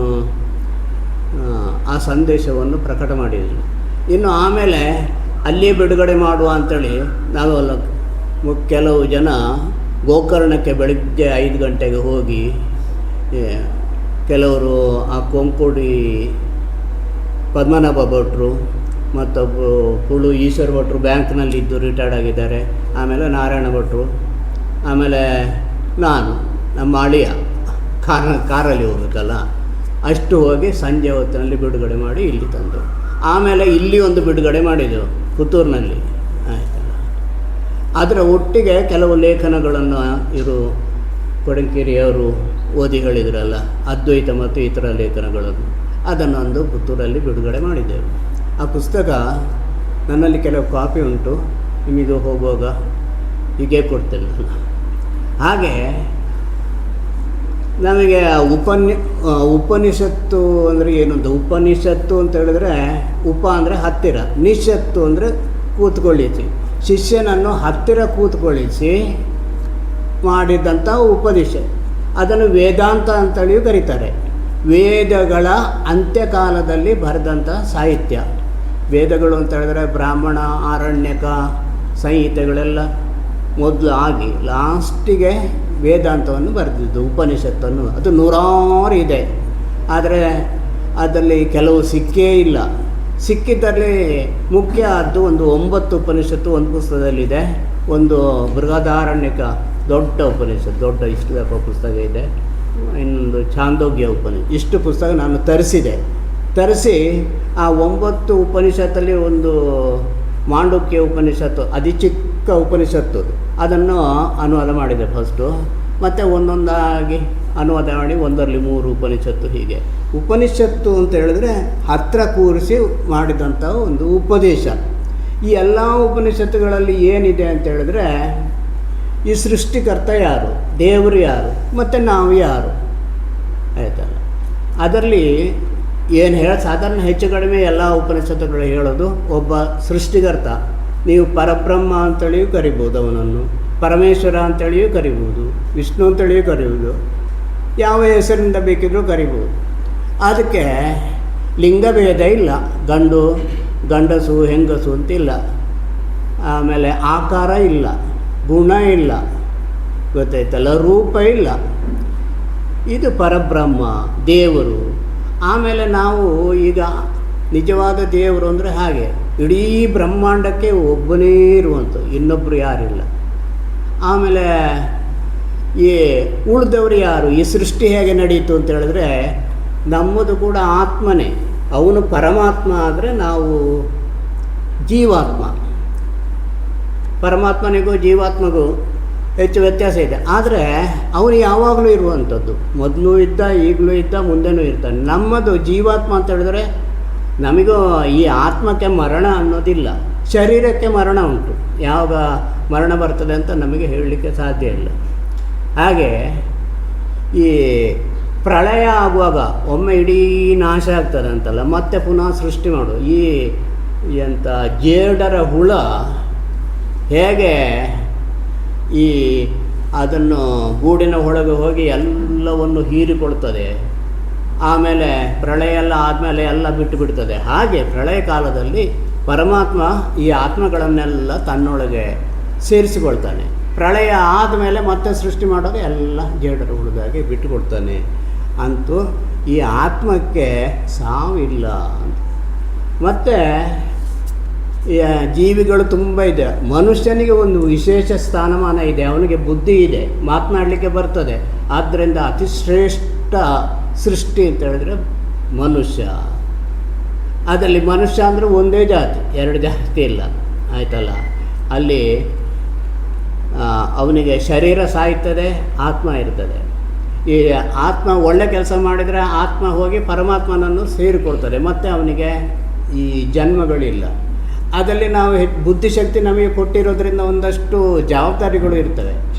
ಆ ಸಂದೇಶವನ್ನು ಪ್ರಕಟ ಮಾಡಿದ್ದೀನಿ. ಇನ್ನು ಆಮೇಲೆ ಅಲ್ಲಿಯೇ ಬಿಡುಗಡೆ ಮಾಡುವ ಅಂಥೇಳಿ ನಾವೆಲ್ಲ ಕೆಲವು ಜನ ಗೋಕರ್ಣಕ್ಕೆ ಬೆಳಗ್ಗೆ 5 ಗಂಟೆಗೆ ಹೋಗಿ, ಕೆಲವರು ಆ ಕೊಂಕೋಡಿ ಪದ್ಮನಾಭ ಭಟ್ರು, ಮತ್ತೊಬ್ಬರು ಕುಳು ಈಶ್ವರ ಭಟ್ರು ಬ್ಯಾಂಕ್ನಲ್ಲಿದ್ದು ರಿಟೈರ್ಡ್ ಆಗಿದ್ದಾರೆ, ಆಮೇಲೆ ನಾರಾಯಣ ಭಟ್ರು, ಆಮೇಲೆ ನಾನು ನಮ್ಮ ಅಳಿಯ ಕಾರಲ್ಲಿ ಹೋಗ್ಬೇಕಲ್ಲ, ಅಷ್ಟು ಹೋಗಿ ಸಂಜೆ ಹೊತ್ತಿನಲ್ಲಿ ಬಿಡುಗಡೆ ಮಾಡಿ ಇಲ್ಲಿ ತಂದು, ಆಮೇಲೆ ಇಲ್ಲಿ ಒಂದು ಬಿಡುಗಡೆ ಮಾಡಿದೆವು ಪುತ್ತೂರಿನಲ್ಲಿ, ಆಯಿತಲ್ಲ. ಅದರ ಒಟ್ಟಿಗೆ ಕೆಲವು ಲೇಖನಗಳನ್ನು ಇವರು ಕೊಡಂಕೇರಿಯವರು ಓದಿ ಹೇಳಿದ್ರಲ್ಲ, ಅದ್ವೈತ ಮತ್ತು ಇತರ ಲೇಖನಗಳನ್ನು, ಅದನ್ನೊಂದು ಪುತ್ತೂರಲ್ಲಿ ಬಿಡುಗಡೆ ಮಾಡಿದ್ದೆವು. ಆ ಪುಸ್ತಕ ನನ್ನಲ್ಲಿ ಕೆಲವು ಕಾಪಿ ಉಂಟು, ನಿಮಗೆ ಹೋಗುವಾಗ ಹೀಗೆ ಕೊಡ್ತೇನೆ ನಾನು. ಹಾಗೆ ನಮಗೆ ಉಪನಿಷತ್ತು ಅಂದರೆ ಏನಂತ, ಉಪನಿಷತ್ತು ಅಂತ ಹೇಳಿದ್ರೆ ಉಪ ಅಂದರೆ ಹತ್ತಿರ, ನಿಷತ್ತು ಅಂದರೆ ಕೂತ್ಕೊಳ್ಳಿಸಿ, ಶಿಷ್ಯನನ್ನು ಹತ್ತಿರ ಕೂತ್ಕೊಳ್ಳಿಸಿ ಮಾಡಿದಂಥ ಉಪದೇಶ. ಅದನ್ನು ವೇದಾಂತ ಅಂತೇಳಿಯೂ ಕರೀತಾರೆ. ವೇದಗಳ ಅಂತ್ಯಕಾಲದಲ್ಲಿ ಬರೆದಂಥ ಸಾಹಿತ್ಯ. ವೇದಗಳು ಅಂತ ಹೇಳಿದ್ರೆ ಬ್ರಾಹ್ಮಣ, ಆರಣ್ಯಕ, ಸಂಹಿತೆಗಳೆಲ್ಲ ಮೊದಲು ಆಗಿ ಲಾಸ್ಟಿಗೆ ವೇದಾಂತವನ್ನು ಬರೆದಿದ್ದು ಉಪನಿಷತ್ತನ್ನು. ಅದು 100 ಇದೆ, ಆದರೆ ಅದರಲ್ಲಿ ಕೆಲವು ಸಿಕ್ಕೇ ಇಲ್ಲ. ಸಿಕ್ಕಿದ್ದಲ್ಲಿ ಮುಖ್ಯ ಅದು ಒಂದು 9 ಉಪನಿಷತ್ತು ಒಂದು ಪುಸ್ತಕದಲ್ಲಿದೆ. ಒಂದು ಬೃಹದಾರಣ್ಯಕ ದೊಡ್ಡ ಉಪನಿಷತ್ತು, ದೊಡ್ಡ ಇಷ್ಟು ಪುಸ್ತಕ ಇದೆ. ಇನ್ನೊಂದು ಛಾಂದೋಗ್ಯ ಉಪನಿಷತ್ತು. ಇಷ್ಟು ಪುಸ್ತಕ ನಾನು ತರಿಸಿ ಆ 9 ಉಪನಿಷತ್ತಲ್ಲಿ ಒಂದು ಮಾಂಡೂಕ್ಯ ಉಪನಿಷತ್ತು, ಅತಿ ಚಿಕ್ಕ ಉಪನಿಷತ್ತು, ಅದನ್ನು ಅನುವಾದ ಮಾಡಿದೆ ಫಸ್ಟು. ಮತ್ತು ಒಂದೊಂದಾಗಿ ಅನುವಾದ ಮಾಡಿ 1ರಲ್ಲಿ 3 ಉಪನಿಷತ್ತು. ಹೀಗೆ ಉಪನಿಷತ್ತು ಅಂತ ಹೇಳಿದ್ರೆ ಹತ್ತಿರ ಕೂರಿಸಿ ಮಾಡಿದಂಥ ಒಂದು ಉಪದೇಶ. ಈ ಎಲ್ಲ ಉಪನಿಷತ್ತುಗಳಲ್ಲಿ ಏನಿದೆ ಅಂತ ಹೇಳಿದ್ರೆ, ಈ ಸೃಷ್ಟಿಕರ್ತ ಯಾರು, ದೇವರು ಯಾರು, ಮತ್ತು ನಾವು ಯಾರು, ಆಯಿತಲ್ಲ. ಅದರಲ್ಲಿ ಏನು ಸಾಧಾರಣ ಹೆಚ್ಚು ಕಡಿಮೆ ಎಲ್ಲ ಉಪನಿಷತ್ತುಗಳು ಹೇಳೋದು ಒಬ್ಬ ಸೃಷ್ಟಿಕರ್ತ. ನೀವು ಪರಬ್ರಹ್ಮ ಅಂತೇಳಿಯೂ ಕರಿಬೋದು, ಅವನನ್ನು ಪರಮೇಶ್ವರ ಅಂತೇಳಿಯೂ ಕರಿಬೋದು, ವಿಷ್ಣು ಅಂತೇಳಿಯೂ ಕರಿಬೋದು, ಯಾವ ಹೆಸರಿಂದ ಬೇಕಿದ್ರೂ ಕರಿಬೋದು. ಅದಕ್ಕೆ ಲಿಂಗಭೇದ ಇಲ್ಲ, ಗಂಡಸು ಹೆಂಗಸು ಅಂತಿಲ್ಲ. ಆಮೇಲೆ ಆಕಾರ ಇಲ್ಲ, ಗುಣ ಇಲ್ಲ, ಗೊತ್ತಾಯ್ತಲ್ಲ, ರೂಪ ಇಲ್ಲ. ಇದು ಪರಬ್ರಹ್ಮ ದೇವರು. ಆಮೇಲೆ ನಾವು ಈಗ ನಿಜವಾದ ದೇವರು ಅಂದರೆ ಹಾಗೆ ಇಡೀ ಬ್ರಹ್ಮಾಂಡಕ್ಕೆ ಒಬ್ಬನೇ ಇರುವಂಥ, ಇನ್ನೊಬ್ಬರು ಯಾರಿಲ್ಲ. ಆಮೇಲೆ ಈ ಉಳಿದವರು ಯಾರು, ಈ ಸೃಷ್ಟಿ ಹೇಗೆ ನಡೀತು ಅಂತ ಹೇಳಿದ್ರೆ, ನಮ್ಮದು ಕೂಡ ಆತ್ಮನೇ. ಅವನು ಪರಮಾತ್ಮ ಆದರೆ ನಾವು ಜೀವಾತ್ಮ. ಪರಮಾತ್ಮನಿಗೂ ಜೀವಾತ್ಮಗೂ ಹೆಚ್ಚು ವ್ಯತ್ಯಾಸ ಇದೆ. ಆದರೆ ಅವನು ಯಾವಾಗಲೂ ಇರುವಂಥದ್ದು, ಮೊದಲು ಇದ್ದ, ಈಗಲೂ ಇದ್ದ, ಮುಂದೆನೂ ಇರ್ತಾನೆ. ನಮ್ಮದು ಜೀವಾತ್ಮ ಅಂತ ಹೇಳಿದ್ರೆ ನಮಗೂ ಈ ಆತ್ಮಕ್ಕೆ ಮರಣ ಅನ್ನೋದಿಲ್ಲ, ಶರೀರಕ್ಕೆ ಮರಣ ಉಂಟು. ಯಾವಾಗ ಮರಣ ಬರ್ತದೆ ಅಂತ ನಮಗೆ ಹೇಳಲಿಕ್ಕೆ ಸಾಧ್ಯ ಇಲ್ಲ. ಹಾಗೆ ಈ ಪ್ರಳಯ ಆಗುವಾಗ ಒಮ್ಮೆ ಇಡೀ ನಾಶ ಆಗ್ತದೆ ಅಂತಲ್ಲ, ಮತ್ತೆ ಪುನಃ ಸೃಷ್ಟಿ ಮಾಡು. ಈ ಎಂಥ ಜೇಡರ ಹುಳ ಹೇಗೆ ಈ ಅದನ್ನು ಗೂಡಿನ ಒಳಗೆ ಹೋಗಿ ಎಲ್ಲವನ್ನು ಹೀರಿಕೊಳ್ತದೆ, ಆಮೇಲೆ ಪ್ರಳಯ ಎಲ್ಲ ಆದಮೇಲೆ ಎಲ್ಲ ಬಿಟ್ಟು ಬಿಡ್ತದೆ. ಹಾಗೆ ಪ್ರಳಯ ಕಾಲದಲ್ಲಿ ಪರಮಾತ್ಮ ಈ ಆತ್ಮಗಳನ್ನೆಲ್ಲ ತನ್ನೊಳಗೆ ಸೇರಿಸಿಕೊಳ್ತಾನೆ. ಪ್ರಳಯ ಆದಮೇಲೆ ಮತ್ತೆ ಸೃಷ್ಟಿ ಮಾಡೋದು ಎಲ್ಲ ಜೇಡರ ಹುಳುದಾಗಿ ಬಿಟ್ಟುಕೊಡ್ತಾನೆ. ಅಂತೂ ಈ ಆತ್ಮಕ್ಕೆ ಸಾವಿಲ್ಲ. ಮತ್ತು ಜೀವಿಗಳು ತುಂಬ ಇದೆ. ಮನುಷ್ಯನಿಗೆ ಒಂದು ವಿಶೇಷ ಸ್ಥಾನಮಾನ ಇದೆ, ಅವನಿಗೆ ಬುದ್ಧಿ ಇದೆ, ಮಾತನಾಡಲಿಕ್ಕೆ ಬರ್ತದೆ. ಆದ್ದರಿಂದ ಅತಿ ಶ್ರೇಷ್ಠ ಸೃಷ್ಟಿ ಅಂತ ಹೇಳಿದ್ರೆ ಮನುಷ್ಯ. ಅದರಲ್ಲಿ ಮನುಷ್ಯ ಅಂದರೆ ಒಂದೇ ಜಾತಿ, 2 ಜಾತಿ ಇಲ್ಲ, ಆಯ್ತಲ್ಲ. ಅಲ್ಲಿ ಅವನಿಗೆ ಶರೀರ ಸಾಯ್ತದೆ, ಆತ್ಮ ಇರ್ತದೆ. ಈ ಆತ್ಮ ಒಳ್ಳೆ ಕೆಲಸ ಮಾಡಿದರೆ ಆತ್ಮ ಹೋಗಿ ಪರಮಾತ್ಮನನ್ನು ಸೇರಿಕೊಳ್ತದೆ, ಮತ್ತು ಅವನಿಗೆ ಈ ಜನ್ಮಗಳಿಲ್ಲ. ಅದರಲ್ಲಿ ನಾವು ಬುದ್ಧಿಶಕ್ತಿ ನಮಗೆ ಕೊಟ್ಟಿರೋದ್ರಿಂದ ಒಂದಷ್ಟು ಜವಾಬ್ದಾರಿಗಳು ಇರ್ತವೆ.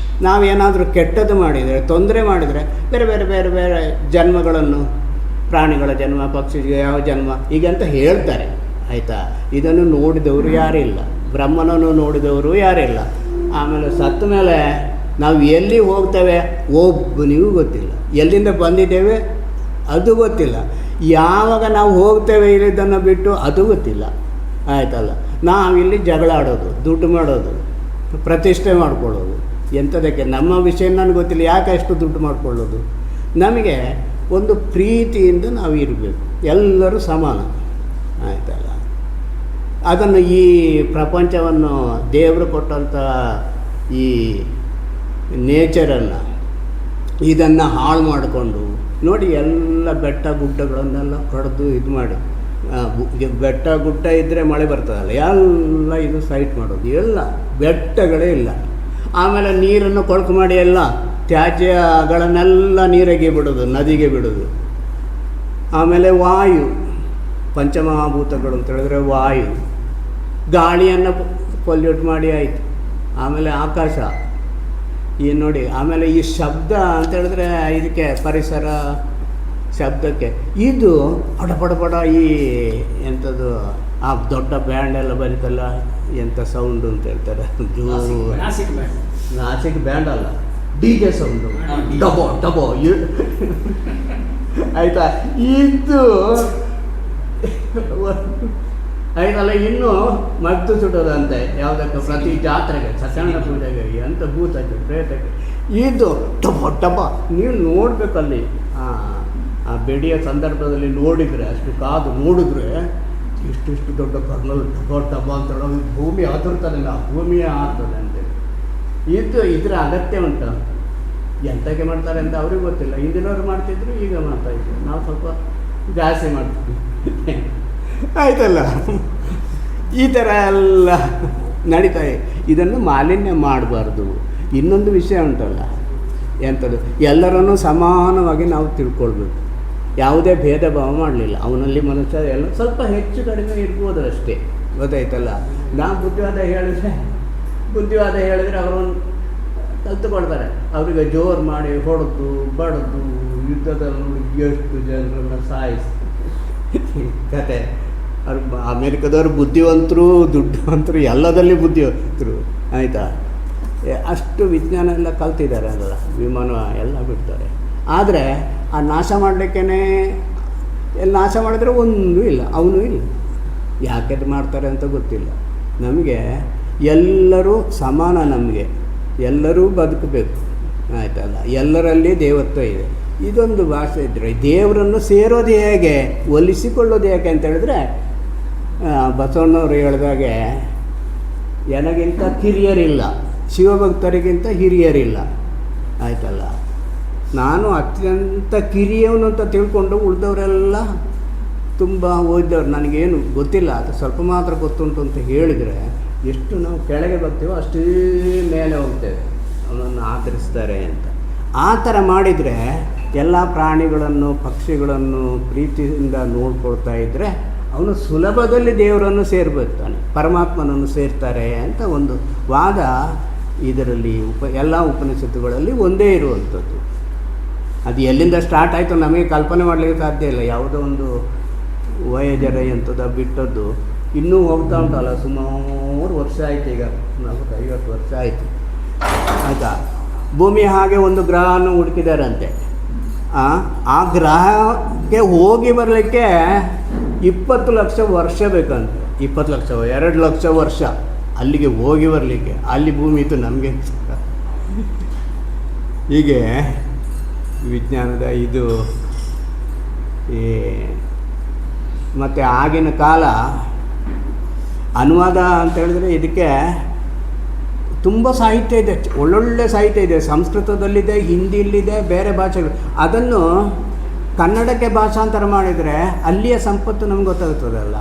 ನಾವೇನಾದರೂ ಕೆಟ್ಟದ್ದು ಮಾಡಿದರೆ, ತೊಂದರೆ ಮಾಡಿದರೆ ಬೇರೆ ಬೇರೆ ಬೇರೆ ಬೇರೆ ಜನ್ಮಗಳನ್ನು ಪ್ರಾಣಿಗಳ ಜನ್ಮ, ಪಕ್ಷಿಗೆ ಯಾವ ಜನ್ಮ ಹೀಗೆ ಅಂತ ಹೇಳ್ತಾರೆ, ಆಯಿತಾ. ಇದನ್ನು ನೋಡಿದವರು ಯಾರಿಲ್ಲ, ಬ್ರಹ್ಮನನ್ನು ನೋಡಿದವರು ಯಾರಿಲ್ಲ. ಆಮೇಲೆ ಸತ್ತ ಮೇಲೆ ನಾವು ಎಲ್ಲಿ ಹೋಗ್ತೇವೆ ಒಬ್ಬನಿಗೂ ಗೊತ್ತಿಲ್ಲ, ಎಲ್ಲಿಂದ ಬಂದಿದ್ದೇವೆ ಅದು ಗೊತ್ತಿಲ್ಲ, ಯಾವಾಗ ನಾವು ಹೋಗ್ತೇವೆ ಇಲ್ಲಿದ್ದನ್ನು ಬಿಟ್ಟು ಅದು ಗೊತ್ತಿಲ್ಲ, ಆಯ್ತಲ್ಲ. ನಾವಿಲ್ಲಿ ಜಗಳ ಆಡೋದು, ದುಡ್ಡು ಮಾಡೋದು, ಪ್ರತಿಷ್ಠೆ ಮಾಡ್ಕೊಳ್ಳೋದು, ಎಂಥದಕ್ಕೆ ನಮ್ಮ ವಿಷಯ ನನಗೆ ಗೊತ್ತಿಲ್ಲ, ಯಾಕೆ ಅಷ್ಟು ದುಡ್ಡು ಮಾಡ್ಕೊಳ್ಳೋದು. ನಮಗೆ ಒಂದು ಪ್ರೀತಿಯಿಂದ ನಾವು ಇರಬೇಕು, ಎಲ್ಲರೂ ಸಮಾನ, ಆಯ್ತಲ್ಲ. ಅದನ್ನು ಈ ಪ್ರಪಂಚವನ್ನು ದೇವರು ಕೊಟ್ಟಂಥ ಈ ನೇಚರನ್ನು ಇದನ್ನು ಹಾಳು ಮಾಡಿಕೊಂಡು ನೋಡಿ, ಎಲ್ಲ ಬೆಟ್ಟ ಗುಡ್ಡಗಳನ್ನೆಲ್ಲ ಕಡಿದು ಇದು ಮಾಡಿ, ಬೆಟ್ಟ ಗುಡ್ಡ ಇದ್ದರೆ ಮಳೆ ಬರ್ತದಲ್ಲ, ಎಲ್ಲ ಇದು ಸೈಟ್ ಮಾಡೋದು, ಎಲ್ಲ ಬೆಟ್ಟಗಳೇ ಇಲ್ಲ. ಆಮೇಲೆ ನೀರನ್ನು ಕೊಳಕು ಮಾಡಿ ಎಲ್ಲ ತ್ಯಾಜ್ಯಗಳನ್ನೆಲ್ಲ ನೀರಿಗೆ ಬಿಡೋದು, ನದಿಗೆ ಬಿಡೋದು. ಆಮೇಲೆ ವಾಯು, ಪಂಚಮಹಾಭೂತಗಳು ಅಂತ ಹೇಳಿದ್ರೆ ವಾಯು, ಗಾಳಿಯನ್ನು ಪೊಲ್ಯೂಟ್ ಮಾಡಿ ಆಯಿತು. ಆಮೇಲೆ ಆಕಾಶ, ಈ ನೋಡಿ. ಆಮೇಲೆ ಈ ಶಬ್ದ ಅಂತ ಹೇಳಿದ್ರೆ ಇದಕ್ಕೆ ಪರಿಸರ ಶಬ್ದಕ್ಕೆ ಇದು ಪಡ ಈ ಎಂಥದ್ದು ಆ ದೊಡ್ಡ ಬ್ಯಾಂಡ್ ಎಲ್ಲ ಬರೀತಲ್ಲ, ಎಂಥ ಸೌಂಡು ಅಂತ ಹೇಳ್ತಾರೆ, ನಾಸಿಕ್ ಬ್ಯಾಂಡ್ ಅಲ್ಲ, DJ ಸೌಂಡು, ಡಬೋ ಡಬೋ ಆಯಿತಾ. ಇದು ಆಯ್ತಲ್ಲ. ಇನ್ನು ಮದ್ದು ಸುಡೋದಂತೆ ಯಾವುದಕ್ಕೆ, ಪ್ರತಿ ಜಾತ್ರೆಗೆ, ಸತ್ಯನಾರಾಯಣ ಪೂಜೆಗೆ, ಎಂಥ ಭೂತಕ್ಕೆ, ಪ್ರೇತಕ್ಕೆ, ಇದು ಟಬ ನೀವು ನೋಡಬೇಕಲ್ಲಿ. ಆ ಬೆಡಿಯ ಸಂದರ್ಭದಲ್ಲಿ ನೋಡಿದರೆ, ಅಷ್ಟು ಕಾದು ನೋಡಿದ್ರೆ ಇಷ್ಟಿಷ್ಟು ದೊಡ್ಡ ಕರ್ನಲ್ ಟಬ ಅಂತ ಹೇಳೋದು, ಭೂಮಿ ಆತುರ್ತಾನೆ, ಭೂಮಿಯೇ ಆಗ್ತದೆ ಅಂತೇಳಿ. ಇದರ ಅಗತ್ಯ ಉಂಟು. ಎಂತಕ್ಕೆ ಮಾಡ್ತಾರೆ ಅಂತ ಅವ್ರಿಗೆ ಗೊತ್ತಿಲ್ಲ. ಹಿಂದಿನವ್ರು ಮಾಡ್ತಿದ್ರು, ಈಗ ಮಾಡ್ತಾಯಿದ್ರು, ನಾವು ಸ್ವಲ್ಪ ಜಾಸ್ತಿ ಮಾಡ್ತೀವಿ, ಆಯ್ತಲ್ಲ. ಈ ಥರ ಎಲ್ಲ ನಡೀತಾ ಇದೆ. ಇದನ್ನು ಮಾಲಿನ್ಯ ಮಾಡಬಾರ್ದು. ಇನ್ನೊಂದು ವಿಷಯ ಉಂಟಲ್ಲ, ಎಂಥದ್ದು, ಎಲ್ಲರನ್ನೂ ಸಮಾನವಾಗಿ ನಾವು ತಿಳ್ಕೊಳ್ಬೇಕು, ಯಾವುದೇ ಭೇದ ಭಾವ ಮಾಡಲಿಲ್ಲ. ಅವನಲ್ಲಿ ಮನುಷ್ಯ ಎಲ್ಲ ಸ್ವಲ್ಪ ಹೆಚ್ಚು ಕಡಿಮೆ ಇರ್ಬೋದು ಅಷ್ಟೇ, ಗೊತ್ತಾಯ್ತಲ್ಲ. ನಾವು ಬುದ್ಧಿವಾದ ಹೇಳಿದರೆ ಅವರನ್ನು ಕಲ್ತುಕೊಳ್ತಾರೆ. ಅವರಿಗೆ ಜೋರು ಮಾಡಿ ಹೊಡೆದು ಬಡಿದು ಯುದ್ಧದಲ್ಲಿ ಎಷ್ಟು ಜನರನ್ನು ಸಾಯಿಸಿ ಕತೆ. ಅವ್ರು ಅಮೇರಿಕದವರು ಬುದ್ಧಿವಂತರು, ದುಡ್ಡುವಂತರು, ಎಲ್ಲದಲ್ಲಿ ಬುದ್ಧಿವಂತರು, ಆಯಿತಾ. ಅಷ್ಟು ವಿಜ್ಞಾನ ಎಲ್ಲ ಕಲ್ತಿದ್ದಾರೆ, ಅಲ್ಲ ವಿಮಾನ ಎಲ್ಲ ಬಿಡ್ತಾರೆ. ಆದರೆ ಆ ನಾಶ ಮಾಡಲಿಕ್ಕೇ ಎಲ್ಲ ನಾಶ ಮಾಡಿದ್ರೆ ಒಂದೂ ಇಲ್ಲ, ಅವನು ಇಲ್ಲ. ಯಾಕೆ ಮಾಡ್ತಾರೆ ಅಂತ ಗೊತ್ತಿಲ್ಲ ನಮಗೆ. ಎಲ್ಲರೂ ಸಮಾನ, ನಮಗೆ ಎಲ್ಲರೂ ಬದುಕಬೇಕು, ಆಯಿತಲ್ಲ. ಎಲ್ಲರಲ್ಲಿ ದೇವತ್ವ ಇದೆ. ಇದೊಂದು ಭಾಷೆ ಇದ್ದರೆ ದೇವರನ್ನು ಸೇರೋದು ಹೇಗೆ, ಒಲಿಸಿಕೊಳ್ಳೋದು ಹೇಗೆ ಅಂತ ಹೇಳಿದ್ರೆ, ಬಸವಣ್ಣವರು ಹೇಳಿದಾಗೆ ನನಗಿಂತ ಕಿರಿಯರಿಲ್ಲ, ಶಿವಭಕ್ತರಿಗಿಂತ ಹಿರಿಯರಿಲ್ಲ, ಆಯಿತಲ್ಲ. ನಾನು ಅತ್ಯಂತ ಕಿರಿಯವನು ಅಂತ ತಿಳ್ಕೊಂಡು ಉಳಿದವರೆಲ್ಲ ತುಂಬ ಓದಿದವ್ರು, ನನಗೇನು ಗೊತ್ತಿಲ್ಲ, ಅದು ಸ್ವಲ್ಪ ಮಾತ್ರ ಗೊತ್ತುಂಟು ಅಂತ ಹೇಳಿದರೆ ಎಷ್ಟು ನಾವು ಕೆಳಗೆ ಬರ್ತೀವೋ ಅಷ್ಟೇ ಮೇಲೆ ಹೋಗ್ತೇವೆ, ಅವನನ್ನು ಆಧರಿಸ್ತಾರೆ ಅಂತ. ಆ ಥರ ಮಾಡಿದರೆ ಎಲ್ಲ ಪ್ರಾಣಿಗಳನ್ನು ಪಕ್ಷಿಗಳನ್ನು ಪ್ರೀತಿಯಿಂದ ನೋಡ್ಕೊಳ್ತಾ ಇದ್ದರೆ ಅವನು ಸುಲಭದಲ್ಲಿ ದೇವರನ್ನು ಸೇರ್ಬಿಡ್ತಾನೆ, ಪರಮಾತ್ಮನನ್ನು ಸೇರ್ತಾರೆ ಅಂತ ಒಂದು ವಾದ ಇದರಲ್ಲಿ ಎಲ್ಲ ಉಪನಿಷತ್ತುಗಳಲ್ಲಿ ಒಂದೇ ಇರುವಂಥದ್ದು. ಅದು ಎಲ್ಲಿಂದ ಸ್ಟಾರ್ಟ್ ಆಯಿತು ನಮಗೆ ಕಲ್ಪನೆ ಮಾಡಲಿಕ್ಕೆ ಸಾಧ್ಯ ಇಲ್ಲ. ಯಾವುದೋ ಒಂದು ವಯಜರ ಎಂಥದ್ದು ಬಿಟ್ಟದ್ದು ಇನ್ನೂ ಹೋಗ್ತಾ ಉಂಟಲ್ಲ, ಸುಮಾರು ವರ್ಷ ಆಯಿತು, ಈಗ 40-50 ವರ್ಷ ಆಯಿತು, ಆಯಿತಾ. ಭೂಮಿ ಹಾಗೆ ಒಂದು ಗ್ರಹವನ್ನು ಹುಡುಕಿದಾರಂತೆ. ಆ ಗ್ರಹಕ್ಕೆ ಹೋಗಿ ಬರಲಿಕ್ಕೆ 20 ಲಕ್ಷ ವರ್ಷ ಬೇಕಂತೆ. 20 ಲಕ್ಷ 2 ಲಕ್ಷ ವರ್ಷ ಅಲ್ಲಿಗೆ ಹೋಗಿ ಬರಲಿಕ್ಕೆ. ಅಲ್ಲಿ ಭೂಮಿ ಇತ್ತು, ನಮಗೆ ಹೀಗೆ ವಿಜ್ಞಾನದ ಇದು. ಮತ್ತು ಆಗಿನ ಕಾಲ ಅನುವಾದ ಅಂತ ಹೇಳಿದ್ರೆ ಇದಕ್ಕೆ ತುಂಬ ಸಾಹಿತ್ಯ ಇದೆ, ಒಳ್ಳೊಳ್ಳೆ ಸಾಹಿತ್ಯ ಇದೆ. ಸಂಸ್ಕೃತದಲ್ಲಿದೆ, ಹಿಂದಿಯಲ್ಲಿದೆ, ಬೇರೆ ಭಾಷೆಗಳು. ಅದನ್ನು ಕನ್ನಡಕ್ಕೆ ಭಾಷಾಂತರ ಮಾಡಿದರೆ ಅಲ್ಲಿಯ ಸಂಪತ್ತು ನಮ್ಗೆ ಗೊತ್ತಾಗ್ತದಲ್ಲ.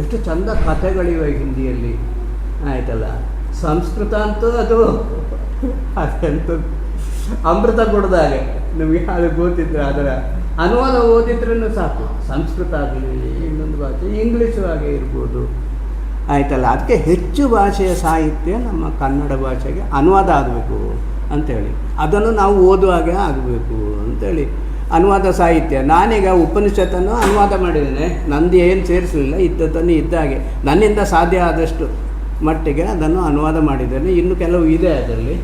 ಎಷ್ಟು ಚಂದ ಕಥೆಗಳಿವೆ ಹಿಂದಿಯಲ್ಲಿ, ಆಯಿತಲ್ಲ. ಸಂಸ್ಕೃತ ಅಂತೂ ಅದು ಅದೆಂತ ಅಮೃತ ಕೊಡ್ದಾಗೆ ನಮಗೆ. ಅದು ಗೊತ್ತಿದ್ರೆ ಅದರ ಅನುವಾದ ಓದಿದ್ರೂ ಸಾಕು. ಸಂಸ್ಕೃತ ಆಗಲಿ, ಇನ್ನೊಂದು ಭಾಷೆ ಇಂಗ್ಲೀಷು ಹಾಗೆ ಇರ್ಬೋದು, ಆಯಿತಲ್ಲ. ಅದಕ್ಕೆ ಹೆಚ್ಚು ಭಾಷೆಯ ಸಾಹಿತ್ಯ ನಮ್ಮ ಕನ್ನಡ ಭಾಷೆಗೆ ಅನುವಾದ ಆಗಬೇಕು ಅಂಥೇಳಿ, ಅದನ್ನು ನಾವು ಓದುವಾಗೆ ಆಗಬೇಕು ಅಂಥೇಳಿ ಅನುವಾದ ಸಾಹಿತ್ಯ. ನಾನೀಗ ಉಪನಿಷತ್ತನ್ನು ಅನುವಾದ ಮಾಡಿದ್ದೇನೆ, ನಂದು ಏನು ಸೇರಿಸಲಿಲ್ಲ, ಇದ್ದದ್ದನ್ನು ಇದ್ದಾಗೆ ನನ್ನಿಂದ ಸಾಧ್ಯ ಆದಷ್ಟು ಮಟ್ಟಿಗೆ ಅದನ್ನು ಅನುವಾದ ಮಾಡಿದ್ದೇನೆ. ಇನ್ನು ಕೆಲವು ಇದೆ ಅದರಲ್ಲಿ.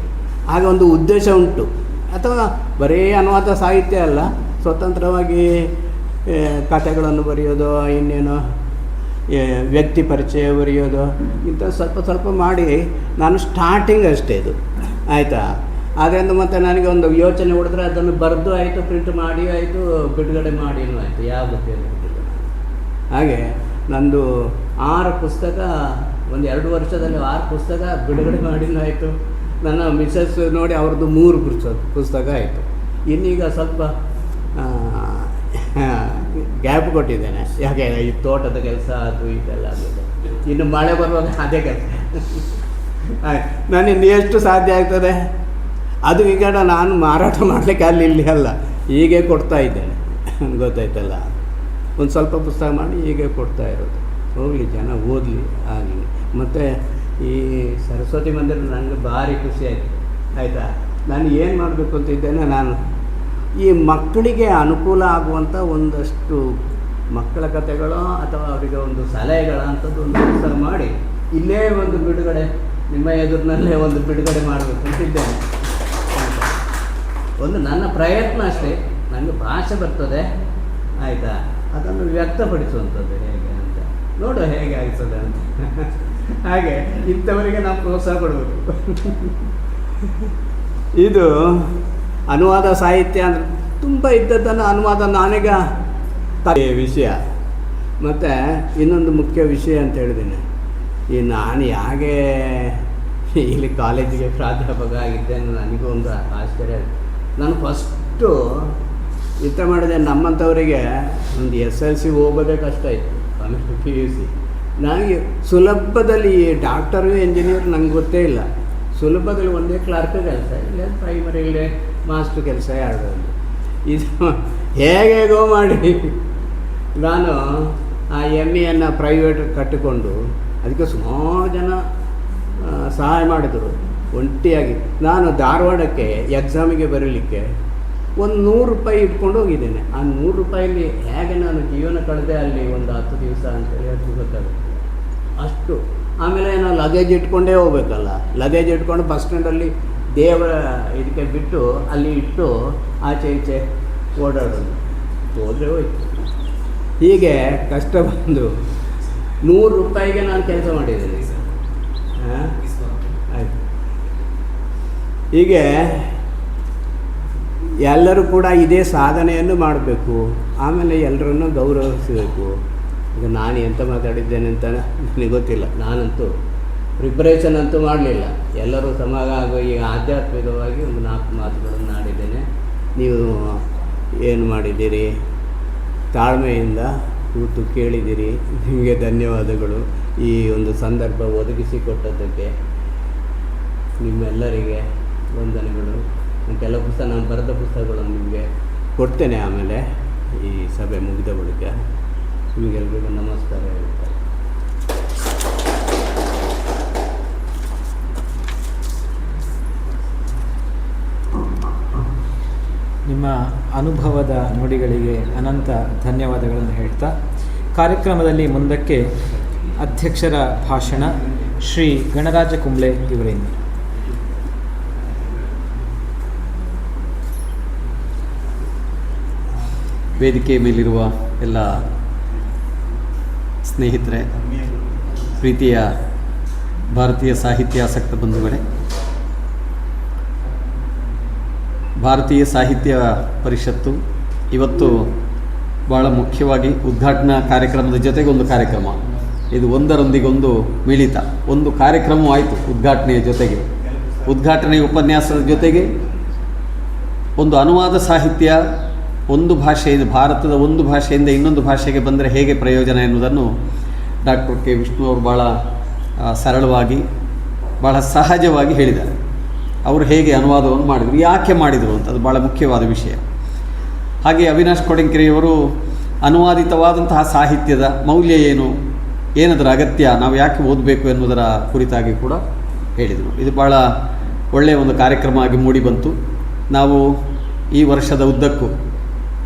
ಆಗ ಒಂದು ಉದ್ದೇಶ ಉಂಟು. ಅಥವಾ ಬರೀ ಅನುವಾದ ಸಾಹಿತ್ಯ ಅಲ್ಲ, ಸ್ವತಂತ್ರವಾಗಿ ಕಥೆಗಳನ್ನು ಬರೆಯೋದು, ಇನ್ನೇನು ವ್ಯಕ್ತಿ ಪರಿಚಯ ಬರೆಯೋದು, ಇಂಥ ಸ್ವಲ್ಪ ಸ್ವಲ್ಪ ಮಾಡಿ ನಾನು ಸ್ಟಾರ್ಟಿಂಗ್ ಅಷ್ಟೇ ಇದು, ಆಯಿತಾ. ಆದ್ದರಿಂದ ಮತ್ತು ನನಗೆ ಒಂದು ಯೋಚನೆ ಹೊಡೆದ್ರೆ ಅದನ್ನು ಬರೆದು ಆಯಿತು, ಪ್ರಿಂಟ್ ಮಾಡಿ ಆಯಿತು, ಬಿಡುಗಡೆ ಮಾಡಿನೂ ಆಯಿತು, ಯಾವ ಗೊತ್ತಿಲ್ಲ. ಹಾಗೆ ನಂದು 6 ಪುಸ್ತಕ, ಒಂದು 2 ವರ್ಷದಲ್ಲಿ 6 ಪುಸ್ತಕ ಬಿಡುಗಡೆ ಮಾಡಿನೂ ಆಯಿತು. ನನ್ನ ಮಿಸಸ್ ನೋಡಿ ಅವ್ರದ್ದು 3 ಪುಸ್ತಕ ಆಯಿತು. ಇನ್ನೀಗ ಸ್ವಲ್ಪ ಗ್ಯಾಪ್ ಕೊಟ್ಟಿದ್ದೇನೆ, ಯಾಕೆ ಈ ತೋಟದ ಕೆಲಸ ಅದು ಇದೆಲ್ಲ ಆಗಿದೆ. ಇನ್ನು ಮಳೆ ಬರುವಾಗ ಅದೇ ಕೆಲಸ. ಆಯ್ತು, ನನ್ನಿಂದ ಎಷ್ಟು ಸಾಧ್ಯ ಆಗ್ತದೆ ಅದು. ಈಗ ನಾನು ಮಾರಾಟ ಮಾಡಲಿಕ್ಕೆ ಅಲ್ಲಿ ಇಲ್ಲಿ ಅಲ್ಲ, ಹೀಗೆ ಕೊಡ್ತಾ ಇದ್ದೇನೆ, ಗೊತ್ತಾಯ್ತಲ್ಲ. ಒಂದು ಸ್ವಲ್ಪ ಪುಸ್ತಕ ಮಾಡಿ ಹೀಗೆ ಕೊಡ್ತಾ ಇರೋದು. ಹೋಗಲಿ, ಜನ ಓದಲಿ ಆಗಲಿ. ಮತ್ತು ಈ ಸರಸ್ವತಿ ಮಂದಿರ ನನಗೆ ಭಾರಿ ಖುಷಿ ಆಯಿತು, ಆಯಿತಾ. ನಾನು ಏನು ಮಾಡಬೇಕು ಅಂತ ಇದ್ದೇನೆ, ನಾನು ಈ ಮಕ್ಕಳಿಗೆ ಅನುಕೂಲ ಆಗುವಂಥ ಒಂದಷ್ಟು ಮಕ್ಕಳ ಕಥೆಗಳು ಅಥವಾ ಅವರಿಗೆ ಒಂದು ಸಲಹೆಗಳ ಅಂಥದ್ದು ಒಂದು ಪುಸ್ತಕ ಮಾಡಿ ಇಲ್ಲೇ ಒಂದು ಬಿಡುಗಡೆ, ನಿಮ್ಮ ಎದುರಿನಲ್ಲೇ ಒಂದು ಬಿಡುಗಡೆ ಮಾಡಬೇಕು ಅಂತಿದ್ದೇನೆ. ಒಂದು ನನ್ನ ಪ್ರಯತ್ನ ಅಷ್ಟೇ. ನನಗೆ ಭಾಷೆ ಬರ್ತದೆ, ಆಯಿತಾ, ಅದನ್ನು ವ್ಯಕ್ತಪಡಿಸುವಂಥದ್ದು ಹೇಗೆ ಅಂತ ನೋಡು, ಹೇಗೆ ಆಗ್ತದೆ ಅಂತ. ಹಾಗೆ ಇಂಥವರಿಗೆ ನಾವು ಪ್ರೋತ್ಸಾಹ ಕೊಡಬೇಕು. ಇದು ಅನುವಾದ ಸಾಹಿತ್ಯ ಅಂದರೆ ತುಂಬ ಇದ್ದದ್ದನ್ನು ಅನುವಾದ ನಾನೀಗ ವಿಷಯ. ಮತ್ತು ಇನ್ನೊಂದು ಮುಖ್ಯ ವಿಷಯ ಅಂತ ಹೇಳಿದ್ದೀನಿ, ಈ ನಾನು ಯಾಕೆ ಇಲ್ಲಿ ಕಾಲೇಜಿಗೆ ಪ್ರಾಧ್ಯಾಪಕ ಆಗಿದ್ದೇನೆ ನನಗೂ ಒಂದು ಆಶ್ಚರ್ಯ. ನಾನು ಫಸ್ಟು ಇಂಥ ಮಾಡಿದೆ, ನಮ್ಮಂಥವರಿಗೆ ಒಂದು SLC ಹೋಗೋದೇ ಕಷ್ಟ ಇತ್ತು, ಆಮೇಲೆ PUC. ನನಗೆ ಸುಲಭದಲ್ಲಿ ಡಾಕ್ಟರು ಇಂಜಿನಿಯರ್ ನಂಗೆ ಗೊತ್ತೇ ಇಲ್ಲ. ಸುಲಭದಲ್ಲಿ ಒಂದೇ ಕ್ಲಾರ್ಕ್ ಕೆಲಸ, ಇಲ್ಲ ಪ್ರೈಮರಿಲೇ ಮಾಸ್ಟ್ರ್ ಕೆಲಸ ಯಾವುದೊಂದು. ಇದು ಹೇಗೇಗೋ ಮಾಡಿ ನಾನು ಆ ME ಪ್ರೈವೇಟ್ ಕಟ್ಟಿಕೊಂಡು ಅದಕ್ಕೆ ಸುಮಾರು ಜನ ಸಹಾಯ ಮಾಡಿದರು ಒಂಟಿಯಾಗಿ. ನಾನು ಧಾರವಾಡಕ್ಕೆ ಎಕ್ಸಾಮಿಗೆ ಬರೀಲಿಕ್ಕೆ ಒಂದು 100 ರೂಪಾಯಿ ಇಟ್ಕೊಂಡು ಹೋಗಿದ್ದೇನೆ. ಆ 100 ರೂಪಾಯಲ್ಲಿ ಹೇಗೆ ನಾನು ಜೀವನ ಕಳೆದೆ ಅಲ್ಲಿ ಒಂದು 10 ದಿವಸ ಅಂತೇಳಿ ಅದು ಗೊತ್ತಾಗುತ್ತೆ ಅಷ್ಟು. ಆಮೇಲೆ ನಾನು ಲಗೇಜ್ ಇಟ್ಕೊಂಡೇ ಹೋಗ್ಬೇಕಲ್ಲ, ಲಗೇಜ್ ಇಟ್ಕೊಂಡು ಬಸ್ ಸ್ಟ್ಯಾಂಡಲ್ಲಿ ದೇವರ ಇದಕ್ಕೆ ಬಿಟ್ಟು ಅಲ್ಲಿ ಇಟ್ಟು ಆಚೆ ಈಚೆ ಓಡಾಡೋದು, ಹೋದರೆ ಹೋಯ್ತು. ಹೀಗೆ ಕಷ್ಟ ಬಂದು 100 ರೂಪಾಯಿಗೆ ನಾನು ಕೆಲಸ ಮಾಡಿದ್ದೇನೆ. ಆಯಿತು. ಹೀಗೆ ಎಲ್ಲರೂ ಕೂಡ ಇದೇ ಸಾಧನೆಯನ್ನು ಮಾಡಬೇಕು. ಆಮೇಲೆ ಎಲ್ಲರನ್ನೂ ಗೌರವಿಸಬೇಕು. ಈಗ ನಾನು ಎಂತ ಮಾತಾಡಿದ್ದೇನೆ ಅಂತ ನನಗೆ ಗೊತ್ತಿಲ್ಲ. ನಾನಂತೂ ಪ್ರಿಪ್ರೇಷನ್ ಅಂತೂ ಮಾಡಲಿಲ್ಲ. ಎಲ್ಲರೂ ಸಮಾಗ ಆಗೋ ಈ ಆಧ್ಯಾತ್ಮಿಕವಾಗಿ ಒಂದು 4 ಮಾತುಗಳನ್ನು ಆಡಿದ್ದೇನೆ. ನೀವು ಏನು ಮಾಡಿದ್ದೀರಿ, ತಾಳ್ಮೆಯಿಂದ ಕೂತು ಕೇಳಿದ್ದೀರಿ. ನಿಮಗೆ ಧನ್ಯವಾದಗಳು. ಈ ಒಂದು ಸಂದರ್ಭ ಒದಗಿಸಿಕೊಟ್ಟದ್ದಕ್ಕೆ ನಿಮ್ಮೆಲ್ಲರಿಗೆ ವಂದನೆಗಳು. ಕೆಲವು ಪುಸ್ತಕ, ನಾನು ಬರೆದ ಪುಸ್ತಕಗಳನ್ನು ನಿಮಗೆ ಕೊಡ್ತೇನೆ ಆಮೇಲೆ ಈ ಸಭೆ ಮುಗಿದ ಬಳಿಕ. ನಿಮಗೆಲ್ಲರಿಗೂ ನಮಸ್ಕಾರ ಹೇಳ್ತಾರೆ. ನಿಮ್ಮ ಅನುಭವದ ನುಡಿಗಳಿಗೆ ಅನಂತ ಧನ್ಯವಾದಗಳನ್ನು ಹೇಳ್ತಾ, ಕಾರ್ಯಕ್ರಮದಲ್ಲಿ ಮುಂದಕ್ಕೆ ಅಧ್ಯಕ್ಷರ ಭಾಷಣ ಶ್ರೀ ಗಣರಾಜ ಕುಂಬ್ಳೆ ಇವರಿಂದ. ವೇದಿಕೆ ಮೇಲಿರುವ ಎಲ್ಲ ಸ್ನೇಹಿತರೆ, ಪ್ರೀತಿಯ ಭಾರತೀಯ ಸಾಹಿತ್ಯಾಸಕ್ತ ಬಂಧುಗಳೇ, ಭಾರತೀಯ ಸಾಹಿತ್ಯ ಪರಿಷತ್ತು ಇವತ್ತು ಭಾಳ ಮುಖ್ಯವಾಗಿ ಉದ್ಘಾಟನಾ ಕಾರ್ಯಕ್ರಮದ ಜೊತೆಗೆ ಒಂದು ಕಾರ್ಯಕ್ರಮ, ಇದು ಒಂದರೊಂದಿಗೊಂದು ಮಿಳಿತ. ಒಂದು ಕಾರ್ಯಕ್ರಮ ಆಯಿತು ಉದ್ಘಾಟನೆಯ ಜೊತೆಗೆ, ಉದ್ಘಾಟನೆಯ ಉಪನ್ಯಾಸದ ಜೊತೆಗೆ ಒಂದು ಅನುವಾದ ಸಾಹಿತ್ಯ ಒಂದು ಭಾಷೆಯಿಂದ, ಭಾರತದ ಒಂದು ಭಾಷೆಯಿಂದ ಇನ್ನೊಂದು ಭಾಷೆಗೆ ಬಂದರೆ ಹೇಗೆ ಪ್ರಯೋಜನ ಎನ್ನುವುದನ್ನು ಡಾಕ್ಟರ್ ಕೆ ವಿಷ್ಣು ಅವರು ಭಾಳ ಸರಳವಾಗಿ, ಭಾಳ ಸಹಜವಾಗಿ ಹೇಳಿದ್ದಾರೆ. ಅವರು ಹೇಗೆ ಅನುವಾದವನ್ನು ಮಾಡಿದರು, ಯಾಕೆ ಮಾಡಿದರು ಅಂತ, ಅದು ಭಾಳ ಮುಖ್ಯವಾದ ವಿಷಯ. ಹಾಗೆ ಅವಿನಾಶ್ ಕೊಡೆಂಕೆರೆಯವರು ಅನುವಾದಿತವಾದಂತಹ ಸಾಹಿತ್ಯದ ಮೌಲ್ಯ ಏನು, ಏನದರ ಅಗತ್ಯ, ನಾವು ಯಾಕೆ ಓದಬೇಕು ಎನ್ನುವುದರ ಕುರಿತಾಗಿ ಕೂಡ ಹೇಳಿದರು. ಇದು ಭಾಳ ಒಳ್ಳೆಯ ಒಂದು ಕಾರ್ಯಕ್ರಮ ಆಗಿ ಮೂಡಿಬಂತು. ನಾವು ಈ ವರ್ಷದ ಉದ್ದಕ್ಕೂ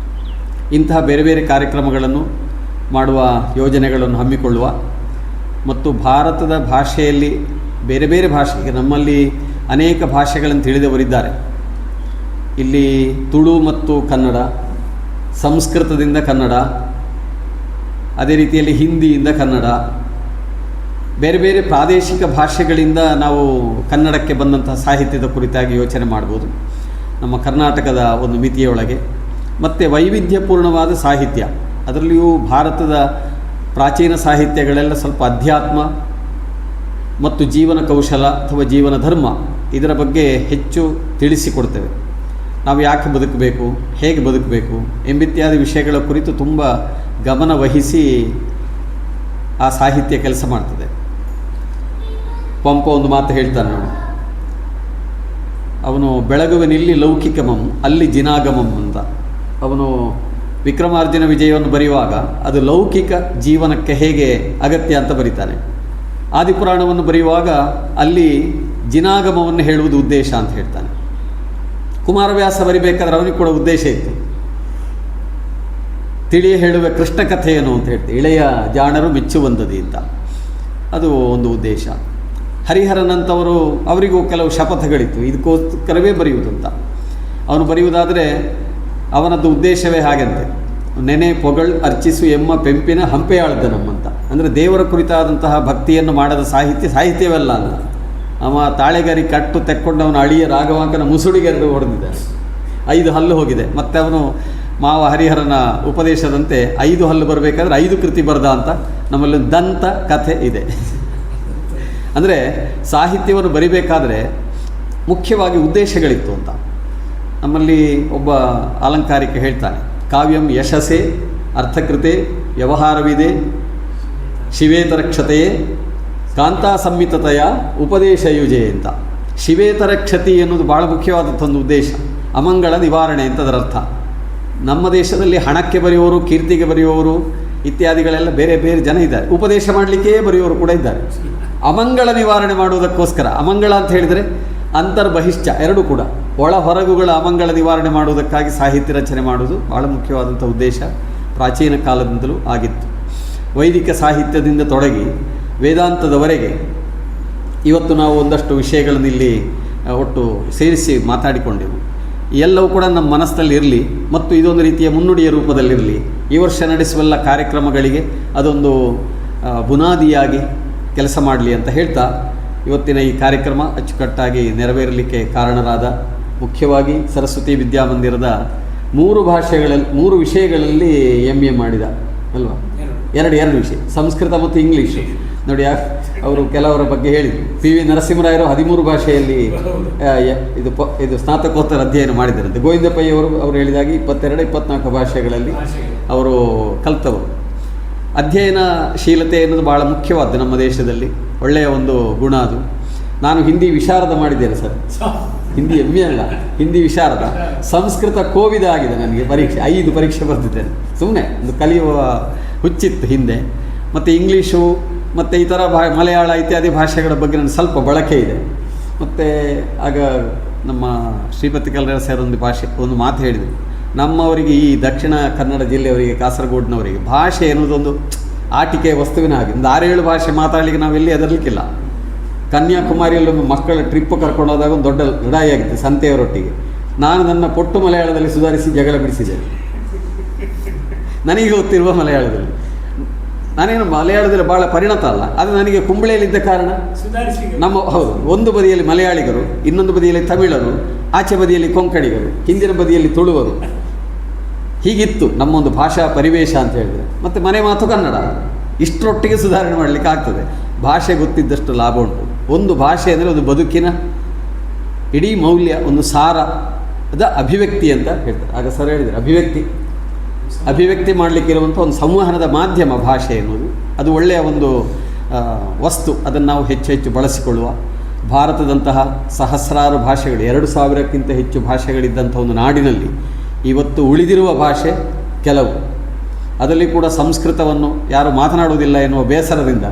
ಇಂತಹ ಬೇರೆ ಬೇರೆ ಕಾರ್ಯಕ್ರಮಗಳನ್ನು ಮಾಡುವ ಯೋಜನೆಗಳನ್ನು ಹಮ್ಮಿಕೊಳ್ಳುವ ಮತ್ತು ಭಾರತದ ಭಾಷೆಯಲ್ಲಿ ಬೇರೆ ಬೇರೆ ಭಾಷೆ, ಈಗ ನಮ್ಮಲ್ಲಿ ಅನೇಕ ಭಾಷೆಗಳನ್ನು ತಿಳಿದವರಿದ್ದಾರೆ. ಇಲ್ಲಿ ತುಳು ಮತ್ತು ಕನ್ನಡ, ಸಂಸ್ಕೃತದಿಂದ ಕನ್ನಡ, ಅದೇ ರೀತಿಯಲ್ಲಿ ಹಿಂದಿಯಿಂದ ಕನ್ನಡ, ಬೇರೆ ಬೇರೆ ಪ್ರಾದೇಶಿಕ ಭಾಷೆಗಳಿಂದ ನಾವು ಕನ್ನಡಕ್ಕೆ ಬಂದಂತಹ ಸಾಹಿತ್ಯದ ಕುರಿತಾಗಿ ಯೋಚನೆ ಮಾಡ್ಬೋದು ನಮ್ಮ ಕರ್ನಾಟಕದ ಒಂದು ಮಿತಿಯೊಳಗೆ. ಮತ್ತು ವೈವಿಧ್ಯಪೂರ್ಣವಾದ ಸಾಹಿತ್ಯ, ಅದರಲ್ಲಿಯೂ ಭಾರತದ ಪ್ರಾಚೀನ ಸಾಹಿತ್ಯಗಳೆಲ್ಲ ಸ್ವಲ್ಪ ಅಧ್ಯಾತ್ಮ ಮತ್ತು ಜೀವನ ಕೌಶಲ ಅಥವಾ ಜೀವನ ಧರ್ಮ ಇದರ ಬಗ್ಗೆ ಹೆಚ್ಚು ತಿಳಿಸಿಕೊಡ್ತೇವೆ. ನಾವು ಯಾಕೆ ಬದುಕಬೇಕು, ಹೇಗೆ ಬದುಕಬೇಕು ಎಂಬಿತ್ಯಾದಿ ವಿಷಯಗಳ ಕುರಿತು ತುಂಬ ಗಮನ ವಹಿಸಿ ಆ ಸಾಹಿತ್ಯ ಕೆಲಸ ಮಾಡ್ತದೆ. ಪಂಪ ಒಂದು ಮಾತು ಹೇಳ್ತಾನೆ ನೋಡಿ, ಅವನು ಬೆಳಗುವನಿಲ್ಲಿ ಲೌಕಿಕಮಂ ಅಲ್ಲಿ ಜಿನಾಗಮಂ ಅಂತ. ಅವನು ವಿಕ್ರಮಾರ್ಜುನ ವಿಜಯವನ್ನು ಬರೆಯುವಾಗ ಅದು ಲೌಕಿಕ ಜೀವನಕ್ಕೆ ಹೇಗೆ ಅಗತ್ಯ ಅಂತ ಬರೀತಾನೆ. ಆದಿಪುರಾಣವನ್ನು ಬರೆಯುವಾಗ ಅಲ್ಲಿ ಜಿನಾಗಮವನ್ನು ಹೇಳುವುದು ಉದ್ದೇಶ ಅಂತ ಹೇಳ್ತಾನೆ. ಕುಮಾರವ್ಯಾಸ ಬರಿಬೇಕಾದ್ರೆ ಅವನಿಗೆ ಕೂಡ ಉದ್ದೇಶ ಇತ್ತು, ತಿಳಿಯ ಹೇಳುವ ಕೃಷ್ಣ ಕಥೆಯನ್ನು ಅಂತ ಹೇಳ್ತೀವಿ, ಇಳೆಯ ಜಾಣರು ಮೆಚ್ಚುವಂದದಿ ಅಂತ, ಅದು ಒಂದು ಉದ್ದೇಶ. ಹರಿಹರನಂತವರು ಅವರಿಗೂ ಕೆಲವು ಶಪಥಗಳಿತ್ತು, ಇದಕ್ಕೋಸ್ಕರವೇ ಬರೆಯುವುದಂತ. ಅವನು ಬರೆಯುವುದಾದರೆ ಅವನದ್ದು ಉದ್ದೇಶವೇ ಹಾಗೆಂತೆ, ನೆನೆ ಪೊಗಳ್ ಅರ್ಚಿಸು ಎಮ್ಮ ಪೆಂಪಿನ ಹಂಪೆಯಾಳ್ದ ನಮ್ಮಂತ. ಅಂದರೆ ದೇವರ ಕುರಿತಾದಂತಹ ಭಕ್ತಿಯನ್ನು ಮಾಡದ ಸಾಹಿತ್ಯವಲ್ಲ ಅಂತ. ಅವ ತಾಳೆಗರಿ ಕಟ್ಟು ತೆಕ್ಕೊಂಡು ಅವನ ಅಳಿಯ ರಾಘವಾಂಕನ ಮುಸುಡಿಗೆರಡು ಹೊಡೆದಿದ್ದಾನೆ, 5 ಹಲ್ಲು ಹೋಗಿದೆ. ಮತ್ತು ಅವನು ಮಾವ ಹರಿಹರನ ಉಪದೇಶದಂತೆ 5 ಹಲ್ಲು ಬರಬೇಕಾದ್ರೆ 5 ಕೃತಿ ಬರೆದ ಅಂತ ನಮ್ಮಲ್ಲಿ ದಂತ ಕಥೆ ಇದೆ. ಅಂದರೆ ಸಾಹಿತ್ಯವನ್ನು ಬರಿಬೇಕಾದ್ರೆ ಮುಖ್ಯವಾಗಿ ಉದ್ದೇಶಗಳಿತ್ತು ಅಂತ. ನಮ್ಮಲ್ಲಿ ಒಬ್ಬ ಅಲಂಕಾರಿಕ ಹೇಳ್ತಾನೆ, ಕಾವ್ಯಂ ಯಶಸ್ಸೇ ಅರ್ಥಕೃತೆ ವ್ಯವಹಾರವಿದೆ ಶಿವೇತರಕ್ಷತೆಯೇ ಕಾಂತಾ ಸಂಹಿತತೆಯ ಉಪದೇಶಯುಜೆ ಅಂತ. ಶಿವೇತರಕ್ಷತಿ ಎನ್ನುವುದು ಭಾಳ ಮುಖ್ಯವಾದಂಥ ಒಂದು ಉದ್ದೇಶ, ಅಮಂಗಳ ನಿವಾರಣೆ ಅಂತ ಅದರ ಅರ್ಥ. ನಮ್ಮ ದೇಶದಲ್ಲಿ ಹಣಕ್ಕೆ ಬರೆಯುವವರು, ಕೀರ್ತಿಗೆ ಬರೆಯುವವರು ಇತ್ಯಾದಿಗಳೆಲ್ಲ ಬೇರೆ ಬೇರೆ ಜನ ಇದ್ದಾರೆ. ಉಪದೇಶ ಮಾಡಲಿಕ್ಕೇ ಬರೆಯುವವರು ಕೂಡ ಇದ್ದಾರೆ. ಅಮಂಗಳ ನಿವಾರಣೆ ಮಾಡುವುದಕ್ಕೋಸ್ಕರ, ಅಮಂಗಳ ಅಂತ ಹೇಳಿದರೆ ಅಂತರ್ಬಹಿಶ್ಚ ಎರಡೂ ಕೂಡ, ಒಳ ಹೊರಗುಗಳ ಅಮಂಗಳ ನಿವಾರಣೆ ಮಾಡುವುದಕ್ಕಾಗಿ ಸಾಹಿತ್ಯ ರಚನೆ ಮಾಡುವುದು ಭಾಳ ಮುಖ್ಯವಾದಂಥ ಉದ್ದೇಶ ಪ್ರಾಚೀನ ಕಾಲದಿಂದಲೂ ಆಗಿತ್ತು. ವೈದಿಕ ಸಾಹಿತ್ಯದಿಂದ ತೊಡಗಿ ವೇದಾಂತದವರೆಗೆ ಇವತ್ತು ನಾವು ಒಂದಷ್ಟು ವಿಷಯಗಳನ್ನು ಇಲ್ಲಿ ಒಟ್ಟು ಸೇರಿಸಿ ಮಾತಾಡಿಕೊಂಡೆವು. ಎಲ್ಲವೂ ಕೂಡ ನಮ್ಮ ಮನಸ್ಸಿನಲ್ಲಿ ಇರಲಿ ಮತ್ತು ಇದೊಂದು ರೀತಿಯ ಮುನ್ನುಡಿಯ ರೂಪದಲ್ಲಿರಲಿ. ಈ ವರ್ಷ ನಡೆಸುವೆಲ್ಲ ಕಾರ್ಯಕ್ರಮಗಳಿಗೆ ಅದೊಂದು ಬುನಾದಿಯಾಗಿ ಕೆಲಸ ಮಾಡಲಿ ಅಂತ ಹೇಳ್ತಾ, ಇವತ್ತಿನ ಈ ಕಾರ್ಯಕ್ರಮ ಅಚ್ಚುಕಟ್ಟಾಗಿ ನೆರವೇರಲಿಕ್ಕೆ ಕಾರಣರಾದ ಮುಖ್ಯವಾಗಿ ಸರಸ್ವತಿ ವಿದ್ಯಾಮಂದಿರದ 3 ವಿಷಯಗಳಲ್ಲಿ MA ಮಾಡಿದ ಅಲ್ವಾ? ಎರಡು ವಿಷಯ, ಸಂಸ್ಕೃತ ಮತ್ತು ಇಂಗ್ಲೀಷು. ನೋಡಿ, ಅವರು ಕೆಲವರ ಬಗ್ಗೆ ಹೇಳಿದರು. PV ನರಸಿಂಹರಾಯರು 13 ಭಾಷೆಯಲ್ಲಿ ಇದು ಸ್ನಾತಕೋತ್ತರ ಅಧ್ಯಯನ ಮಾಡಿದ್ದಾರಂತೆ. ಗೋವಿಂದ ಪೈ ಅವರು ಹೇಳಿದಾಗಿ 22-24 ಭಾಷೆಗಳಲ್ಲಿ ಅವರು ಕಲ್ತವರು. ಅಧ್ಯಯನಶೀಲತೆ ಎನ್ನುವುದು ಭಾಳ ಮುಖ್ಯವಾದ್ದು ನಮ್ಮ ದೇಶದಲ್ಲಿ, ಒಳ್ಳೆಯ ಒಂದು ಗುಣ ಅದು. ನಾನು ಹಿಂದಿ ವಿಶಾರದ ಮಾಡಿದ್ದೇನೆ ಸರ್, ಹಿಂದಿ MA ಅಲ್ಲ, ಹಿಂದಿ ವಿಶಾರದ. ಸಂಸ್ಕೃತ ಕೋವಿದ ಆಗಿದೆ ನನಗೆ ಪರೀಕ್ಷೆ, 5 ಪರೀಕ್ಷೆ ಬರೆದಿದ್ದೇನೆ. ಸುಮ್ಮನೆ ಒಂದು ಕಲಿಯುವ ಹುಚ್ಚಿತ್ತು ಹಿಂದೆ. ಮತ್ತು ಇಂಗ್ಲೀಷು ಮತ್ತು ಈ ಥರ ಮಲಯಾಳ ಇತ್ಯಾದಿ ಭಾಷೆಗಳ ಬಗ್ಗೆ ನನಗೆ ಸ್ವಲ್ಪ ಬಳಕೆ ಇದೆ. ಮತ್ತು ಆಗ ನಮ್ಮ ಶ್ರೀಪತಿ ಕಲ್ಯಾಣ ಸರ್ ಒಂದು ಮಾತು ಹೇಳಿದರು, ನಮ್ಮವರಿಗೆ, ಈ ದಕ್ಷಿಣ ಕನ್ನಡ ಜಿಲ್ಲೆಯವರಿಗೆ, ಕಾಸರಗೋಡಿನವರಿಗೆ ಭಾಷೆ ಎನ್ನುವುದೊಂದು ಆಟಿಕೆಯ ವಸ್ತುವಿನ ಹಾಗೆ. ಒಂದು 6-7 ಭಾಷೆ ಮಾತಾಡಲಿಕ್ಕೆ ನಾವೆಲ್ಲಿ ಹೆದರ್ಲಿಕ್ಕಿಲ್ಲ. ಕನ್ಯಾಕುಮಾರಿಯಲ್ಲೊಮ್ಮೆ ಮಕ್ಕಳ ಟ್ರಿಪ್ ಕರ್ಕೊಂಡು ಹೋದಾಗ ಒಂದು ದೊಡ್ಡ ಲಡಾಯಿ ಆಗಿತ್ತು ಸಂತೆಯವರೊಟ್ಟಿಗೆ. ನಾನು ನನ್ನ ಪೊಟ್ಟು ಮಲಯಾಳದಲ್ಲಿ ಸುಧಾರಿಸಿ ಜಗಳ ಬಿಡಿಸಿದ್ದೇನೆ, ನನಗೆ ಗೊತ್ತಿರುವ ಮಲಯಾಳದಲ್ಲಿ. ನಾನೇನು ಮಲಯಾಳದಲ್ಲಿ ಭಾಳ ಪರಿಣತ ಅಲ್ಲ, ಅದು ನನಗೆ ಕುಂಬಳೆಯಲ್ಲಿದ್ದ ಕಾರಣ ಹೌದು, ಒಂದು ಬದಿಯಲ್ಲಿ ಮಲಯಾಳಿಗರು, ಇನ್ನೊಂದು ಬದಿಯಲ್ಲಿ ತಮಿಳರು, ಆಚೆ ಬದಿಯಲ್ಲಿ ಕೊಂಕಣಿಗರು, ಹಿಂದಿನ ಬದಿಯಲ್ಲಿ ತುಳುವರು, ಹೀಗಿತ್ತು ನಮ್ಮೊಂದು ಭಾಷಾ ಪರಿವೇಶ ಅಂತ ಹೇಳಿದರೆ. ಮತ್ತು ಮನೆ ಮಾತು ಕನ್ನಡ, ಇಷ್ಟರೊಟ್ಟಿಗೆ ಸುಧಾರಣೆ ಮಾಡಲಿಕ್ಕೆ ಆಗ್ತದೆ. ಭಾಷೆ ಗೊತ್ತಿದ್ದಷ್ಟು ಲಾಭ ಉಂಟು. ಒಂದು ಭಾಷೆ ಅಂದರೆ ಒಂದು ಬದುಕಿನ ಇಡೀ ಮೌಲ್ಯ, ಒಂದು ಸಾರದ ಅಭಿವ್ಯಕ್ತಿ ಅಂತ ಹೇಳ್ತಾರೆ. ಆಗ ಸರ್ ಹೇಳಿದರೆ ಅಭಿವ್ಯಕ್ತಿ ಮಾಡಲಿಕ್ಕಿರುವಂಥ ಒಂದು ಸಂವಹನದ ಮಾಧ್ಯಮ ಭಾಷೆ ಎನ್ನುವುದು. ಅದು ಒಳ್ಳೆಯ ಒಂದು ವಸ್ತು, ಅದನ್ನು ನಾವು ಹೆಚ್ಚು ಬಳಸಿಕೊಳ್ಳುವ. ಭಾರತದಂತಹ ಸಹಸ್ರಾರು ಭಾಷೆಗಳು, 2000ಕ್ಕಿಂತ ಹೆಚ್ಚು ಭಾಷೆಗಳಿದ್ದಂಥ ಒಂದು ನಾಡಿನಲ್ಲಿ ಇವತ್ತು ಉಳಿದಿರುವ ಭಾಷೆ ಕೆಲವು. ಅದರಲ್ಲಿ ಕೂಡ ಸಂಸ್ಕೃತವನ್ನು ಯಾರು ಮಾತನಾಡುವುದಿಲ್ಲ ಎನ್ನುವ ಬೇಸರದಿಂದ,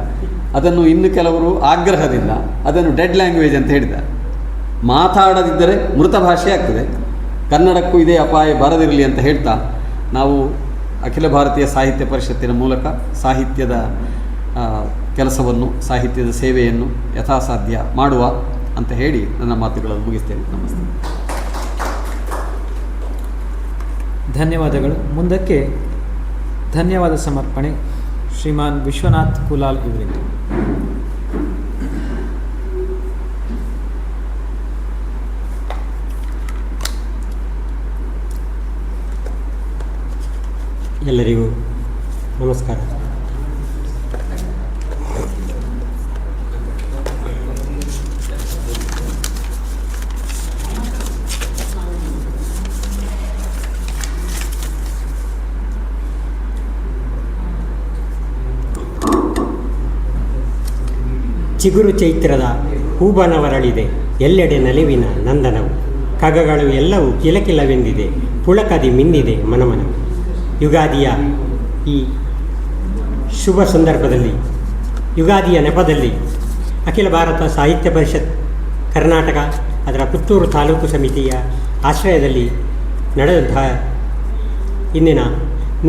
ಅದನ್ನು ಇನ್ನು ಕೆಲವರು ಆಗ್ರಹದಿಂದ ಅದನ್ನು ಡೆಡ್ ಲ್ಯಾಂಗ್ವೇಜ್ ಅಂತ ಹೇಳಿದ್ದಾರೆ. ಮಾತಾಡದಿದ್ದರೆ ಮೃತ ಭಾಷೆ ಆಗ್ತದೆ. ಕನ್ನಡಕ್ಕೂ ಇದೇ ಅಪಾಯ ಬರದಿರಲಿ ಅಂತ ಹೇಳ್ತಾ, ನಾವು ಅಖಿಲ ಭಾರತೀಯ ಸಾಹಿತ್ಯ ಪರಿಷತ್ತಿನ ಮೂಲಕ ಸಾಹಿತ್ಯದ ಕೆಲಸವನ್ನು, ಸಾಹಿತ್ಯದ ಸೇವೆಯನ್ನು ಯಥಾಸಾಧ್ಯ ಮಾಡುವ ಅಂತ ಹೇಳಿ ನನ್ನ ಮಾತುಗಳನ್ನು ಮುಗಿಸ್ತೇನೆ. ನಮಸ್ತೆ. ಧನ್ಯವಾದಗಳು. ಮುಂದಕ್ಕೆ ಧನ್ಯವಾದ ಸಮರ್ಪಣೆ ಶ್ರೀಮಾನ್ ವಿಶ್ವನಾಥ್ ಕುಲಾಲ್ ಇವರಿಂದ. ಎಲ್ಲರಿಗೂ ನಮಸ್ಕಾರ. ಚಿಗುರು ಚೈತ್ರದ ಹೂಬನವರಳಿದೆ, ಎಲ್ಲೆಡೆ ನಲಿವಿನ ನಂದನವು, ಖಗಗಳು ಎಲ್ಲವೂ ಕಿಲಕಿಲವೆಂದಿದೆ, ಪುಳಕದಿ ಮಿನ್ನಿದೆ ಮನಮನವು. ಯುಗಾದಿಯ ಈ ಶುಭ ಸಂದರ್ಭದಲ್ಲಿ, ಯುಗಾದಿಯ ನೆಪದಲ್ಲಿ ಅಖಿಲ ಭಾರತ ಸಾಹಿತ್ಯ ಪರಿಷತ್ ಕರ್ನಾಟಕ ಅದರ ಪುತ್ತೂರು ತಾಲೂಕು ಸಮಿತಿಯ ಆಶ್ರಯದಲ್ಲಿ ನಡೆದಂತಹ ಇಂದಿನ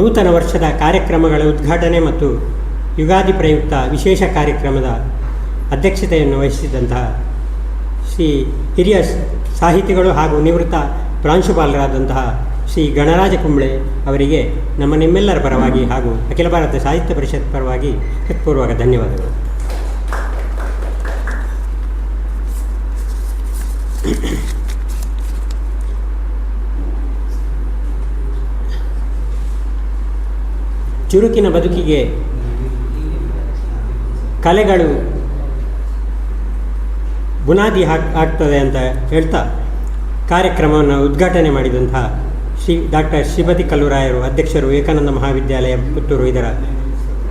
ನೂತನ ವರ್ಷದ ಕಾರ್ಯಕ್ರಮಗಳ ಉದ್ಘಾಟನೆ ಮತ್ತು ಯುಗಾದಿ ಪ್ರಯುಕ್ತ ವಿಶೇಷ ಕಾರ್ಯಕ್ರಮದ ಅಧ್ಯಕ್ಷತೆಯನ್ನು ವಹಿಸಿದಂತಹ ಶ್ರೀ ಹಿರಿಯ ಸಾಹಿತಿಗಳು ಹಾಗೂ ನಿವೃತ್ತ ಪ್ರಾಂಶುಪಾಲರಾದಂತಹ ಶ್ರೀ ಗಣರಾಜ ಕುಂಬ್ಳೆ ಅವರಿಗೆ ನಿಮ್ಮೆಲ್ಲರ ಪರವಾಗಿ ಹಾಗೂ ಅಖಿಲ ಭಾರತ ಸಾಹಿತ್ಯ ಪರಿಷತ್ ಪರವಾಗಿ ಹೃತ್ಪೂರ್ವಕ ಧನ್ಯವಾದಗಳು. ಚುರುಕಿನ ಬದುಕಿಗೆ ಕಲೆಗಳು ಬುನಾದಿ ಆಗ್ತದೆ ಅಂತ ಹೇಳ್ತಾ ಕಾರ್ಯಕ್ರಮವನ್ನು ಉದ್ಘಾಟನೆ ಮಾಡಿದಂತಹ ಡಾಕ್ಟರ್ ಶ್ರೀಪತಿ ಕಲ್ಲೂರಾಯರು, ಅಧ್ಯಕ್ಷರು, ವಿವೇಕಾನಂದ ಮಹಾವಿದ್ಯಾಲಯ ಪುತ್ತೂರು, ಇದರ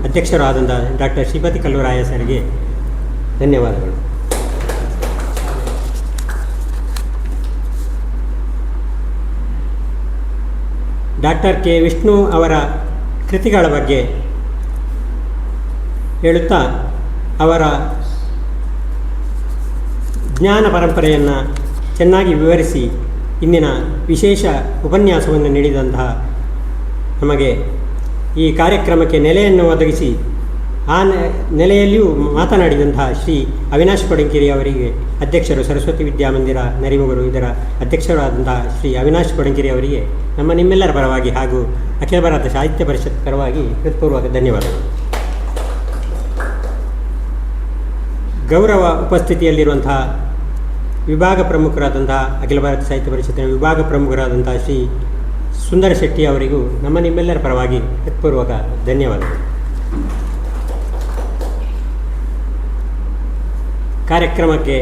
ಅಧ್ಯಕ್ಷರು ಆದಂಥ ಡಾಕ್ಟರ್ ಶ್ರೀಪತಿ ಕಲ್ಲೂರಾಯ ಸರಿಗೆ ಧನ್ಯವಾದಗಳು. ಡಾಕ್ಟರ್ ಕೆ ವಿಷ್ಣು ಅವರ ಕೃತಿಗಳ ಬಗ್ಗೆ ಹೇಳುತ್ತಾ ಅವರ ಜ್ಞಾನ ಪರಂಪರೆಯನ್ನು ಚೆನ್ನಾಗಿ ವಿವರಿಸಿ ಇಂದಿನ ವಿಶೇಷ ಉಪನ್ಯಾಸವನ್ನು ನೀಡಿದಂತಹ ನಮಗೆ ಈ ಕಾರ್ಯಕ್ರಮಕ್ಕೆ ನೆಲೆಯನ್ನು ಒದಗಿಸಿ ಆ ನೆಲೆಯಲ್ಲಿಯೂ ಮಾತನಾಡಿದಂತಹ ಶ್ರೀ ಅವಿನಾಶ್ ಕೊಡಂಕೆರೆ ಅವರಿಗೆ, ಅಧ್ಯಕ್ಷರು ಸರಸ್ವತಿ ವಿದ್ಯಾಮಂದಿರ ನರಿಮುಗರು, ಇದರ ಅಧ್ಯಕ್ಷರಾದಂತಹ ಶ್ರೀ ಅವಿನಾಶ್ ಕೊಡಂಕೆರೆ ಅವರಿಗೆ ನಿಮ್ಮೆಲ್ಲರ ಪರವಾಗಿ ಹಾಗೂ ಅಖಿಲ ಭಾರತ ಸಾಹಿತ್ಯ ಪರಿಷತ್ ಪರವಾಗಿ ಹೃತ್ಪೂರ್ವಕ ಧನ್ಯವಾದಗಳು. ಗೌರವ ಉಪಸ್ಥಿತಿಯಲ್ಲಿರುವಂತಹ ವಿಭಾಗ ಪ್ರಮುಖರಾದಂತಹ ಅಖಿಲ ಭಾರತ ಸಾಹಿತ್ಯ ಪರಿಷತ್ತಿನ ವಿಭಾಗ ಪ್ರಮುಖರಾದಂತಹ ಶ್ರೀ ಸುಂದರ ಶೆಟ್ಟಿ ಅವರಿಗೂ ನಿಮ್ಮೆಲ್ಲರ ಪರವಾಗಿ ಹೃತ್ಪೂರ್ವಕ ಧನ್ಯವಾದಗಳು. ಕಾರ್ಯಕ್ರಮಕ್ಕೆ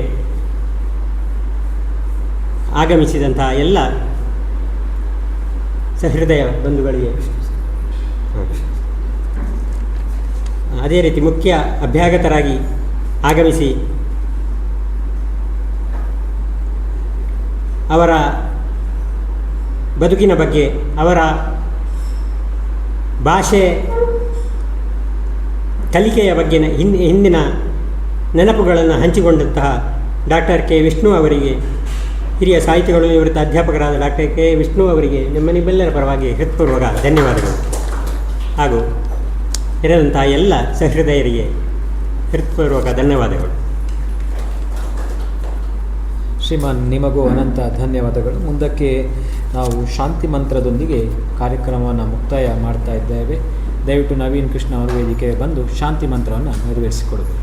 ಆಗಮಿಸಿದಂತಹ ಎಲ್ಲ ಸಹೃದಯ ಬಂಧುಗಳಿಗೆ, ಅದೇ ರೀತಿ ಮುಖ್ಯ ಅಭ್ಯಾಗತರಾಗಿ ಆಗಮಿಸಿ ಅವರ ಬದುಕಿನ ಬಗ್ಗೆ, ಅವರ ಭಾಷೆ ಕಲಿಕೆಯ ಬಗ್ಗೆ ಹಿಂದಿನ ನೆನಪುಗಳನ್ನು ಹಂಚಿಕೊಂಡಂತಹ ಡಾಕ್ಟರ್ ಕೆ ವಿಷ್ಣು ಅವರಿಗೆ, ಹಿರಿಯ ಸಾಹಿತಿಗಳು, ನಿವೃತ್ತ ಅಧ್ಯಾಪಕರಾದ ಡಾಕ್ಟರ್ ಕೆ ವಿಷ್ಣು ಅವರಿಗೆ ನಿಮ್ಮೆಲ್ಲರ ಪರವಾಗಿ ಹೃತ್ಪೂರ್ವಕ ಧನ್ಯವಾದಗಳು. ಹಾಗೂ ಇರದಂತಹ ಎಲ್ಲ ಸಹೃದಯರಿಗೆ ಹೃತ್ಪೂರ್ವಕ ಧನ್ಯವಾದಗಳು. ಶ್ರೀಮಾನ್, ನಿಮಗೂ ಅನಂತ ಧನ್ಯವಾದಗಳು. ಮುಂದಕ್ಕೆ ನಾವು ಶಾಂತಿ ಮಂತ್ರದೊಂದಿಗೆ ಕಾರ್ಯಕ್ರಮವನ್ನು ಮುಕ್ತಾಯ ಮಾಡ್ತಾ ಇದ್ದೇವೆ. ದಯವಿಟ್ಟು ನವೀನ್ ಕೃಷ್ಣ ಅವರು ವೇದಿಕೆಗೆ ಬಂದು ಶಾಂತಿ ಮಂತ್ರವನ್ನು ನೆರವೇರಿಸಿಕೊಡಬೇಕು.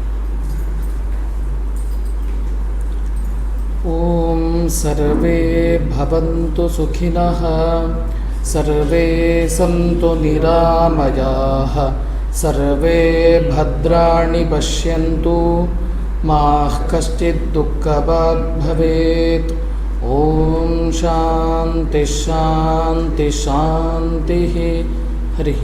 ಓಂ ಸರ್ವೇ ಭವಂತು ಸುಖಿನಃ, ಸರ್ವೇ ಸಂತು ನಿರಾಮಯಾಃ, ಸರ್ವೇ ಭದ್ರಾಣಿ ಪಶ್ಯಂತು, ಮಾ ಕಶ್ಚಿತ್ ದುಃಖಭಾಗ್ ಭವೇತ್. ಓಂ ಶಾಂತಿ ಶಾಂತಿ ಶಾಂತಿ. ಹರಿ